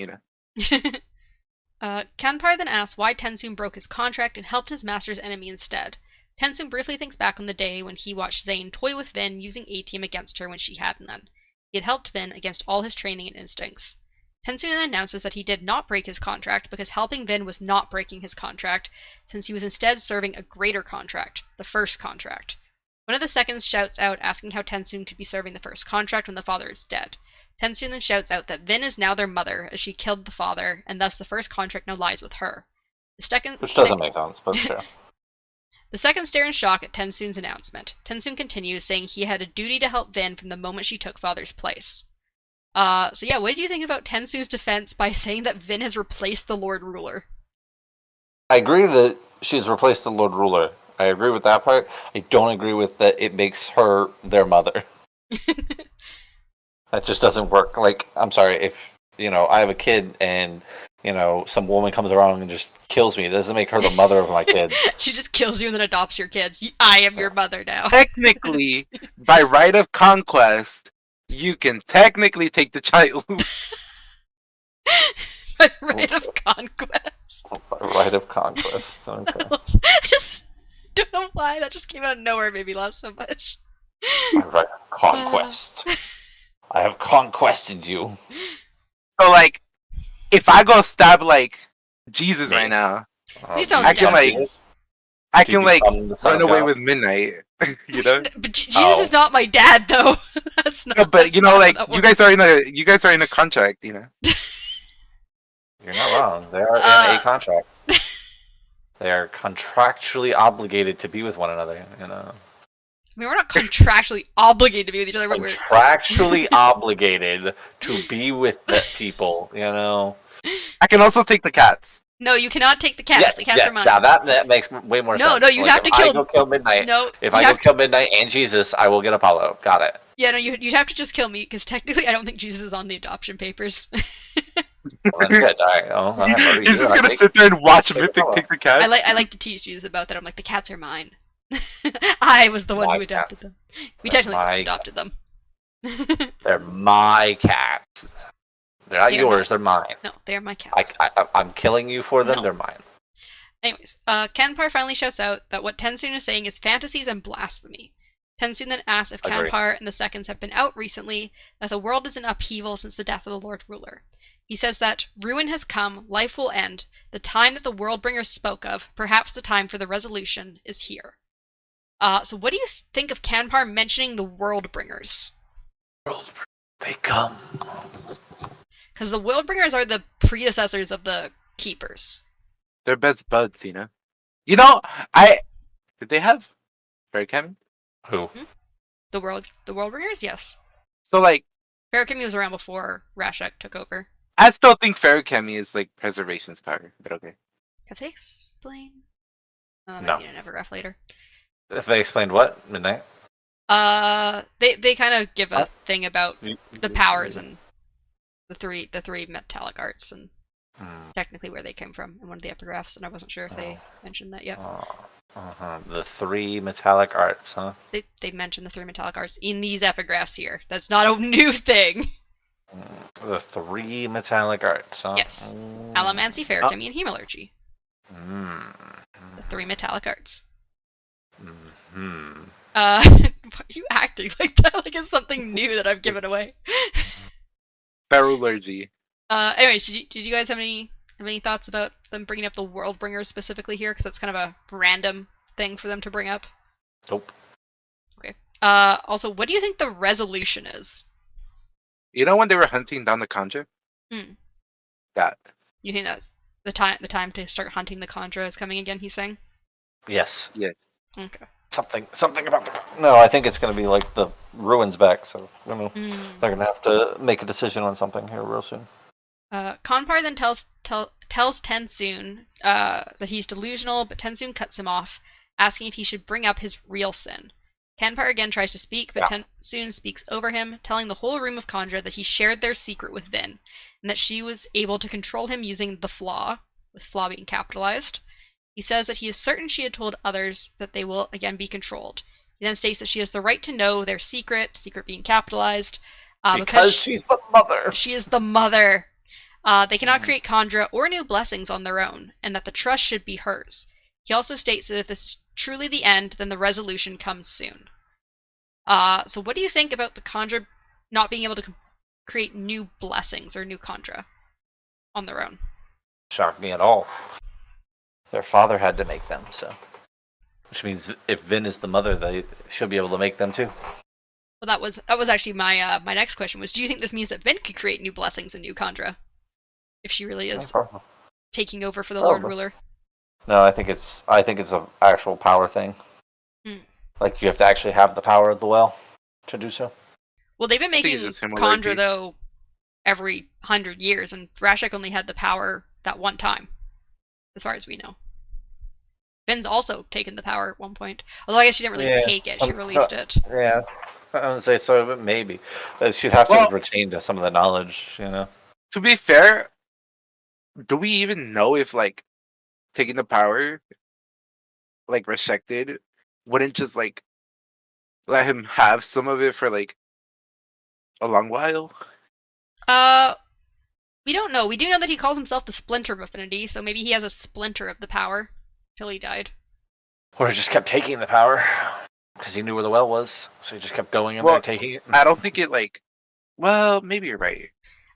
A: Kanpar then asks why Tensoon broke his contract and helped his master's enemy instead. Tensoon briefly thinks back on the day when he watched Zane toy with Vin using A-Team against her when she had none. He had helped Vin against all his training and instincts. Tensoon then announces that he did not break his contract because helping Vin was not breaking his contract, since he was instead serving a greater contract, the first contract. One of the seconds shouts out asking how Tensoon could be serving the first contract when the father is dead. Tensoon then shouts out that Vin is now their mother, as she killed the father, and thus the first contract now lies with her.
B: Which doesn't make sense, but sure.
A: The seconds stare in shock at Tensoon's announcement. Tensoon continues, saying he had a duty to help Vin from the moment she took father's place. So yeah, what did you think about Tensoon's defense by saying that Vin has replaced the Lord Ruler?
B: I agree that she's replaced the Lord Ruler. I agree with that part. I don't agree with that it makes her their mother. That just doesn't work. Like, I'm sorry, if, I have a kid and, some woman comes around and just kills me, it doesn't make her the mother of my kid.
A: She just kills you and then adopts your kids. I am your mother now.
C: Technically, by right of conquest, you can technically take the child.
A: By right of conquest.
B: By right of conquest. Okay.
A: Just don't know why that just came out of nowhere. Made me laugh so much.
B: By right of conquest. I have conquested you.
C: So, like, if I go stab, like, Jesus
B: Me?
C: right now,
A: Please don't
C: I can,
A: stab
C: like,
A: Jesus.
C: I
B: Do you
C: can, like,
B: become the son
C: run
B: of
C: away
B: God?
C: with midnight, you know?
A: But Jesus is not my dad, though. That's not.
C: No, but,
A: that's
C: you know,
A: not
C: like,
A: how that
C: you guys are in a contract, you know?
B: You're not wrong. They are in a contract. They are contractually obligated to be with one another,
A: I mean, we're not contractually obligated to be with each other, but we're
B: Contractually obligated to be with the people,
C: I can also take the cats.
A: No, you cannot take the cats.
B: Yes,
A: the cats
B: yes.
A: are mine.
B: Now that makes way more sense.
A: No, you
B: Like,
A: have to
B: if
A: kill.
B: I go kill Midnight.
A: No,
B: If
A: you
B: I
A: have
B: go kill Midnight and Jesus, I will get Apollo. Got it.
A: Yeah, no, you'd have to just kill me because technically I don't think Jesus is on the adoption papers.
B: Well, then good. All right. Oh, I'm
C: He's just gonna sit there and watch Mythic take the cats.
A: I like to tease Jesus about that. I'm like, the cats are mine. I was the one who adopted them. We technically adopted them.
B: They're my cats. They're not
A: They're
B: yours. They're mine.
A: No, they're my cats.
B: I'm killing you for them.
A: No.
B: They're mine.
A: Anyways, Kanpar finally shouts out that what Tensoon is saying is fantasies and blasphemy. Tensoon then asks if
B: Agree.
A: Kanpar and the Seconds have been out recently, that the world is in upheaval since the death of the Lord Ruler. He says that ruin has come, life will end, the time that the Worldbringers spoke of, perhaps the time for the resolution, is here. So what do you think of Kanpar mentioning the Worldbringers?
B: They come.
A: Because the Worldbringers are the predecessors of the Keepers.
C: They're best buds, you know? Did they have Faircami?
B: Who?
A: The Worldbringers? Yes.
C: So, like,
A: Faircami was around before Rashek took over.
C: I still think Faircami is, like, preservation's power, but okay.
A: Have they explained? Oh,
B: No.
A: maybe an Evergraph later.
B: If they explained what? Midnight?
A: They kind of give a thing about the powers and the three metallic arts and technically where they came from in one of the epigraphs, and I wasn't sure if they mentioned that yet.
B: The three metallic arts, huh?
A: They mentioned the three metallic arts in these epigraphs here. That's not a new thing.
B: The three metallic arts, huh?
A: Yes. Allomancy, Fairchemy, and Hemalurgy. The three metallic arts. Why are you acting like that? Like it's something new that I've given away.
C: Ferulurgy.
A: Anyways, did you guys have any thoughts about them bringing up the Worldbringers specifically here? Because that's kind of a random thing for them to bring up.
B: Nope.
A: Okay. Also, what do you think the resolution is?
C: You know when they were hunting down the Conjure? That.
A: You think that's the time to start hunting the Khandra is coming again? He's saying.
B: Yes.
C: Yes.
A: Okay.
B: Something about the. No, I think it's going to be like the ruins back. So they're going to have to make a decision on something here real soon.
A: Kanpar then tells Tensoon that he's delusional, but Tensoon cuts him off, asking if he should bring up his real sin. Kanpar again tries to speak, but Tensoon speaks over him, telling the whole room of Khandra that he shared their secret with Vin, and that she was able to control him using the Flaw, with Flaw being capitalized. He says that he is certain she had told others that they will again be controlled. He then states that she has the right to know their secret being capitalized.
B: Because she's the mother.
A: She is the mother. They cannot create Khandra or new blessings on their own, and that the trust should be hers. He also states that if this is truly the end, then the resolution comes soon. So what do you think about the Khandra not being able to create new blessings or new Khandra on their own?
B: Shocked me at all. Their father had to make them, so. Which means if Vin is the mother, they should be able to make them too.
A: Well, that was actually my next question was, do you think this means that Vin could create new blessings and new Khandra? If she really is taking over for the Lord Ruler.
B: No, I think it's an actual power thing. Like you have to actually have the power of the well to do so.
A: Well, they've been making Khandra though every 100 years, and Rashek only had the power that one time, as far as we know. Vin's also taken the power at one point. Although I guess she didn't really take it, she released it.
B: Yeah, I would say so, but maybe. She'd have to
C: Well-
B: have retained some of the knowledge, you know?
C: To be fair, do we even know if like taking the power, like Reshek wouldn't just like let him have some of it for like a long while?
A: We don't know. We do know that he calls himself the Splinter of Affinity, so maybe he has a splinter of the power till he died.
B: Or he just kept taking the power because he knew where the well was, so he just kept going in
C: Well,
B: there taking it.
C: I don't think it like. Well, maybe you're right.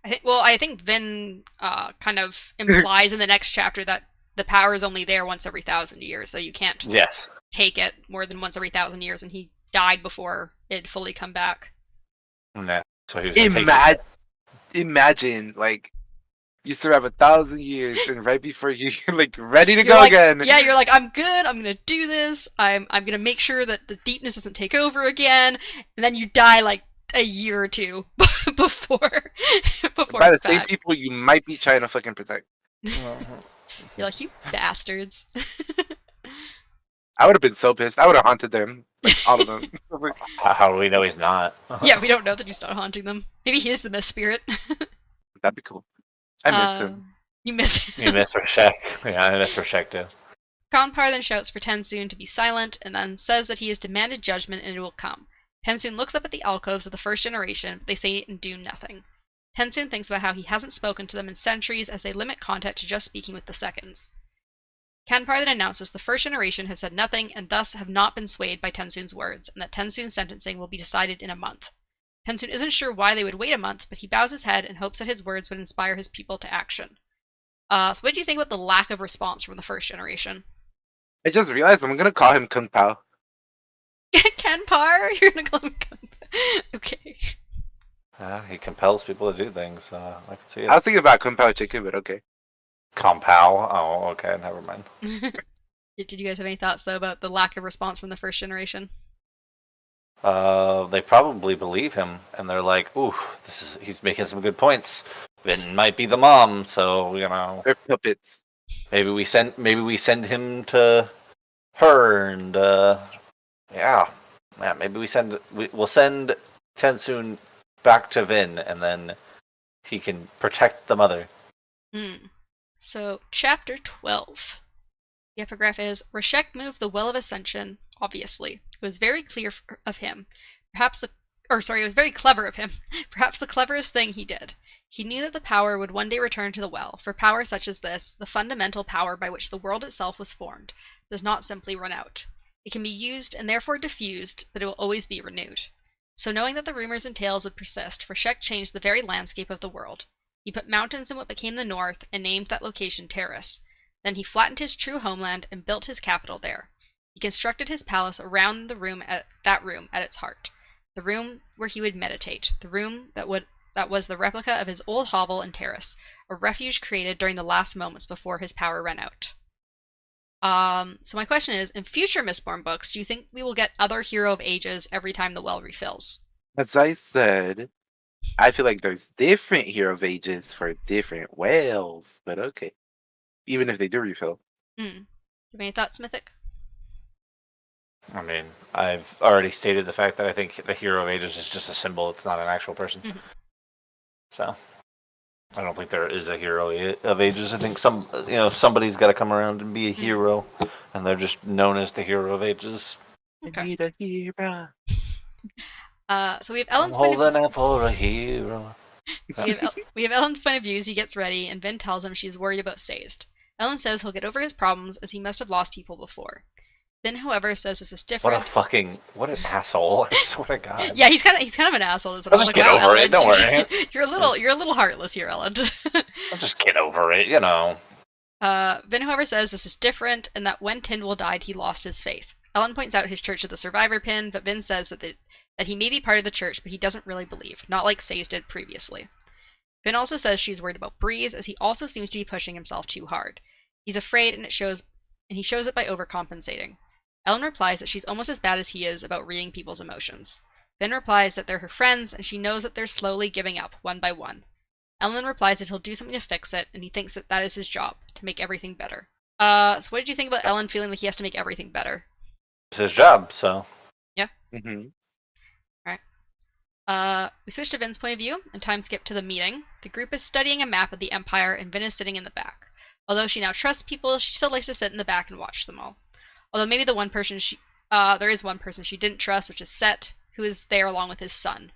A: I think Vin kind of implies in the next chapter that the power is only there once every 1,000 years, so you can't
B: Yes.
A: take it more than once every 1,000 years, and he died before it had fully come back.
B: Yeah. So he was gonna take it.
C: Imagine like you survive 1,000 years and right before you're like ready to
A: You're
C: go
A: like,
C: again.
A: Yeah, you're like, I'm good. I'm gonna do this. I'm gonna make sure that the deepness doesn't take over again, and then you die like a year or two before
C: By the
A: it's
C: same
A: back.
C: people you might be trying to fucking protect.
A: You're like, you bastards.
C: I would have been so pissed. I would have haunted them, like all of them.
B: How do we know he's not?
A: Yeah, we don't know that he's not haunting them. Maybe he is the mist spirit.
C: That'd be cool. I miss him.
A: You miss him.
B: You miss Reshek. Yeah, I miss Reshek too.
A: Khanpar then shouts for Tensoon to be silent, and then says that he has demanded judgment and it will come. Tensoon looks up at the alcoves of the first generation, but they say and do nothing. Tensoon thinks about how he hasn't spoken to them in centuries as they limit contact to just speaking with the seconds. Khanpar then announces the first generation have said nothing and thus have not been swayed by Tensoon's words, and that Tensoon's sentencing will be decided in a month. Tensoon isn't sure why they would wait a month, but he bows his head and hopes that his words would inspire his people to action. So what do you think about the lack of response from the first generation?
C: I just realized I'm gonna call him Kung Pao.
A: Khanpar? You're gonna call him Khanpar. Okay.
B: He compels people to do things. I can see it.
C: I was thinking about Kung Pao Chicken, but okay.
B: Compal. Oh, okay. Never mind.
A: Did you guys have any thoughts though about the lack of response from the first generation?
B: They probably believe him, and they're like, "Ooh, he's making some good points. Vin might be the mom, so you know,
C: They're puppets.
B: maybe we send him to her, and yeah, maybe we'll send Tensoon back to Vin, and then he can protect the mother."
A: So, chapter 12. The epigraph is, Reshek moved the Well of Ascension, obviously. It was very clear of him. It was very clever of him. Perhaps the cleverest thing he did. He knew that the power would one day return to the Well, for power such as this, the fundamental power by which the world itself was formed, does not simply run out. It can be used and therefore diffused, but it will always be renewed. So knowing that the rumors and tales would persist, Reshek changed the very landscape of the world. He put mountains in what became the north and named that location Terrace. Then he flattened his true homeland and built his capital there. He constructed his palace around the room at its heart, the room where he would meditate, the room that was the replica of his old hovel and terrace, a refuge created during the last moments before his power ran out. So my question is, in future Mistborn books, do you think we will get other Hero of Ages every time the well refills?
C: As I said, I feel like there's different Hero of Ages for different whales, but okay. Even if they do refill.
A: Do you have any thoughts, Mythic?
B: I mean, I've already stated the fact that I think the Hero of Ages is just a symbol; it's not an actual person. So, I don't think there is a Hero of Ages. I think somebody's got to come around and be a hero, and they're just known as the Hero of Ages.
A: Okay.
C: Need a hero.
A: So we have Ellen's
B: I'm holding out for a hero.
A: We have Ellen's point of view as he gets ready, and Vin tells him she's worried about Sazed. Ellen says he'll get over his problems, as he must have lost people before. Vin, however, says this is different.
B: What an asshole! I swear to God.
A: Yeah, he's kind of an asshole.
B: I'll just get over it. Don't worry.
A: You're a little heartless here, Ellen.
B: I'll just get over it. You know.
A: Vin, however, says this is different, and that when Tyndall died, he lost his faith. Ellen points out his Church of the Survivor pin, but Vin says that he may be part of the church, but he doesn't really believe, not like Sazed did previously. Vin also says she's worried about Breeze, as he also seems to be pushing himself too hard. He's afraid, and he shows it by overcompensating. Ellen replies that she's almost as bad as he is about reading people's emotions. Vin replies that they're her friends, and she knows that they're slowly giving up, one by one. Ellen replies that he'll do something to fix it, and he thinks that is his job, to make everything better. So what did you think about Ellen feeling like he has to make everything better?
B: It's his job, so.
C: Mm-hmm.
A: We switch to Vin's point of view, and time skip to the meeting. The group is studying a map of the Empire, and Vin is sitting in the back. Although she now trusts people, she still likes to sit in the back and watch them all. Although maybe there is one person she didn't trust, which is Set, who is there along with his son.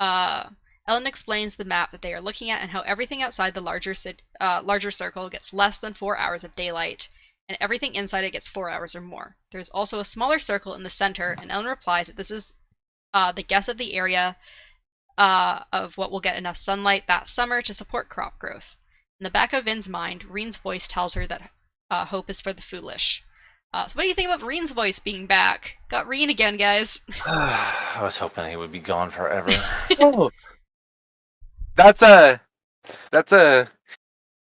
A: Ellen explains the map that they are looking at and how everything outside the larger circle gets less than 4 hours of daylight, and everything inside it gets 4 hours or more. There is also a smaller circle in the center, and Ellen replies that this is the guess of the area of what will get enough sunlight that summer to support crop growth. In the back of Vin's mind, Reen's voice tells her that hope is for the foolish. So what do you think about Reen's voice being back? Got Reen again, guys.
B: I was hoping he would be gone forever.
C: Oh, that's a.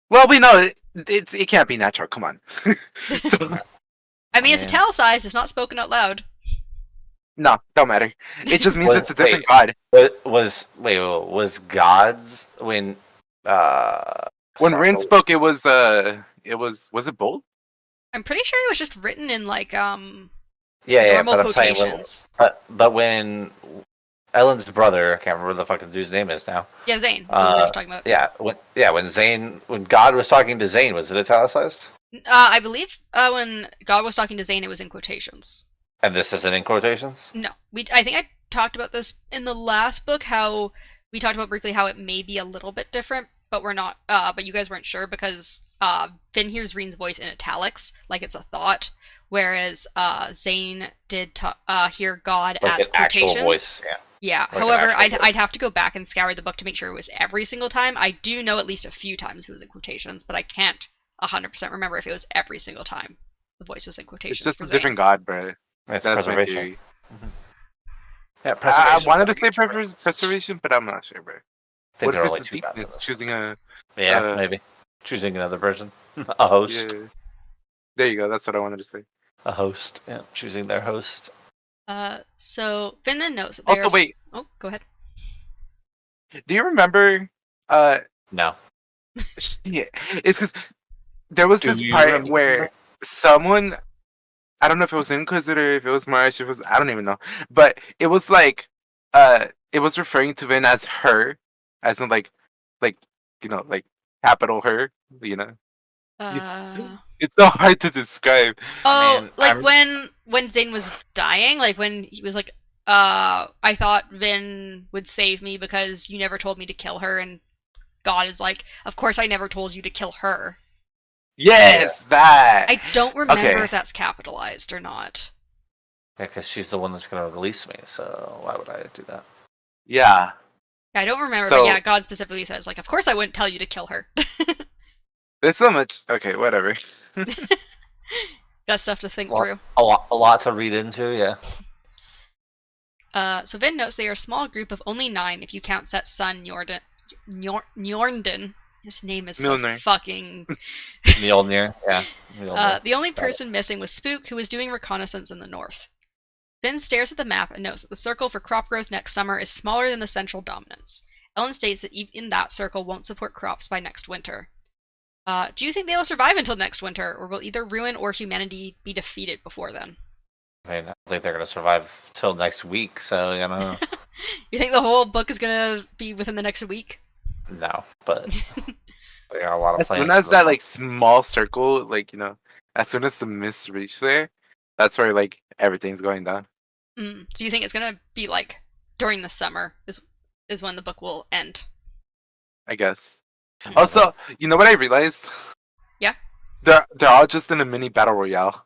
C: Well, we know it can't be natural. Come on. So,
A: I mean, it's italicized. It's not spoken out loud.
C: no, don't matter. It just means
B: Wait,
C: it's a different god.
B: Was gods when
C: When Rin spoke, it was it bold?
A: I'm pretty sure it was just written in like
B: yeah,
A: normal
B: but I'm saying
A: quotations.
B: but when Ellen's brother, I can't remember what the fuck his dude's name is now.
A: Yeah, Zane. That's what we were talking about.
B: When God was talking to Zane, was it italicized?
A: I believe when God was talking to Zane, it was in quotations.
B: And this isn't in quotations?
A: No, I think I talked about this in the last book. How we talked about briefly how it may be a little bit different, but we're not. But you guys weren't sure because Finn hears Reen's voice in italics, like it's a thought, whereas Zane did hear God
B: Like
A: as
B: an actual
A: quotations.
B: voice, yeah.
A: Yeah.
B: Like an
A: However,
B: actual voice.
A: I'd have to go back and scour the book to make sure it was every single time. I do know at least a few times it was in quotations, but I can't 100% remember if it was every single time the voice was in quotations.
C: It's just
A: for
C: a
A: Zane.
C: different god, bro.
B: It's
C: That's my
B: preservation.
C: theory.
B: Yeah,
C: I
B: preservation.
C: wanted to say preservation, but I'm not sure, bro.
B: I think
C: what
B: there are
C: if
B: only
C: it's
B: two gods in
C: deepness?
B: this.
C: Choosing a
B: Yeah, maybe. Choosing another person. A host.
C: yeah. There you go. That's what I wanted to say.
B: A host. Yeah, choosing their host.
A: So Finn then notes that
C: Also,
A: there's...
C: wait.
A: Oh, go ahead.
C: Do you remember?
B: No.
C: Yeah, it's because there was
B: Do
C: this
B: you
C: part
B: remember?
C: where someone, I don't know if it was Inquisitor, if it was Marsh, it was I don't even know, but it was like, it was referring to Vin as her, as in like like capital her, you know. It's so hard to describe.
A: Oh,
B: mean,
A: like when Zane was dying, like when he was like, I thought Vin would save me because you never told me to kill her, and God is like, of course I never told you to kill her.
C: Yes, that.
A: I don't remember
C: Okay.
A: if that's capitalized or not.
B: Yeah, because she's the one that's going to release me, so why would I do that?
C: Yeah.
A: I don't remember,
C: So-
A: but yeah, God specifically says, like, of course I wouldn't tell you to kill her.
C: There's so much. Okay, whatever.
A: Got stuff to think
B: Well,
A: through.
B: A lot to read into, yeah.
A: So Vin notes they are a small group of only 9 if you count Set's son Njornden. His name is so
C: Milner.
A: fucking...
B: Mjolnir, yeah. Mjolnir.
A: The only
B: Got it.
A: person missing was Spook, who was doing reconnaissance in the north. Vin stares at the map and notes that the circle for crop growth next summer is smaller than the central dominance. Ellen states that even that circle won't support crops by next winter. Do you think they will survive until next winter, or will either ruin or humanity be defeated before then?
B: I mean, I don't think they're going to survive till next week, so, you know.
A: You think the whole book is gonna be within the next week?
B: No, but they got a lot of
C: As
B: plans.
C: soon as
B: for
C: that
B: them.
C: like small circle, like as soon as the mists reach there, that's where like everything's going down.
A: So you think it's gonna be like during the summer is when the book will end?
C: I guess. Also, you know what I realized?
A: Yeah.
C: They're all just in a mini battle royale.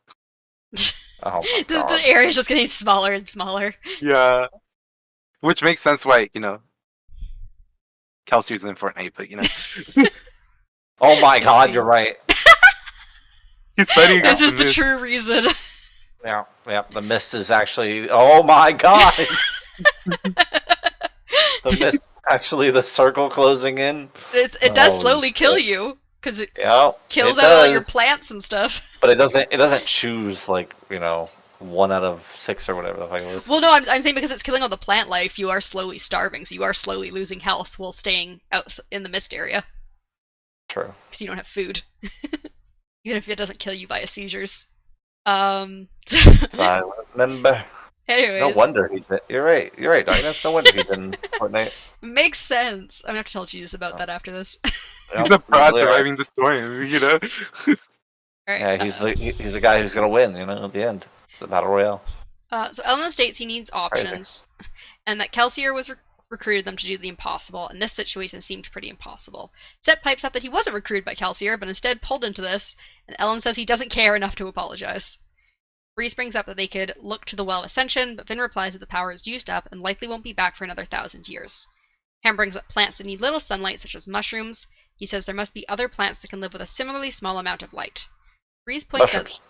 B: Oh my
A: the
B: god.
A: area is just getting smaller and smaller.
C: Yeah. Which makes sense why, Kelsey's in Fortnite, but
B: Oh my
A: I
B: god,
A: see.
B: you're right.
C: he's fighting
A: This
C: against
A: is
C: the
A: the
C: mist.
A: true reason.
B: Yeah, the mist is actually. Oh my god! The mist is actually the circle closing in.
A: It does
B: Holy
A: slowly kill
B: shit.
A: you because it
B: Yeah,
A: kills
B: it
A: out all your
B: does,
A: plants and stuff.
B: but it doesn't choose like 1 out of 6 or whatever the fuck it was.
A: Well, no, I'm saying because it's killing all the plant life, you are slowly starving, so you are slowly losing health while staying out in the mist area
B: True.
A: because you don't have food. You even if it doesn't kill you via seizures.
B: I remember.
A: Anyways.
B: No wonder he's in. You're right, Darkness. No wonder he's in Fortnite.
A: Makes sense. I'm gonna have to tell Jesus about that after this.
C: He's the pro surviving the storm, you know?
A: Alright.
B: Yeah, he's the guy who's gonna win, at the end. The Battle Royale.
A: So Ellen states he needs options, and that Kelsier was recruited them to do the impossible, and this situation seemed pretty impossible. Set pipes up that he wasn't recruited by Kelsier, but instead pulled into this, and Ellen says he doesn't care enough to apologize. Breeze brings up that they could look to the Well of Ascension, but Vin replies that the power is used up and likely won't be back for another 1,000 years. Ham brings up plants that need little sunlight, such as mushrooms. He says there must be other plants that can live with a similarly small amount of light. Breeze points out...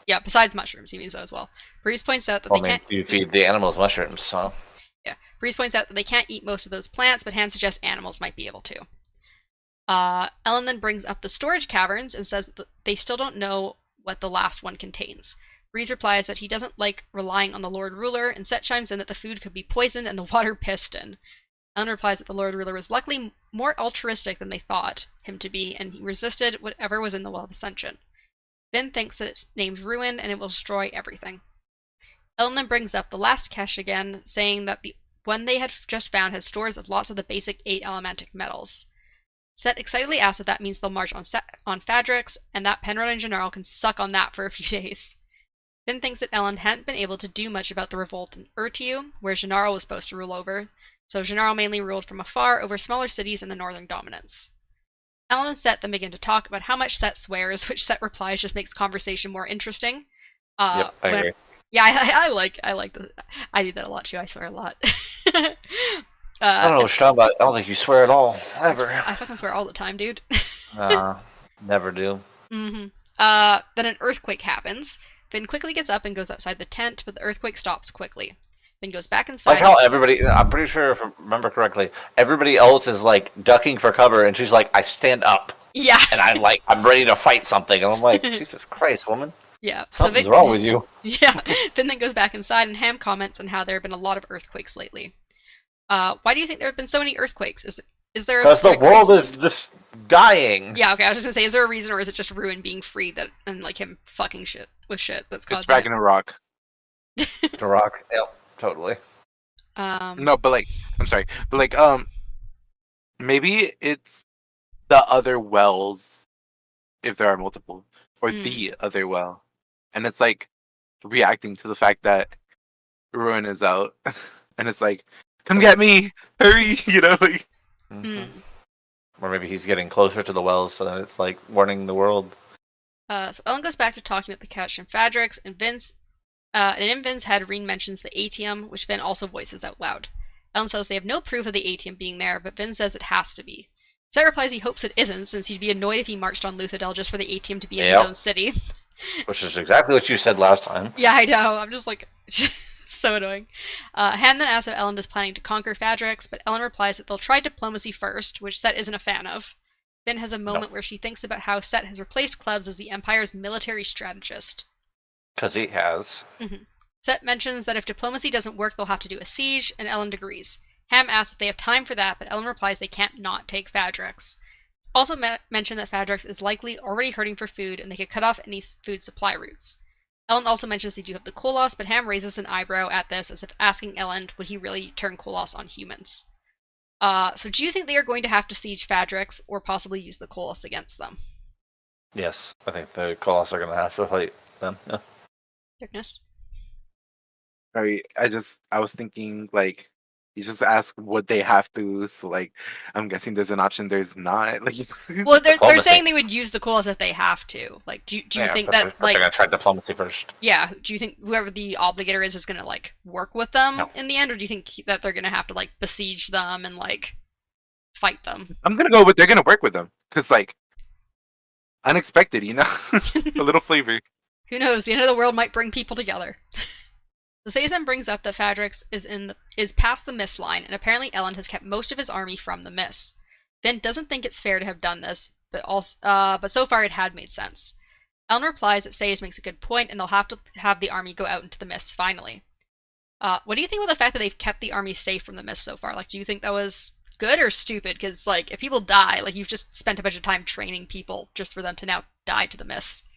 A: Yeah, besides mushrooms, he means that as well. Breeze points out that they can't...
B: you feed the animals mushrooms, so...
A: Yeah, Breeze points out that they can't eat most of those plants, but Ham suggests animals might be able to. Ellen then brings up the storage caverns and says that they still don't know what the last one contains. Breeze replies that he doesn't like relying on the Lord Ruler, and Set chimes in that the food could be poisoned and the water pissed in. Ellen replies that the Lord Ruler was luckily more altruistic than they thought him to be, and he resisted whatever was in the Well of Ascension. Vin thinks that it's named Ruin, and it will destroy everything. Ellen then brings up the last cache again, saying that the one they had just found has stores of lots of the basic 8 elementic metals. Set excitedly asks if that means they'll march on Fadrix, and that Penrod and Gennaro can suck on that for a few days. Vin thinks that Ellen hadn't been able to do much about the revolt in Urtiu, where Gennaro was supposed to rule over, so Gennaro mainly ruled from afar over smaller cities in the northern dominance. Ellen and Set then begin to talk about how much Set swears, which Set replies just makes conversation more interesting.
B: Yep, I agree.
A: Yeah, I like the. I do that a lot too. I swear a lot.
B: I don't know what you're talking about. I don't think you swear at all, ever.
A: I fucking swear all the time, dude.
B: Never do.
A: Then an earthquake happens. Finn quickly gets up and goes outside the tent, but the earthquake stops quickly. Finn goes back inside.
B: Like how everybody, I'm pretty sure if I remember correctly, everybody else is like ducking for cover, and she's like, I stand up.
A: Yeah.
B: And I'm ready to fight something, and I'm like, Jesus Christ, woman.
A: Yeah.
B: Something's wrong with you.
A: Yeah. Finn then goes back inside, and Ham comments on how there have been a lot of earthquakes lately. Why do you think there have been so many earthquakes? Is there a
B: because the world
A: reason?
B: Is just dying.
A: Yeah, okay, I was just gonna say, is there a reason, or is it just Ruin being free that and like him fucking shit with shit that's causing
C: it's back in Iraq.
B: Iraq, yeah, totally.
C: No, but like, I'm sorry, but like, maybe it's the other wells, if there are multiple, or the other well, and it's like reacting to the fact that Ruin is out, and it's like, come get me, hurry, like.
B: Mm-hmm. Or maybe he's getting closer to the wells, so that it's like warning the world.
A: So Ellen goes back to talking about the couch and Fadrix, and in Vin's head, Reen mentions the ATM, which Vin also voices out loud. Ellen says they have no proof of the ATM being there, but Vin says it has to be. Set replies he hopes it isn't, since he'd be annoyed if he marched on Luthadel just for the ATM to be in his own city.
B: Which is exactly what you said last time.
A: Yeah, I know. I'm just like... so annoying. Han then asks if Ellen is planning to conquer Fadrix, but Ellen replies that they'll try diplomacy first, which Set isn't a fan of. Vin has a moment where she thinks about how Set has replaced Klebs as the Empire's military strategist.
B: Because he has.
A: Mm-hmm. Set mentions that if diplomacy doesn't work, they'll have to do a siege, and Ellen agrees. Ham asks if they have time for that, but Ellen replies they can't not take Fadrix. Also mentioned that Fadrix is likely already hurting for food, and they could cut off any food supply routes. Ellen also mentions they do have the Koloss, but Ham raises an eyebrow at this as if asking Ellen, would he really turn Koloss on humans? So do you think they are going to have to siege Fadrix, or possibly use the Koloss against them?
B: Yes, I think the Koloss are going to have to fight them, yeah.
A: Darkness?
C: Sorry, I was thinking, like, you just ask what they have to, so, like, I'm guessing there's an option there's not. Like,
A: well, they're saying they would use the Koloss if they have to. Like, do you think that, like...
B: They're going to try diplomacy first.
A: Yeah, do you think whoever the obligator is going to, like, work with them in the end, or do you think that they're going to have to, like, besiege them and, like, fight them?
C: I'm going to go with they're going to work with them, because, like, unexpected, a little flavor.
A: Who knows, the end of the world might bring people together. The Sazan brings up that Fadrix is past the Mist line, and apparently Ellen has kept most of his army from the Mist. Vin doesn't think it's fair to have done this, but so far it had made sense. Ellen replies that Sazed makes a good point, and they'll have to have the army go out into the Mist finally. What do you think about the fact that they've kept the army safe from the Mist so far? Like, do you think that was good or stupid? Because, like, if people die, like, you've just spent a bunch of time training people just for them to now die to the mist.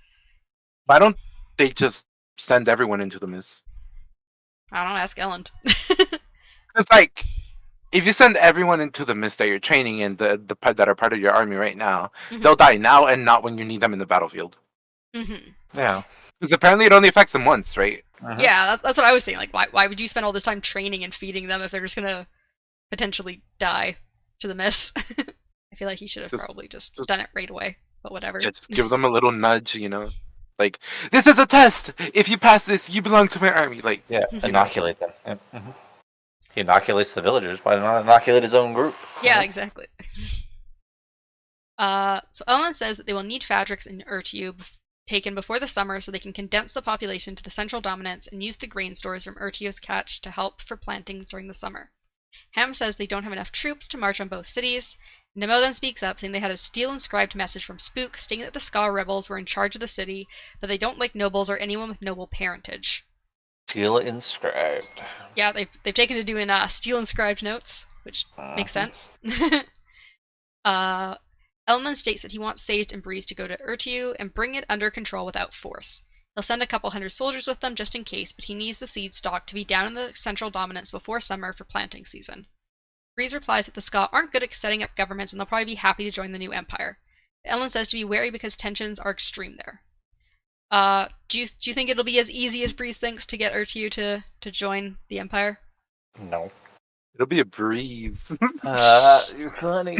C: Why don't they just send everyone into the mist?
A: I don't know, ask Ellen.
C: Because like, if you send everyone into the mist that you're training in, that are part of your army right now, they'll die now and not when you need them in the battlefield.
B: Yeah.
C: Because apparently it only affects them once, right?
A: Yeah, that's what I was saying. Like, why would you spend all this time training and feeding them if they're just gonna potentially die to the mist? I feel like he should have probably just done it right away. But whatever.
C: Yeah, just give them a little nudge, you know, like this is a test. If you pass this, you belong to my army. Like,
B: Yeah, inoculate them. Yep. He inoculates the villagers. Why not inoculate his own group?
A: Yeah, exactly. So Ellen says that they will need fabrics in Urtiu taken before the summer so they can condense the population to the central dominance and use the grain stores from Urtiu's catch to help for planting during the summer. Ham says they don't have enough troops to march on both cities. Nemo then speaks up, saying they had a steel-inscribed message from Spook stating that the Ska rebels were in charge of the city, but they don't like nobles or anyone with noble parentage.
B: Steel inscribed.
A: Yeah, they've taken to doing steel-inscribed notes, which makes sense. Elman states that he wants Sazed and Breeze to go to Urtiu and bring it under control without force. He'll send a couple hundred soldiers with them just in case, but he needs the seed stock to be down in the central dominance before summer for planting season. Breeze replies that the Ska aren't good at setting up governments and they'll probably be happy to join the new empire. Ellen says to be wary because tensions are extreme there. Do you think it'll be as easy as Breeze thinks to get Urtiu to join the empire?
B: No.
C: it'll be a breeze.
B: You're funny.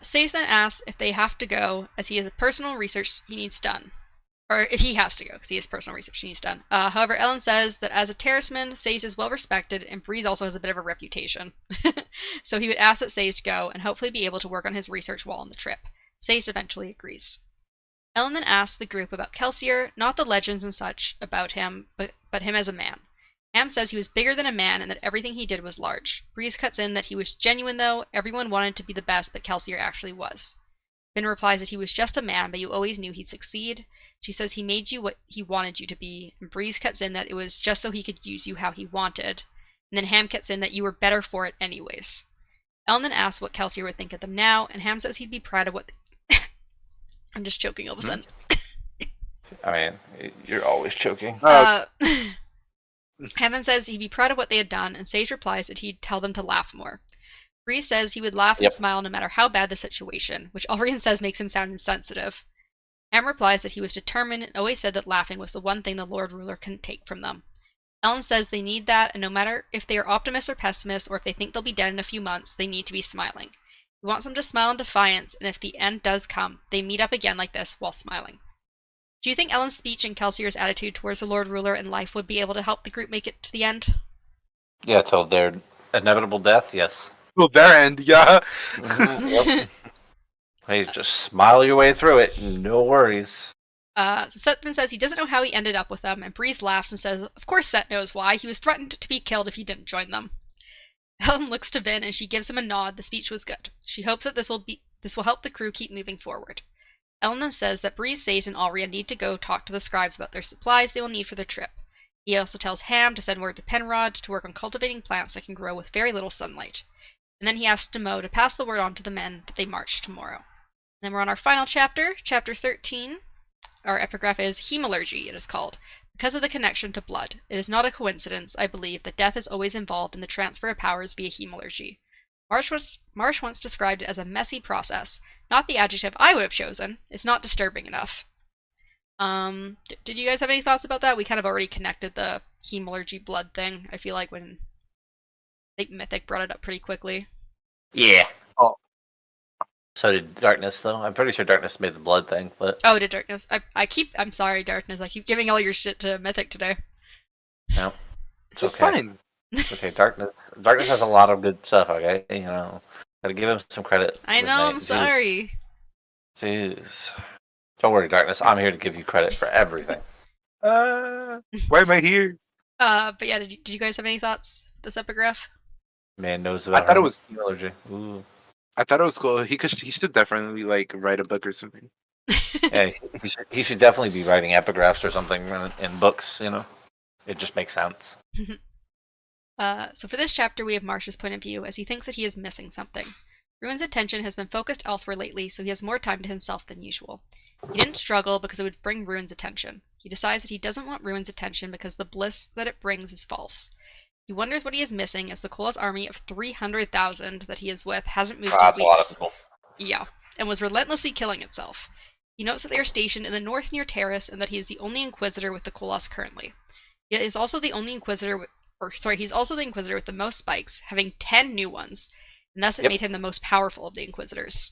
A: Sazed then asks if they have to go, as he has a personal research he needs done. Or if he has to go, because he has personal research he needs done. However, Ellen says that as a terraceman, Sazed is well respected, and Breeze also has a bit of a reputation. So he would ask that Sazed go, and hopefully be able to work on his research while on the trip. Sazed eventually agrees. Ellen then asks the group about Kelsier, not the legends and such about him, but him as a man. Ham says he was bigger than a man and that everything he did was large. Breeze cuts in that he was genuine though, everyone wanted to be the best, but Kelsier actually was. Finn replies that he was just a man, but you always knew he'd succeed. She says he made you what he wanted you to be, and Breeze cuts in that it was just so he could use you how he wanted. And then Ham cuts in that you were better for it anyways. Ellen then asks what Kelsier would think of them now, and Ham says he'd be proud of what I'm just choking all of a sudden.
B: I mean, you're always choking.
A: Ham then says he'd be proud of what they had done, and Sage replies that he'd tell them to laugh more. Breeze says he would laugh and smile no matter how bad the situation, which Alrian says makes him sound insensitive. Ham replies that he was determined and always said that laughing was the one thing the Lord Ruler couldn't take from them. Ellen says they need that, and no matter if they are optimists or pessimists, or if they think they'll be dead in a few months, they need to be smiling. He wants them to smile in defiance, and if the end does come, they meet up again like this while smiling. Do you think Ellen's speech and Kelsier's attitude towards the Lord Ruler and life would be able to help the group make it to the end?
B: Yeah, till their inevitable death, yes.
C: Till their end, yeah.
B: Yep. Hey, just smile your way through it, no worries.
A: So Set then says he doesn't know how he ended up with them, and Breeze laughs and says, of course Set knows why. He was threatened to be killed if he didn't join them. Ellen looks to Vin and she gives him a nod. The speech was good. She hopes that this will help the crew keep moving forward. Ellen then says that Breeze, Sage, and Alria need to go talk to the scribes about their supplies they will need for their trip. He also tells Ham to send word to Penrod to work on cultivating plants that can grow with very little sunlight. And then he asks Demo to pass the word on to the men that they march tomorrow. And then we're on our final chapter, chapter 13. Our epigraph is Hemalurgy, it is called. Because of the connection to blood, it is not a coincidence, I believe, that death is always involved in the transfer of powers via hemalurgy. Marsh once described it as a messy process. Not the adjective I would have chosen. It's not disturbing enough. Did you guys have any thoughts about that? We kind of already connected the hemalurgy blood thing, I feel like, when I think Mythic brought it up pretty quickly.
B: Yeah.
C: Oh.
B: So did Darkness, though. I'm pretty sure Darkness made the blood thing, but...
A: Oh, did Darkness? I'm sorry, Darkness. I keep giving all your shit to Mythic today.
B: No. It's okay.
C: Fine.
B: It's okay. Darkness has a lot of good stuff, okay? You know, gotta give him some credit.
A: I know, I'm sorry.
B: Jeez. Don't worry, Darkness. I'm here to give you credit for everything.
C: Why am I here?
A: But yeah, did you guys have any thoughts? This epigraph?
B: Man knows about
C: I thought it was
B: allergy. Ooh.
C: I thought it was cool. He should definitely like write a book or something.
B: Yeah, he should definitely be writing epigraphs or something in books. You know, it just makes sense.
A: So for this chapter, we have Marsh's point of view as he thinks that he is missing something. Ruin's attention has been focused elsewhere lately, so he has more time to himself than usual. He didn't struggle because it would bring Ruin's attention. He decides that he doesn't want Ruin's attention because the bliss that it brings is false. He wonders what he is missing as the Kola's army of 300,000 that he is with hasn't moved in
B: That's a lot of
A: weeks.
B: people.
A: Yeah, and was relentlessly killing itself. He notes that they are stationed in the north near Terrace and that he is the only Inquisitor with the Kolos currently. He is also the only Inquisitor he's also the Inquisitor with the most spikes, having 10 new ones, and thus it
B: Yep.
A: made him the most powerful of the Inquisitors.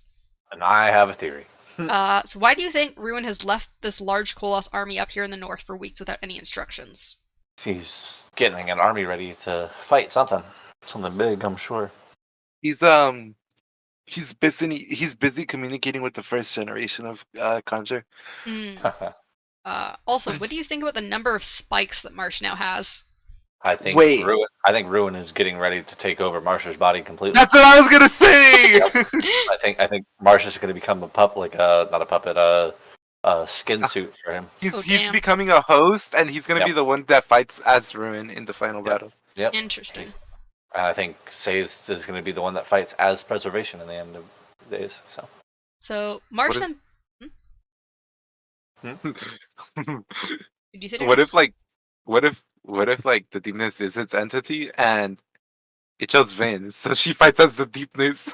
B: And I have a theory.
A: So why do you think Ruin has left this large Kolos army up here in the north for weeks without any instructions?
B: He's getting an army ready to fight something big, I'm sure.
C: He's busy communicating with the first generation of Conjure.
A: Also, what do you think about the number of spikes that Marsh now has?
B: I think
C: Wait.
B: Ruin is getting ready to take over Marsha's body completely.
C: That's what I was gonna say.
B: I think Marsha's going to become a puppet, not a puppet, a skin suit for him.
C: He's
A: damn.
C: becoming a host, and he's gonna
B: Yep.
C: be the one that fights as Ruin in the final battle.
B: Yep.
A: Interesting.
B: And I think Sayes is going to be the one that fights as Preservation in the end of days.
A: So Marsh
C: What
A: and did you say
C: What if
A: Terrace?
C: what if like the deepness is its entity and it chose Vin, so she fights as the deepness?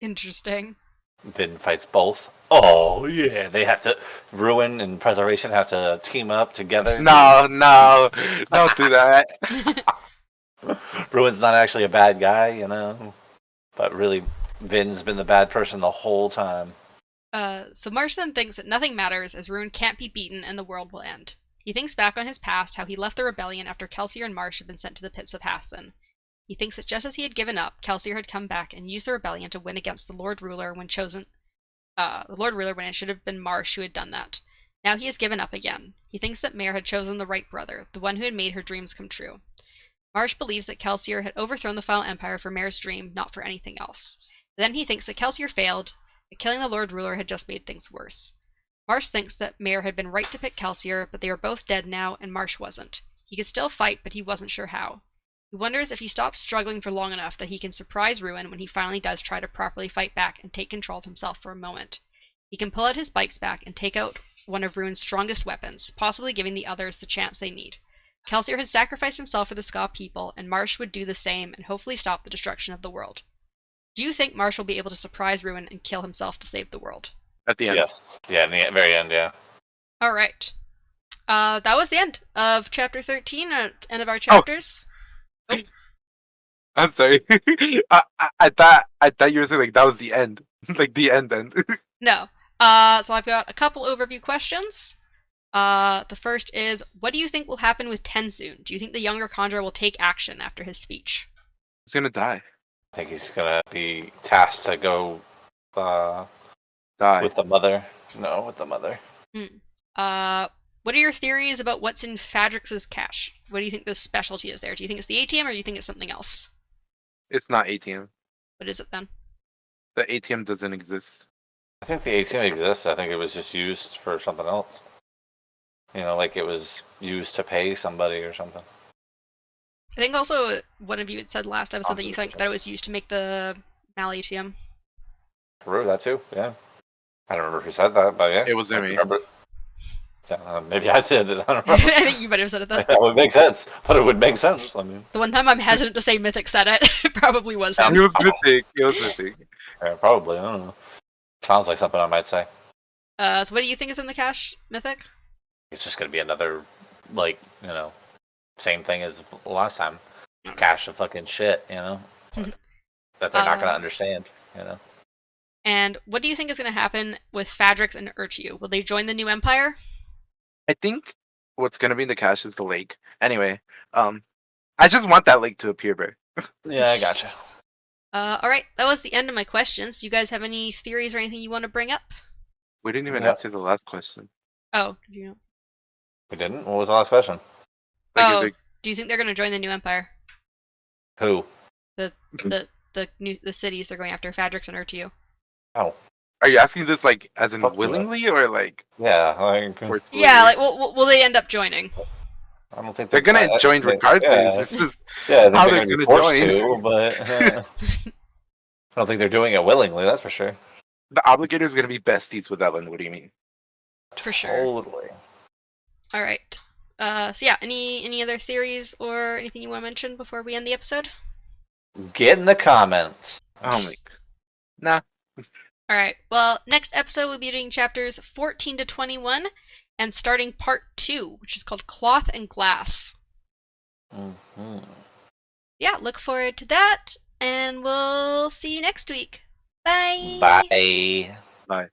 A: Interesting.
B: Vin fights both. Oh yeah, they have to. Ruin and Preservation have to team up together.
C: No, don't do that.
B: Ruin's not actually a bad guy, you know, but really, Vin's been the bad person the whole time.
A: So Marston thinks that nothing matters as Ruin can't be beaten and the world will end. He thinks back on his past, how he left the rebellion after Kelsier and Marsh had been sent to the pits of Hathsin. He thinks that just as he had given up, Kelsier had come back and used the rebellion to win against the Lord Ruler when it should have been Marsh who had done that. Now he has given up again. He thinks that Mare had chosen the right brother, the one who had made her dreams come true. Marsh believes that Kelsier had overthrown the Final Empire for Mare's dream, not for anything else. Then he thinks that Kelsier failed, that killing the Lord Ruler had just made things worse. Marsh thinks that Mare had been right to pick Kelsier, but they are both dead now, and Marsh wasn't. He could still fight, but he wasn't sure how. He wonders if he stops struggling for long enough that he can surprise Ruin when he finally does try to properly fight back and take control of himself for a moment. He can pull out his spikes back and take out one of Ruin's strongest weapons, possibly giving the others the chance they need. Kelsier has sacrificed himself for the Ska people, and Marsh would do the same and hopefully stop the destruction of the world. Do you think Marsh will be able to surprise Ruin and kill himself to save the world?
C: At the end.
B: Yes. Yeah, in the very end, yeah.
A: Alright. That was the end of chapter 13, end of our chapters.
C: I'm sorry. I thought you were saying like that was the end. Like the end.
A: No. So I've got a couple overview questions. The first is, what do you think will happen with Tenzun? Do you think the younger Conjurer will take action after his speech?
C: He's gonna die.
B: I think he's gonna be tasked to go
C: Die.
B: with the mother. No, with the mother.
A: What are your theories about what's in Fadrix's cache? What do you think the specialty is there? Do you think it's the ATM or do you think it's something else?
C: It's not ATM.
A: What is it then?
C: The ATM doesn't exist.
B: I think the ATM exists. I think it was just used for something else. You know, like it was used to pay somebody or something.
A: I think also one of you had said last episode that you think that it was used to make the Mal ATM.
B: True, that too. Yeah. I don't remember who said that, but yeah.
C: It wasn't me.
B: Remember. Yeah, maybe I said it. I don't
A: I
B: remember.
A: think you might have said it then.
B: That would make sense. But it would make sense. I mean,
A: The one time I'm hesitant to say Mythic said it, it probably was him.
C: It was Mythic. It was Mythic.
B: yeah, probably. I don't know. Sounds like something I might say.
A: So what do you think is in the cache, Mythic?
B: It's just gonna be another, like, you know, same thing as last time. Cache of fucking shit, you know, that they're not gonna understand, you know.
A: And what do you think is going to happen with Fadrix and Urtiu? Will they join the new empire?
C: I think what's gonna be in the cache is the lake. Anyway, I just want that lake to appear, bro.
B: Yeah, I gotcha.
A: Alright, that was the end of my questions. Do you guys have any theories or anything you want to bring up?
C: We didn't even
B: Yeah.
C: answer the last question.
A: Oh, did you know?
B: We didn't? What was the last question?
C: Like,
A: Do you think they're going to join the new empire?
B: Who?
A: The cities they're going after, Fadrix and Urtiu.
B: Oh.
C: Are you asking this like as in
B: Fuck you,
C: willingly or like?
B: Yeah, like,
C: forcefully?
A: Yeah, like, will they end up joining?
B: I don't think
C: They're gonna join regardless.
B: Yeah,
C: It's just
B: yeah, I think
C: how
B: they're
C: they're
B: gonna be
C: gonna
B: forced
C: join.
B: to, but I don't think they're doing it willingly, that's for sure.
C: The Obligator is gonna be besties with Ellen. What do you mean?
A: For sure.
B: Totally.
A: All right. So yeah, any other theories or anything you want to mention before we end the episode?
B: Get in the comments.
C: Oh my. Nah.
A: All right. Well, next episode we'll be doing chapters 14 to 21 and starting part 2, which is called Cloth and Glass.
B: Mm-hmm.
A: Yeah, look forward to that, and we'll see you next week. Bye.
B: Bye.
C: Bye.